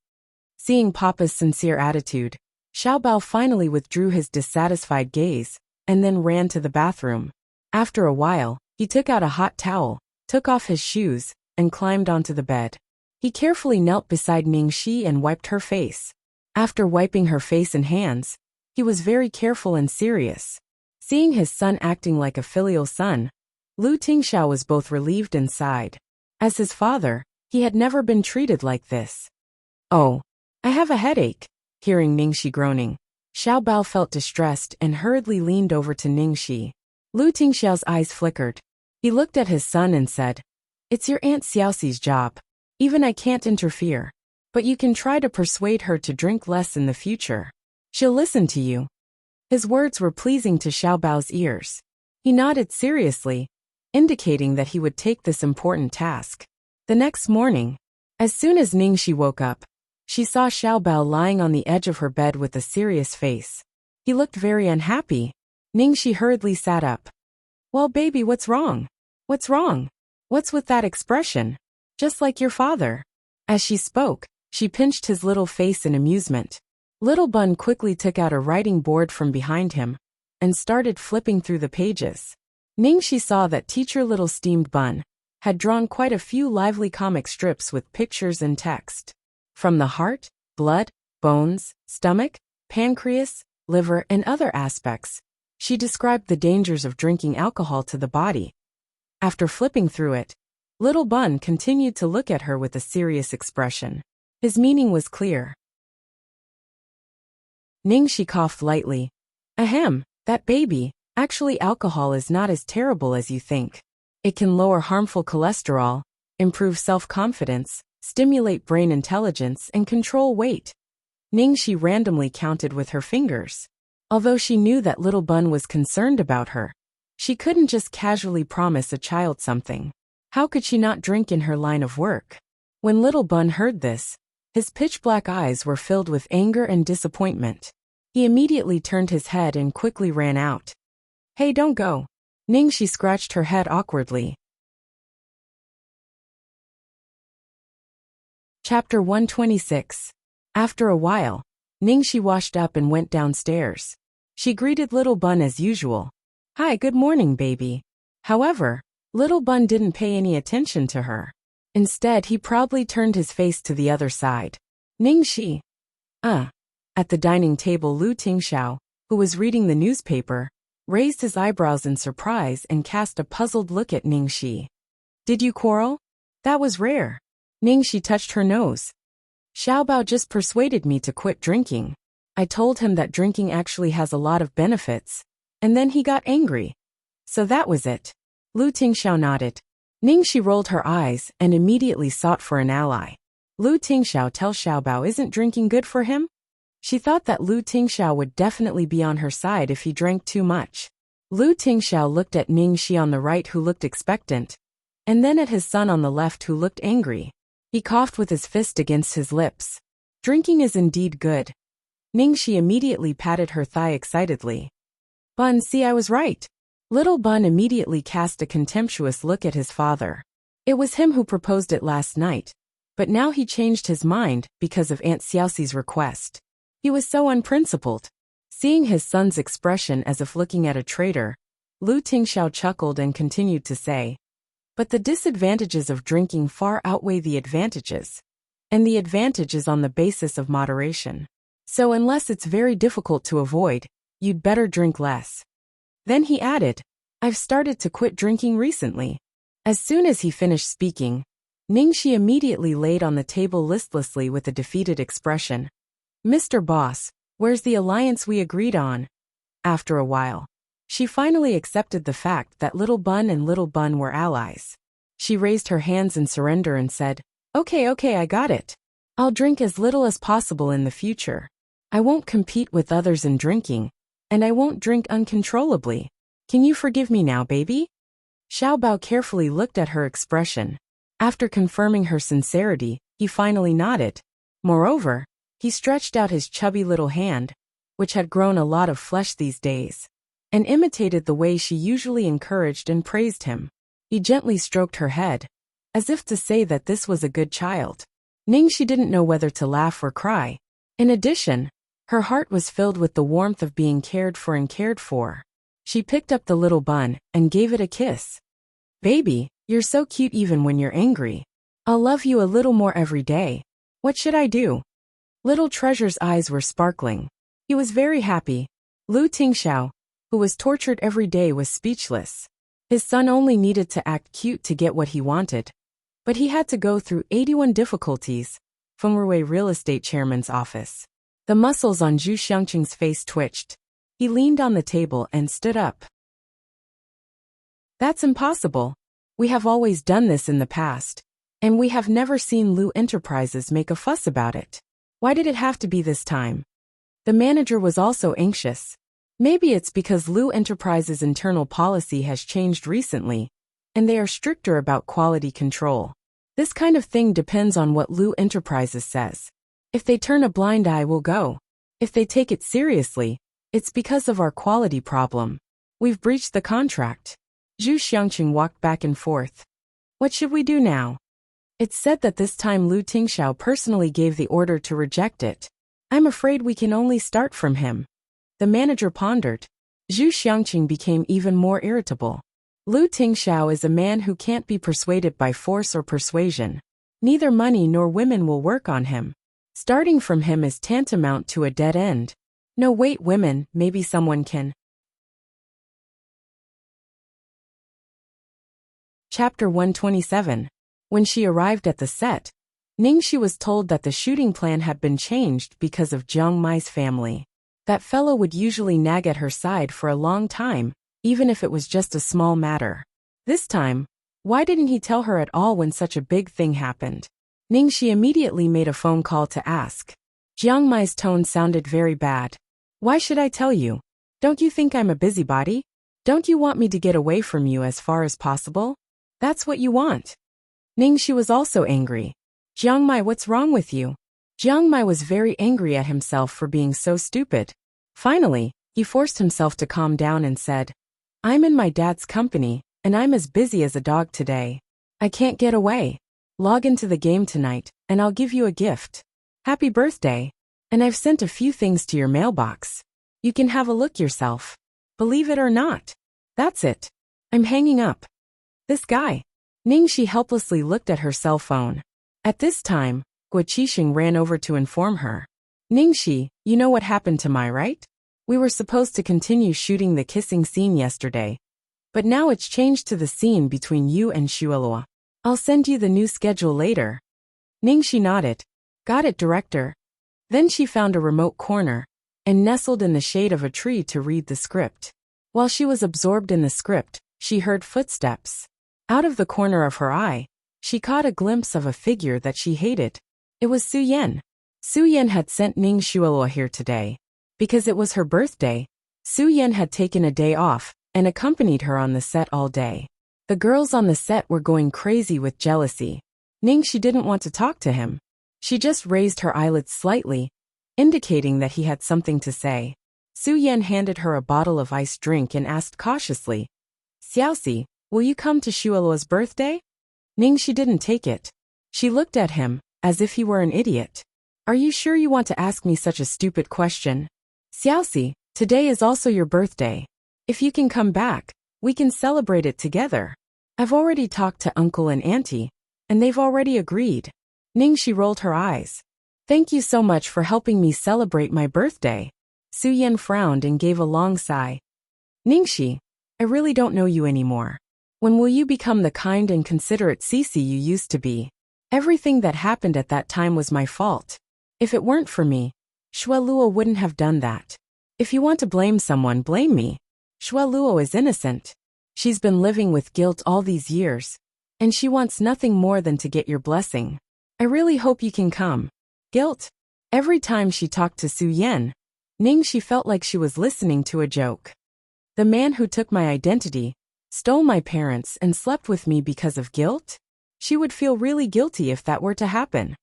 Seeing Papa's sincere attitude, Xiaobao finally withdrew his dissatisfied gaze, and then ran to the bathroom. After a while, he took out a hot towel, took off his shoes, and climbed onto the bed. He carefully knelt beside Ningxi and wiped her face. After wiping her face and hands, he was very careful and serious. Seeing his son acting like a filial son, Lu Tingxiao was both relieved and sighed. As his father, he had never been treated like this. "Oh, I have a headache." Hearing Ningxi groaning, Xiao Bao felt distressed and hurriedly leaned over to Ningxi. Lu Tingxiao's eyes flickered. He looked at his son and said, "It's your Aunt Xiaoxi's job. Even I can't interfere. But you can try to persuade her to drink less in the future. She'll listen to you." His words were pleasing to Xiao Bao's ears. He nodded seriously, indicating that he would take this important task. The next morning, as soon as Ningxi woke up, she saw Xiao Bao lying on the edge of her bed with a serious face. He looked very unhappy. Ningxi hurriedly sat up. "Well, baby, what's wrong? What's wrong? What's with that expression? Just like your father." As she spoke, she pinched his little face in amusement. Little Bun quickly took out a writing board from behind him and started flipping through the pages. Ningxi saw that teacher Little Steamed Bun had drawn quite a few lively comic strips with pictures and text. From the heart, blood, bones, stomach, pancreas, liver, and other aspects, she described the dangers of drinking alcohol to the body. After flipping through it, Little Bun continued to look at her with a serious expression. His meaning was clear. Ningxi coughed lightly. "Ahem, that baby, actually alcohol is not as terrible as you think. It can lower harmful cholesterol, improve self-confidence, stimulate brain intelligence, and control weight." Ningxi randomly counted with her fingers. Although she knew that Little Bun was concerned about her, she couldn't just casually promise a child something. How could she not drink in her line of work? When Little Bun heard this, his pitch-black eyes were filled with anger and disappointment. He immediately turned his head and quickly ran out. "Hey, don't go." Ningxi scratched her head awkwardly. Chapter 126. After a while, Ningxi washed up and went downstairs. She greeted Little Bun as usual. "Hi, good morning, baby." However, Little Bun didn't pay any attention to her. Instead, he proudly turned his face to the other side. "Ningxi." At the dining table, Lu Tingxiao, who was reading the newspaper, raised his eyebrows in surprise and cast a puzzled look at Ningxi. "Did you quarrel? That was rare." Ningxi touched her nose. "Xiao Bao just persuaded me to quit drinking. I told him that drinking actually has a lot of benefits, and then he got angry. So that was it." Lu Tingxiao nodded. Ningxi rolled her eyes and immediately sought for an ally. Lu Tingxiao tells Xiao Bao isn't drinking good for him? She thought that Lu Tingxiao would definitely be on her side if he drank too much. Lu Tingxiao looked at Ningxi on the right, who looked expectant, and then at his son on the left, who looked angry. He coughed with his fist against his lips. "Drinking is indeed good." Ningxi immediately patted her thigh excitedly. "Bun, see, I was right." Little Bun immediately cast a contemptuous look at his father. It was him who proposed it last night, but now he changed his mind because of Aunt Xiaoxi's request. He was so unprincipled. Seeing his son's expression as if looking at a traitor, Lu Tingxiao chuckled and continued to say, "But the disadvantages of drinking far outweigh the advantages. And the advantage is on the basis of moderation. So unless it's very difficult to avoid, you'd better drink less." Then he added, "I've started to quit drinking recently." As soon as he finished speaking, Ningxi immediately laid on the table listlessly with a defeated expression. "Mr. Boss, where's the alliance we agreed on?" After a while, she finally accepted the fact that Little Bun and Little Bun were allies. She raised her hands in surrender and said, Okay, I got it. I'll drink as little as possible in the future. I won't compete with others in drinking, and I won't drink uncontrollably. Can you forgive me now, baby?" Xiao Bao carefully looked at her expression. After confirming her sincerity, he finally nodded. Moreover, he stretched out his chubby little hand, which had grown a lot of flesh these days, and imitated the way she usually encouraged and praised him. He gently stroked her head, as if to say that this was a good child. Ningxi didn't know whether to laugh or cry. In addition, her heart was filled with the warmth of being cared for and cared for. She picked up the little bun and gave it a kiss. Baby, you're so cute even when you're angry. I'll love you a little more every day. What should I do? Little Treasure's eyes were sparkling. He was very happy. Lu Tingxiao, who was tortured every day, was speechless. His son only needed to act cute to get what he wanted. But he had to go through 81 difficulties. From Ruwei real estate chairman's office. The muscles on Zhu Xiangqing's face twitched. He leaned on the table and stood up. That's impossible. We have always done this in the past. And we have never seen Lu Enterprises make a fuss about it. Why did it have to be this time? The manager was also anxious. Maybe it's because Lu Enterprises' internal policy has changed recently, and they are stricter about quality control. This kind of thing depends on what Lu Enterprises says. If they turn a blind eye, we'll go. If they take it seriously, it's because of our quality problem. We've breached the contract. Zhu Xiangqing walked back and forth. What should we do now? It's said that this time Lu Tingxiao personally gave the order to reject it. I'm afraid we can only start from him. The manager pondered. Zhu Xiangqing became even more irritable. Lu Tingxiao is a man who can't be persuaded by force or persuasion. Neither money nor women will work on him. Starting from him is tantamount to a dead end. No, wait, women, maybe someone can. Chapter 127. When she arrived at the set, Ningxi was told that the shooting plan had been changed because of Jiang Mai's family. That fellow would usually nag at her side for a long time, even if it was just a small matter. This time, why didn't he tell her at all when such a big thing happened? Ningxi immediately made a phone call to ask. Jiang Mai's tone sounded very bad. Why should I tell you? Don't you think I'm a busybody? Don't you want me to get away from you as far as possible? That's what you want. Ningxi was also angry. Jiang Mai, what's wrong with you? Jiang Mai was very angry at himself for being so stupid. Finally, he forced himself to calm down and said, I'm in my dad's company, and I'm as busy as a dog today. I can't get away. Log into the game tonight, and I'll give you a gift. Happy birthday. And I've sent a few things to your mailbox. You can have a look yourself. Believe it or not. That's it. I'm hanging up. This guy. Ningxi helplessly looked at her cell phone. At this time, Guo Qixing ran over to inform her. Ningxi, you know what happened to Mai, right? We were supposed to continue shooting the kissing scene yesterday. But now it's changed to the scene between you and Xueluo. I'll send you the new schedule later. Ningxi nodded. Got it, director. Then she found a remote corner and nestled in the shade of a tree to read the script. While she was absorbed in the script, she heard footsteps. Out of the corner of her eye, she caught a glimpse of a figure that she hated. It was Su Yan. Su Yan had sent Ning Xueluo here today. Because it was her birthday, Su Yan had taken a day off and accompanied her on the set all day. The girls on the set were going crazy with jealousy. Ningxi didn't want to talk to him. She just raised her eyelids slightly, indicating that he had something to say. Su Yan handed her a bottle of iced drink and asked cautiously, Xiaoxi, will you come to Xueluo's birthday? Ningxi didn't take it. She looked at him, as if he were an idiot. Are you sure you want to ask me such a stupid question? Xiaoxi, today is also your birthday. If you can come back, we can celebrate it together. I've already talked to Uncle and Auntie, and they've already agreed. Ningxi rolled her eyes. Thank you so much for helping me celebrate my birthday. Su Yan frowned and gave a long sigh. Ningxi, I really don't know you anymore. When will you become the kind and considerate Cici you used to be? Everything that happened at that time was my fault. If it weren't for me, Xueluo wouldn't have done that. If you want to blame someone, blame me. Xueluo is innocent. She's been living with guilt all these years, and she wants nothing more than to get your blessing. I really hope you can come. Guilt? Every time she talked to Su Yan, Ningxi felt like she was listening to a joke. The man who took my identity, stole my parents and slept with me because of guilt? She would feel really guilty if that were to happen.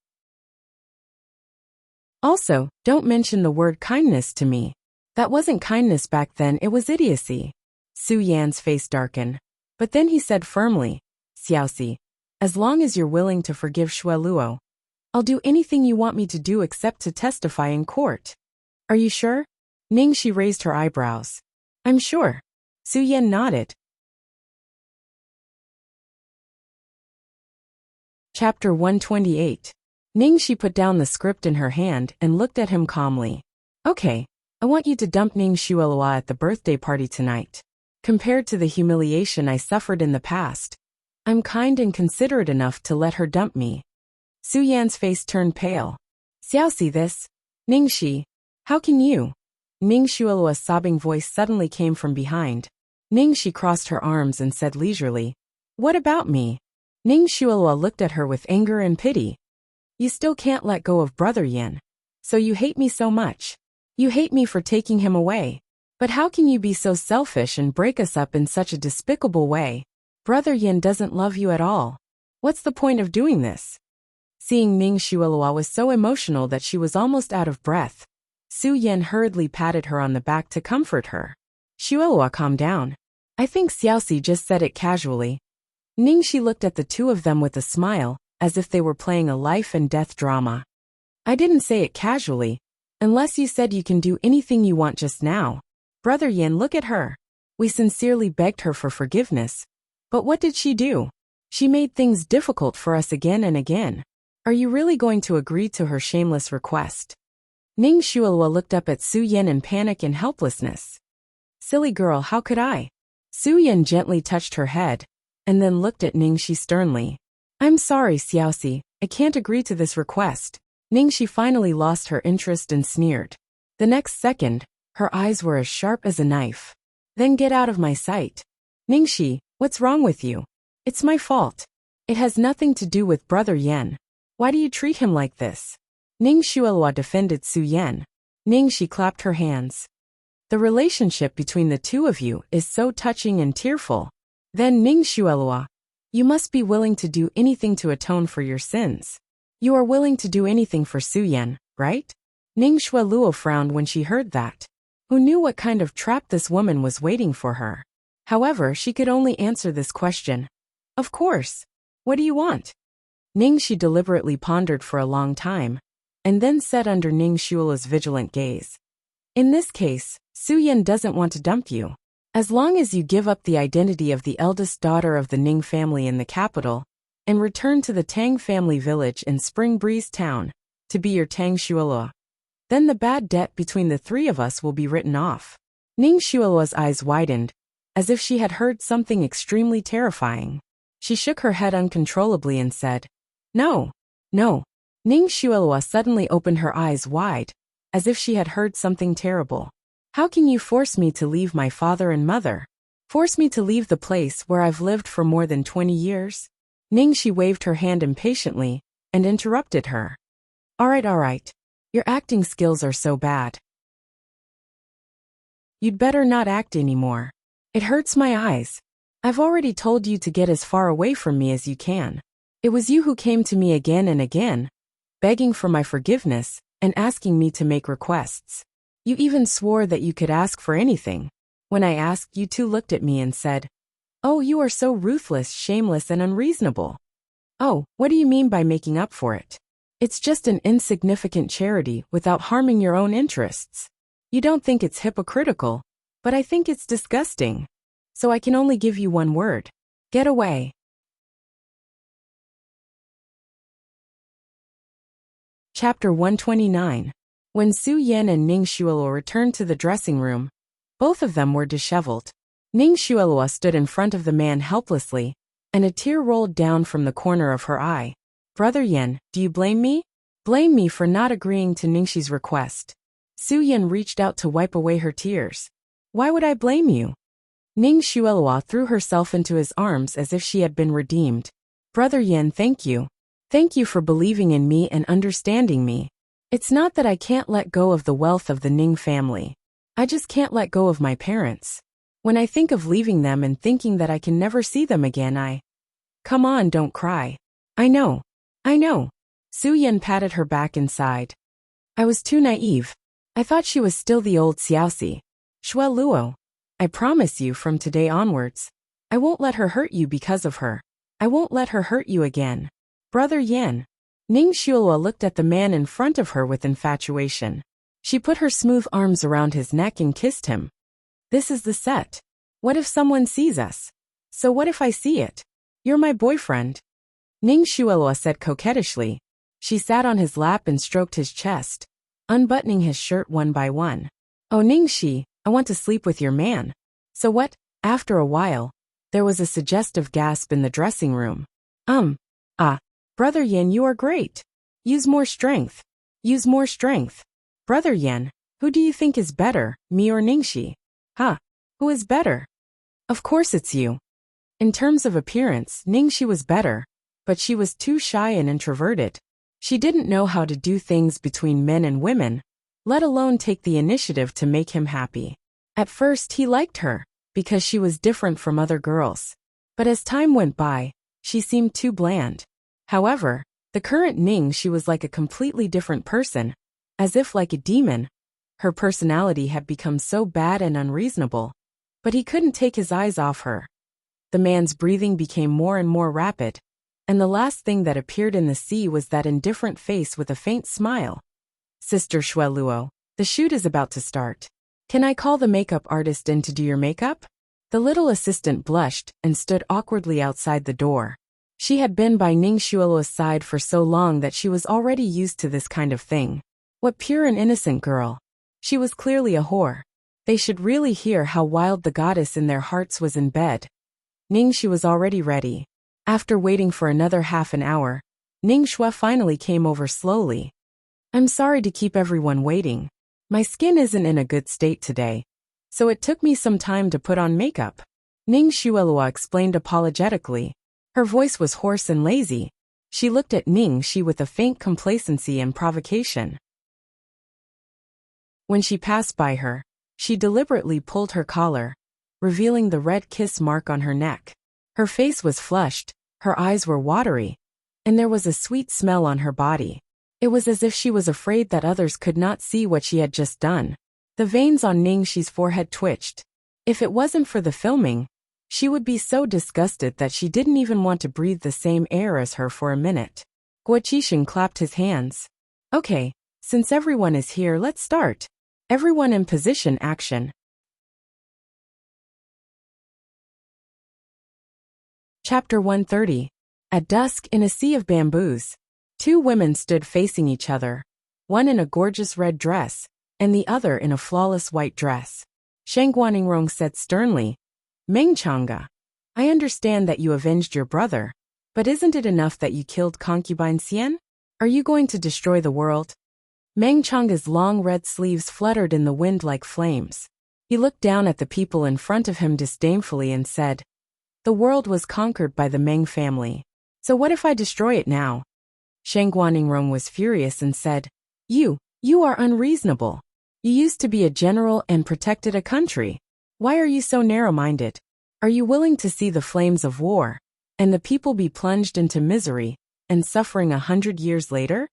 Also, don't mention the word kindness to me. That wasn't kindness back then, it was idiocy. Su Yan's face darkened. But then he said firmly, Xiaoxi, as long as you're willing to forgive Xueluo, I'll do anything you want me to do except to testify in court. Are you sure? Ningxi raised her eyebrows. I'm sure. Su Yan nodded. Chapter 128. Ningxi put down the script in her hand and looked at him calmly. Okay, I want you to dump Ning Xuelua at the birthday party tonight. Compared to the humiliation I suffered in the past, I'm kind and considerate enough to let her dump me. Su Yan's face turned pale. Xiaoxi this? Ningxi, how can you? Ning Xuelua's sobbing voice suddenly came from behind. Ningxi crossed her arms and said leisurely, What about me? Ning Xuelua looked at her with anger and pity. You still can't let go of Brother Yin. So you hate me so much. You hate me for taking him away. But how can you be so selfish and break us up in such a despicable way? Brother Yin doesn't love you at all. What's the point of doing this? Seeing Ning Xuelua was so emotional that she was almost out of breath, Su Yan hurriedly patted her on the back to comfort her. Xuelua, calm down. I think Xiaoxi just said it casually. Ningxi looked at the two of them with a smile, as if they were playing a life and death drama. I didn't say it casually, unless you said you can do anything you want just now. Brother Yin, look at her. We sincerely begged her for forgiveness. But what did she do? She made things difficult for us again and again. Are you really going to agree to her shameless request? Ning Xuelua looked up at Su Yan in panic and helplessness. Silly girl, how could I? Su Yan gently touched her head, and then looked at Ningxi sternly. I'm sorry, Xiaoxi, I can't agree to this request. Ningxi finally lost her interest and sneered. The next second, her eyes were as sharp as a knife. Then get out of my sight. Ningxi, what's wrong with you? It's my fault. It has nothing to do with Brother Yan. Why do you treat him like this? Ning Xuelua defended Su Yan. Ningxi clapped her hands. The relationship between the two of you is so touching and tearful. Then Ning Xuelua, you must be willing to do anything to atone for your sins. You are willing to do anything for Su Yan, right? Ning Xuelua frowned when she heard that. Who knew what kind of trap this woman was waiting for her? However, she could only answer this question. Of course. What do you want? Ningxi deliberately pondered for a long time, and then said under Ning Xuelua's vigilant gaze. In this case, Su Yan doesn't want to dump you. As long as you give up the identity of the eldest daughter of the Ning family in the capital, and return to the Tang family village in Spring Breeze Town, to be your Tang Xuelua, then the bad debt between the three of us will be written off. Ning Xuelua's eyes widened, as if she had heard something extremely terrifying. She shook her head uncontrollably and said, No, no. Ning Xuelua suddenly opened her eyes wide, as if she had heard something terrible. How can you force me to leave my father and mother? Force me to leave the place where I've lived for more than 20 years? Ningxi waved her hand impatiently, and interrupted her. All right. Your acting skills are so bad. You'd better not act anymore. It hurts my eyes. I've already told you to get as far away from me as you can. It was you who came to me again and again, begging for my forgiveness, and asking me to make requests. You even swore that you could ask for anything. When I asked, you two looked at me and said, Oh, you are so ruthless, shameless, and unreasonable. Oh, what do you mean by making up for it? It's just an insignificant charity without harming your own interests. You don't think it's hypocritical, but I think it's disgusting. So I can only give you one word. Get away. Chapter 129. When Su Yan and Ning Xuelua returned to the dressing room, both of them were disheveled. Ning Xuelua stood in front of the man helplessly, and a tear rolled down from the corner of her eye. Brother Yan, do you blame me? Blame me for not agreeing to Ningxi's request. Su Yan reached out to wipe away her tears. Why would I blame you? Ning Xuelua threw herself into his arms as if she had been redeemed. Brother Yan, thank you. Thank you for believing in me and understanding me. It's not that I can't let go of the wealth of the Ning family. I just can't let go of my parents. When I think of leaving them and thinking that I can never see them again, Come on, don't cry. I know. Su Yan patted her back and sighed. I was too naive. I thought she was still the old Xiaoxi. Shui Luo. I promise you from today onwards, I won't let her hurt you because of her. I won't let her hurt you again. Brother Yan. Ning Xuelua looked at the man in front of her with infatuation. She put her smooth arms around his neck and kissed him. This is the set. What if someone sees us? So what if I see it? You're my boyfriend. Ning Xuelua said coquettishly. She sat on his lap and stroked his chest, unbuttoning his shirt one by one. Oh Ningxi, I want to sleep with your man. So what? After a while, there was a suggestive gasp in the dressing room. Brother Yin, you are great. Use more strength. Use more strength. Brother Yin, who do you think is better, me or Ningxi? Who is better? Of course it's you. In terms of appearance, Ningxi was better, but she was too shy and introverted. She didn't know how to do things between men and women, let alone take the initiative to make him happy. At first he liked her, because she was different from other girls. But as time went by, she seemed too bland. However, the current Ningxi was like a completely different person, as if like a demon. Her personality had become so bad and unreasonable, but he couldn't take his eyes off her. The man's breathing became more and more rapid, and the last thing that appeared in the sea was that indifferent face with a faint smile. Sister Xueluo, the shoot is about to start. Can I call the makeup artist in to do your makeup? The little assistant blushed and stood awkwardly outside the door. She had been by Ning Xueluo's side for so long that she was already used to this kind of thing. What pure and innocent girl. She was clearly a whore. They should really hear how wild the goddess in their hearts was in bed. Ningxi was already ready. After waiting for another half an hour, Ning Xue finally came over slowly. I'm sorry to keep everyone waiting. My skin isn't in a good state today, so it took me some time to put on makeup. Ning Xuelua explained apologetically. Her voice was hoarse and lazy. She looked at Ningxi with a faint complacency and provocation. When she passed by her, she deliberately pulled her collar, revealing the red kiss mark on her neck. Her face was flushed, her eyes were watery, and there was a sweet smell on her body. It was as if she was afraid that others could not see what she had just done. The veins on Ningxi's forehead twitched. If it wasn't for the filming, she would be so disgusted that she didn't even want to breathe the same air as her for a minute. Guo Qixing clapped his hands. Okay, since everyone is here, let's start. Everyone in position, action. Chapter 130. At dusk in a sea of bamboos, two women stood facing each other, one in a gorgeous red dress, and the other in a flawless white dress. Sheng Guaningrong said sternly, Meng Chang'e, I understand that you avenged your brother, but isn't it enough that you killed concubine Xian? Are you going to destroy the world? Meng Chang'e's long red sleeves fluttered in the wind like flames. He looked down at the people in front of him disdainfully and said, the world was conquered by the Meng family. So what if I destroy it now? Sheng Guaningrong was furious and said, You are unreasonable. You used to be a general and protected a country. Why are you so narrow-minded? Are you willing to see the flames of war, and the people be plunged into misery and suffering 100 years later?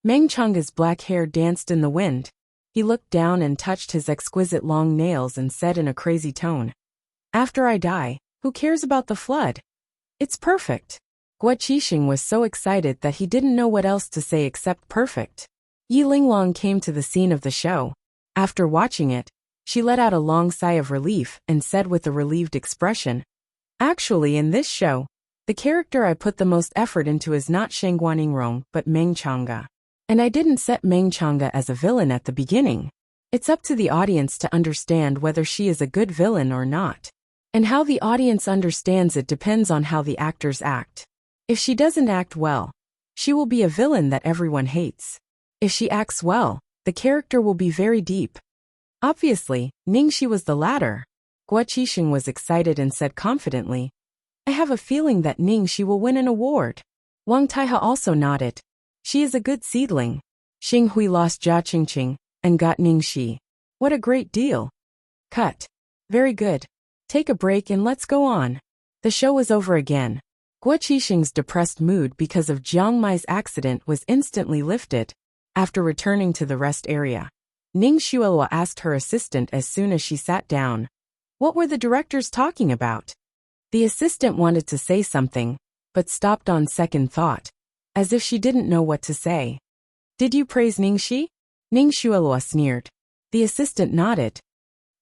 Meng Chang'e's black hair danced in the wind. He looked down and touched his exquisite long nails and said in a crazy tone, After I die, who cares about the flood? It's perfect. Guo Qixing was so excited that he didn't know what else to say except perfect. Yi Linglong came to the scene of the show. After watching it, she let out a long sigh of relief and said with a relieved expression, Actually, in this show, the character I put the most effort into is not Sheng Guaningrong but Meng Chang'e. And I didn't set Meng Chang'e as a villain at the beginning. It's up to the audience to understand whether she is a good villain or not. And how the audience understands it depends on how the actors act. If she doesn't act well, she will be a villain that everyone hates. If she acts well, the character will be very deep. Obviously, Ningxi was the latter. Guo Qixing was excited and said confidently, I have a feeling that Ningxi will win an award. Wang Taihe also nodded. She is a good seedling. Xing Hui lost Jia Qingqing and got Ningxi. What a great deal. Cut. Very good. Take a break and let's go on. The show was over again. Guo Qixing's depressed mood because of Jiang Mai's accident was instantly lifted. After returning to the rest area, Ning Xuelua asked her assistant as soon as she sat down, What were the directors talking about? The assistant wanted to say something, but stopped on second thought, as if she didn't know what to say. Did you praise Ningxi? Ning Xuelua sneered. The assistant nodded.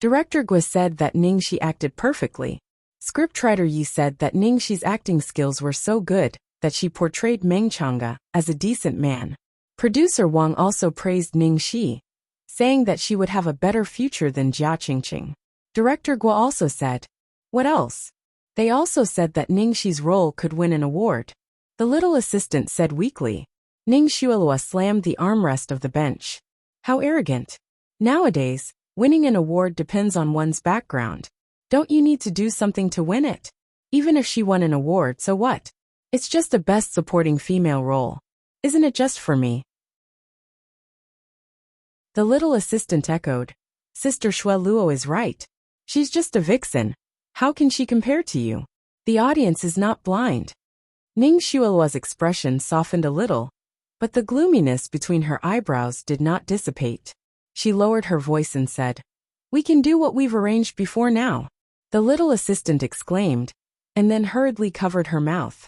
Director Gui said that Ningxi acted perfectly. Scriptwriter Yi said that Ningxi's acting skills were so good that she portrayed Meng Chang'e as a decent man. Producer Wang also praised Ningxi, saying that she would have a better future than Jia Qingqing. Director Gui also said, "What else?" They also said that Ningxi's role could win an award. The little assistant said weakly. Ning Xuelua slammed the armrest of the bench. How arrogant. Nowadays, winning an award depends on one's background. Don't you need to do something to win it? Even if she won an award, so what? It's just a best supporting female role. Isn't it just for me? The little assistant echoed. Sister Xueluo is right. She's just a vixen. How can she compare to you? The audience is not blind. Ning Xueluo's expression softened a little, but the gloominess between her eyebrows did not dissipate. She lowered her voice and said, "We can do what we've arranged before now." The little assistant exclaimed, and then hurriedly covered her mouth.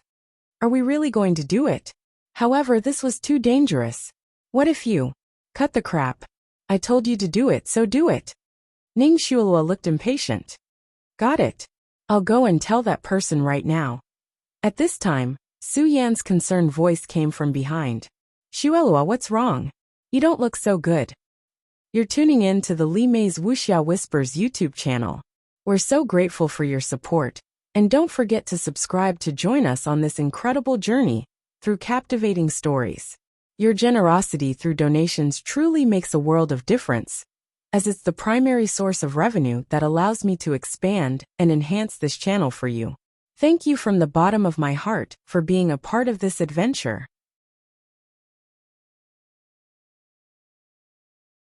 Are we really going to do it? However, this was too dangerous. What if you cut the crap? I told you to do it, so do it. Ning Xuelua looked impatient. Got it. I'll go and tell that person right now. At this time, Su Yan's concerned voice came from behind. Xuelua, what's wrong? You don't look so good. You're tuning in to the Li Mei's Wuxia Whispers YouTube channel. We're so grateful for your support, and don't forget to subscribe to join us on this incredible journey through captivating stories. Your generosity through donations truly makes a world of difference, as it's the primary source of revenue that allows me to expand and enhance this channel for you. Thank you from the bottom of my heart for being a part of this adventure.